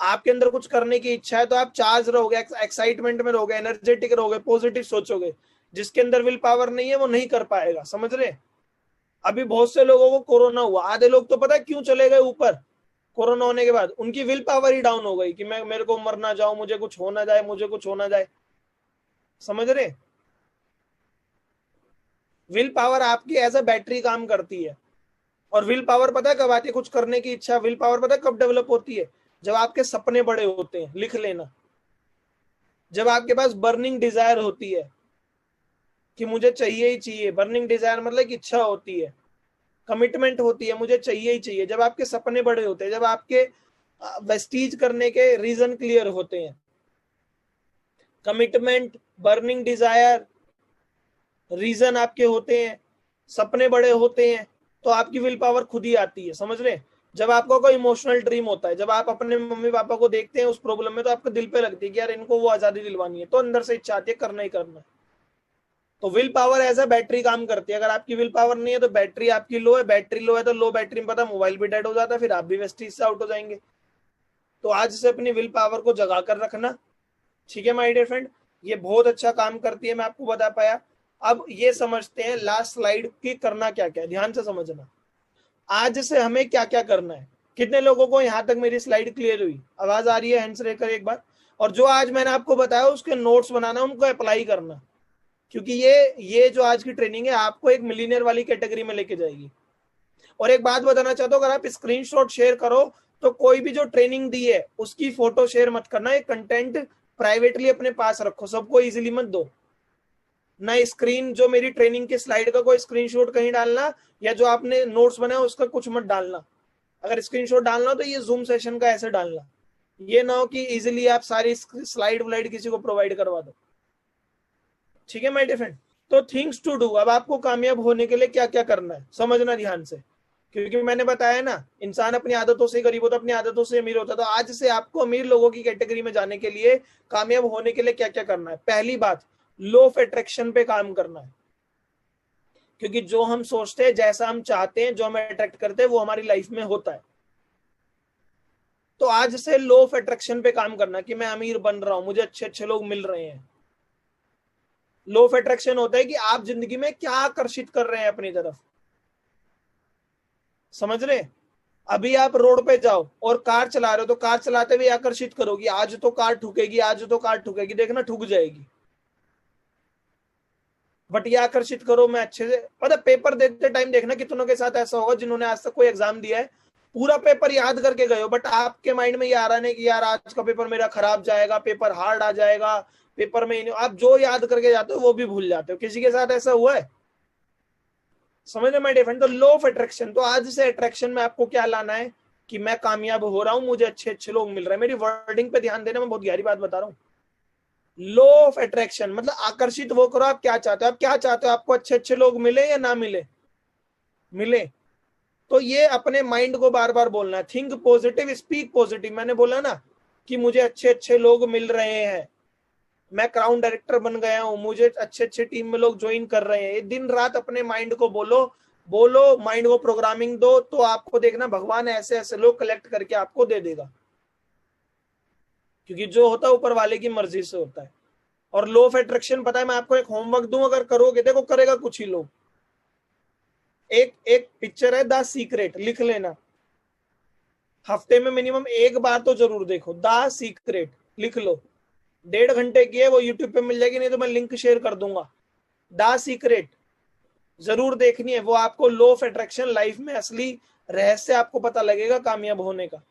आपके अंदर कुछ करने की इच्छा है तो आप चार्ज रहोगे, एक्साइटमेंट में रहोगे, एनर्जेटिक रहोगे, पॉजिटिव सोचोगे। जिसके अंदर विल पावर नहीं है वो नहीं कर पाएगा, समझ रहे? अभी बहुत से लोगों को कोरोना हुआ, आधे लोग तो पता है क्यों चले गए ऊपर? कोरोना होने के बाद उनकी विल पावर ही डाउन हो गई कि मैं, मेरे को मर ना जाऊं, मुझे कुछ हो ना जाए, मुझे कुछ हो ना जाए, समझ रहे? विल पावर आपकी एज अ बैटरी काम करती है। और विल पावर पता है कब आती है? कुछ करने की इच्छा। विल पावर पता है कब डेवलप होती है? जब आपके सपने बड़े होते हैं, लिख लेना। जब आपके पास बर्निंग डिजायर होती है कि मुझे चाहिए ही चाहिए, बर्निंग डिजायर मतलब कि इच्छा होती है, कमिटमेंट होती है, मुझे चाहिए ही चाहिए। जब आपके सपने बड़े होते हैं, जब आपके वेस्टीज करने के रीजन क्लियर होते हैं, कमिटमेंट, बर्निंग डिजायर, रीजन आपके होते हैं, सपने बड़े होते हैं, तो आपकी विल पावर खुद ही आती है, समझ रहे हैं? जब आपका कोई इमोशनल ड्रीम होता है, जब आप अपने मम्मी पापा को देखते हैं उस प्रॉब्लम में, तो आपको दिल पे लगती है कि यार इनको वो आजादी दिलवानी है, तो अंदर से इच्छा आती है करना ही करना है। तो will power as a battery काम करती है। अगर आपकी विल पावर नहीं है तो बैटरी आपकी लो है, बैटरी लो है तो लो बैटरी में पता मोबाइल भी डेड हो जाता है, फिर आप भी वेस्टीज से आउट हो जाएंगे। तो आज से अपनी विल पावर को जगा कर रखना, ठीक है माय डियर फ्रेंड? ये बहुत अच्छा काम करती है, मैं आपको बता पाया। अब ये समझते हैं लास्ट स्लाइड की करना क्या क्या है, ध्यान से समझना। आज से हमें क्या क्या करना है। कितने लोगों को यहां तक मेरी स्लाइड क्लियर हुई? आवाज आ रही है? हैंड्स रेज करें एक बार। और जो आज मैंने आपको बताया उसके नोट्स बनाना, उनको अप्लाई करना, क्योंकि ये जो आज की ट्रेनिंग है आपको एक मिलीनियर वाली कैटेगरी में लेके जाएगी। और एक बात बताना चाहता हूँ, अगर आप स्क्रीनशॉट शेयर करो तो कोई भी जो ट्रेनिंग दी है उसकी फोटो शेयर मत करना, ये कंटेंट प्राइवेटली अपने पास रखो, सबको इजीली मत दो ना। स्क्रीन जो मेरी ट्रेनिंग के स्लाइड का कोई स्क्रीनशॉट कहीं डालना, या जो आपने नोट्स बनाया उसका कुछ मत डालना। अगर स्क्रीनशॉट डालना हो तो ये जूम सेशन का ऐसे डालना, ये ना हो कि इजीली आप सारी स्लाइड व्लाइड किसी को प्रोवाइड करवा दो। ठीक है माय डियर फ्रेंड? तो थिंग्स टू डू, अब आपको कामयाब होने के लिए क्या क्या करना है समझना ध्यान से, क्योंकि मैंने बताया ना, इंसान अपनी आदतों से गरीब होता, अपनी आदतों से अमीर होता। तो आज से आपको अमीर लोगों की कैटेगरी में जाने के लिए, कामयाब होने के लिए क्या क्या करना है। पहली बात, लॉ ऑफ अट्रैक्शन पे काम करना है, क्योंकि जो हम सोचते हैं, जैसा हम चाहते हैं, जो हम अट्रैक्ट करते हैं, वो हमारी लाइफ में होता है। तो आज से लॉ ऑफ अट्रैक्शन पे काम करना कि मैं अमीर बन रहा हूं, मुझे अच्छे अच्छे लोग मिल रहे हैं। लॉ ऑफ अट्रैक्शन होता है कि आप जिंदगी में क्या आकर्षित कर रहे हैं अपनी तरफ, समझ रहे? अभी आप रोड पे जाओ और कार चला रहे हो, तो कार चलाते हुए आकर्षित करोगी, आज तो कार ठुकेगी, आज तो कार ठुकेगी, देखना ठुक जाएगी। बट ये आकर्षित करो, मैं अच्छे से, पता पेपर देते टाइम देखना कितनों के साथ ऐसा होगा जिन्होंने आज तक कोई एग्जाम दिया है, पूरा पेपर याद करके गए हो, बट आपके माइंड में ये आ रहा है कि यार आज का पेपर मेरा खराब जाएगा, पेपर हार्ड आ जाएगा, पेपर में आप जो याद करके जाते हो वो भी भूल जाते हो। किसी के साथ ऐसा हुआ है? समझ रहे डिफरेंट? तो लॉ ऑफ अट्रैक्शन, तो आज से अट्रैक्शन में आपको क्या लाना है कि मैं कामयाब हो रहा हूं, मुझे अच्छे अच्छे लोग मिल रहे हैं। मेरी वर्डिंग पे ध्यान देना, मैं बहुत गहरी बात बता रहा हूं। लॉ ऑफ अट्रैक्शन मतलब आकर्षित वो करो, आप क्या चाहते हो। आप क्या चाहते हो? आपको अच्छे अच्छे लोग मिले या ना मिले? मिले। तो ये अपने माइंड को बार बार बोलना है, थिंक पॉजिटिव, स्पीक पॉजिटिव। मैंने बोला ना कि मुझे अच्छे अच्छे लोग मिल रहे हैं, मैं क्राउन डायरेक्टर बन गया हूं, मुझे अच्छे अच्छे टीम में लोग ज्वाइन कर रहे हैं। दिन रात अपने माइंड को बोलो, बोलो, माइंड को प्रोग्रामिंग दो, तो आपको देखना भगवान ऐसे ऐसे लोग कलेक्ट करके आपको दे देगा, क्योंकि जो होता है ऊपर वाले की मर्जी से होता है। और लॉ ऑफ अट्रैक्शन पता है, मैं आपको एक होमवर्क दूं, अगर करोगे, देखो करेगा कुछ ही लोग। एक एक पिक्चर है द सीक्रेट, लिख लेना, हफ्ते में मिनिमम एक बार तो जरूर देखो। द सीक्रेट लिख लो, 1.5 घंटे की है, वो यूट्यूब पे मिल जाएगी, नहीं तो मैं लिंक शेयर कर दूंगा। द सीक्रेट जरूर देखनी है, वो आपको लॉ ऑफ अट्रैक्शन, लाइफ में असली रहस्य आपको पता लगेगा कामयाब होने का।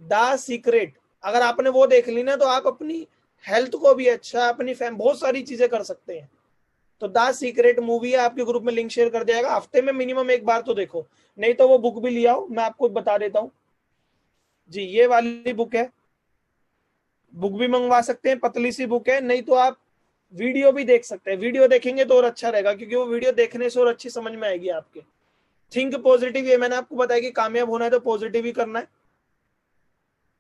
द सीक्रेट, अगर आपने वो देख ली ना, तो आप अपनी हेल्थ को भी अच्छा, अपनी बहुत सारी चीजें कर सकते हैं। तो द सीक्रेट मूवी है, आपके ग्रुप में लिंक शेयर कर दिया, हफ्ते में मिनिमम एक बार तो देखो। नहीं तो वो बुक भी लिया हो, मैं आपको बता देता हूं जी, ये वाली बुक है, बुक भी मंगवा सकते हैं, पतली सी बुक है। नहीं तो आप वीडियो भी देख सकते हैं, वीडियो देखेंगे तो और अच्छा रहेगा, क्योंकि वो वीडियो देखने से और अच्छी समझ में आएगी आपके। थिंक पॉजिटिव, ये मैंने आपको बताया कि कामयाब होना है तो पॉजिटिव ही करना है।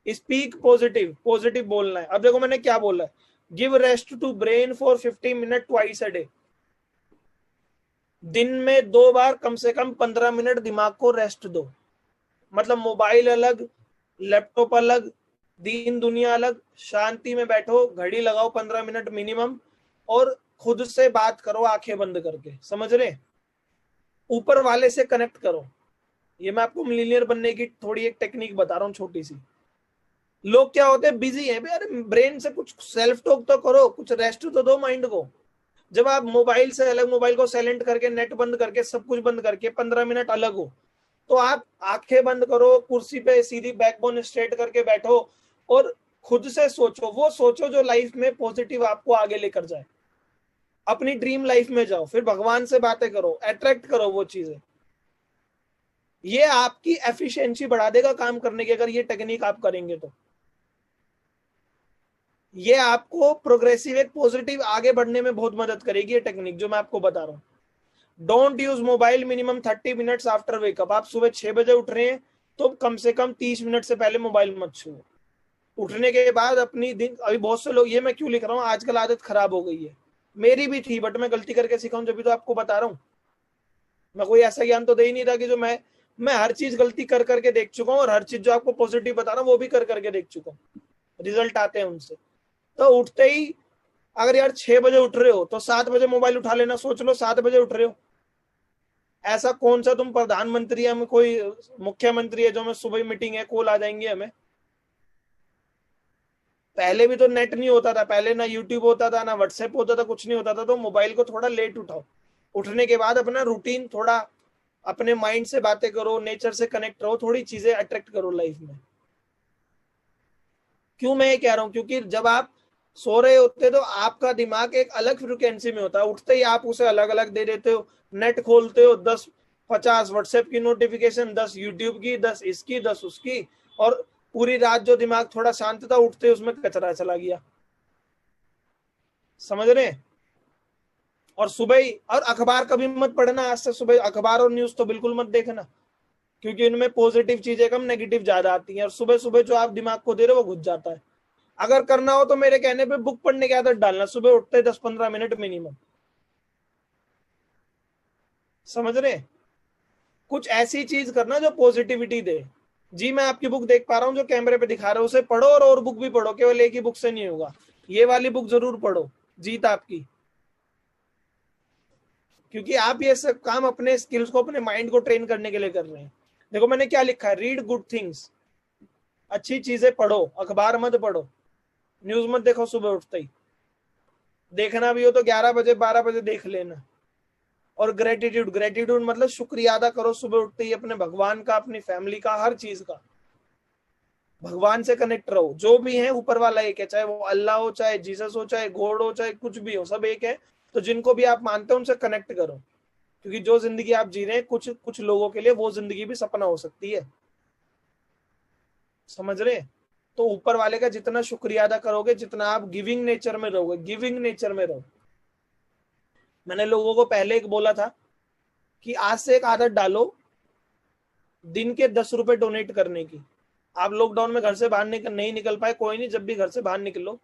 स्पीक पॉजिटिव, पॉजिटिव बोलना है। अब देखो मैंने क्या बोला है, give rest to brain for 50 minute twice a day. दिन में 2 बार कम से कम 15 मिनट दिमाग को रेस्ट दो। मतलब मोबाइल अलग, लैपटॉप अलग, दीन दुनिया अलग, शांति में बैठो, घड़ी लगाओ 15 मिनट मिनिमम, और खुद से बात करो आंखें बंद करके, समझ रहे? ऊपर वाले से कनेक्ट करो। ये मैं आपको मिलीनियर बनने की थोड़ी एक टेक्निक बता रहा हूँ छोटी सी। लोग क्या होते हैं, बिजी हैं यार, ब्रेन से कुछ सेल्फ टॉक तो करो, कुछ रेस्ट तो दो माइंड को। जब आप मोबाइल से अलग, मोबाइल को साइलेंट करके, नेट बंद करके, सब कुछ बंद करके 15 मिनट अलग हो, तो आप आंखें बंद करो, कुर्सी पे सीधी बैकबोन स्ट्रेट करके बैठो और खुद से सोचो, वो सोचो जो लाइफ में पॉजिटिव आपको आगे लेकर जाए। अपनी ड्रीम लाइफ में जाओ, फिर भगवान से बातें करो, अट्रैक्ट करो वो चीजें। ये आपकी एफिशिएंसी बढ़ा देगा काम करने की, अगर ये टेक्निक आप करेंगे तो। ये आपको प्रोग्रेसिव, एक पॉजिटिव आगे बढ़ने में बहुत मदद करेगी ये टेक्निक जो मैं आपको बता रहा हूँ। Don't use mobile minimum 30 minutes after wake up. आप सुबह 6 बजे उठ रहे हैं तो कम से कम 30 मिनट से पहले मोबाइल मत छुओ। उठने के बाद अपनी दिन, अभी बहुत से लोग, ये मैं क्यों लिख रहा हूँ, आजकल आदत खराब हो गई है, मेरी भी थी, बट मैं गलती करके सीखा हूं, जब भी तो आपको बता रहा हूँ। मैं कोई ऐसा ज्ञान तो दे ही नहीं था कि जो मैं हर चीज गलती कर करके देख चुका हूँ, और हर चीज जो आपको पॉजिटिव बता रहा हूँ वो भी कर करके देख चुका हूँ, रिजल्ट आते हैं उनसे। तो उठते ही अगर यार 6 बजे उठ रहे हो तो 7 बजे मोबाइल उठा लेना। सोच लो 7 बजे उठ रहे हो, ऐसा कौन सा तुम प्रधानमंत्री या कोई मुख्यमंत्री है जो हमें सुबह मीटिंग है कॉल आ जाएंगे हमें। पहले भी तो नेट नहीं होता था, पहले ना यूट्यूब होता था ना व्हाट्सएप होता था, कुछ नहीं होता था। तो मोबाइल को थोड़ा लेट उठाओ, उठने के बाद अपना रूटीन थोड़ा, अपने माइंड से बातें करो, नेचर से कनेक्ट रहो, थोड़ी चीजें अट्रैक्ट करो लाइफ में। क्यों मैं ये कह रहा हूँ, क्योंकि जब आप सो रहे होते तो आपका दिमाग एक अलग फ्रिक्वेंसी में होता है, उठते ही आप उसे अलग अलग दे देते हो। नेट खोलते हो, 10 50 व्हाट्सएप की नोटिफिकेशन, 10 यूट्यूब की, 10 इसकी, 10 उसकी, और पूरी रात जो दिमाग थोड़ा शांत था, उठते उसमें कचरा चला गया। समझ रहे हैं। और सुबह ही, और अखबार कभी मत पढ़ना आज से, सुबह अखबार और न्यूज तो बिल्कुल मत देखना, क्योंकि इनमें पॉजिटिव चीजें कम नेगेटिव ज्यादा आती हैं, और सुबह सुबह जो आप दिमाग को दे रहे हो वो घुस जाता है। अगर करना हो तो मेरे कहने पे बुक पढ़ने की आदत डालना, सुबह उठते 10 15 मिनट मिनिमम। समझ रहे हैं? कुछ ऐसी चीज करना जो पॉजिटिविटी दे। जी मैं आपकी बुक देख पा रहा हूँ जो कैमरे पे दिखा रहे हो, उसे पढ़ो, और बुक भी पढ़ो, केवल एक ही बुक से नहीं होगा, ये वाली बुक जरूर पढ़ो, जीत आपकी। क्योंकि आप ये सब काम अपने स्किल्स को, अपने माइंड को ट्रेन करने के लिए कर रहे हैं। देखो मैंने क्या लिखा है, रीड गुड थिंग्स, अच्छी चीजें पढ़ो, अखबार मत पढ़ो, न्यूज मत देखो सुबह उठते ही, देखना भी हो तो 11 बजे 12 बजे देख लेना। और ग्रेटिट्यूड, ग्रेटिट्यूड मतलब शुक्रिया अदा करो सुबह उठते ही, अपने भगवान का, अपनी फैमिली का, हर चीज का। भगवान से कनेक्ट रहो, जो भी है ऊपर वाला एक है, चाहे वो अल्लाह हो, चाहे जीसस हो, चाहे गॉड हो, चाहे कुछ भी हो, सब एक है। तो जिनको भी आप मानते हो उनसे कनेक्ट करो, क्योंकि जो जिंदगी आप जी रहे हैं, कुछ कुछ लोगों के लिए वो जिंदगी भी सपना हो सकती है। समझ रहे हैं? तो ऊपर वाले का जितना शुक्रिया अदा करोगे, जितना आप गिविंग नेचर में रहोगे, गिविंग नेचर में रहो। मैंने लोगों को पहले एक बोला था कि आज से एक आदत डालो, दिन के 10 रुपए डोनेट करने की। आप लॉकडाउन में घर से बाहर नहीं निकल पाए, कोई नहीं, जब भी घर से बाहर निकलो,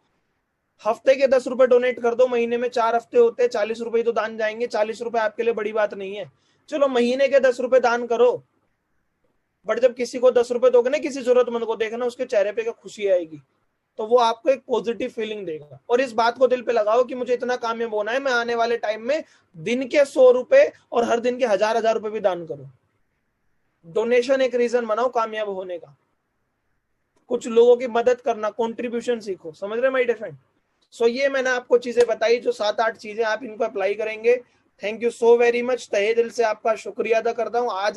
हफ्ते के 10 रुपए डोनेट कर दो। महीने में 4 हफ्ते होते हैं, 40 रुपए तो दान जाएंगे। 40 रुपए आपके लिए बड़ी बात नहीं है, चलो महीने के 10 रुपए दान करो। बट जब किसी को 10 रुपए दोगे ना, किसी जरूरतमंद को, देखना उसके चेहरे पे क्या खुशी आएगी, तो वो आपको एक पॉजिटिव फीलिंग देगा। और इस बात को दिल पे लगाओ कि मुझे इतना कामयाब होना है, मैं आने वाले टाइम में दिन के 100 रुपए और हर दिन के 1000 1000 रुपए भी दान करूं। डोनेशन एक रीजन बनाओ कामयाब होने का, कुछ लोगों की मदद करना, कंट्रीब्यूशन सीखो। समझ रहे माय डियर फ्रेंड? सो ये मैंने आपको चीजें बताई, जो 7 8 चीजें आप इनको अप्लाई करेंगे। Thank you so very much, तहे दिल से आपका शुक्रिया अदा करता हूँ। आज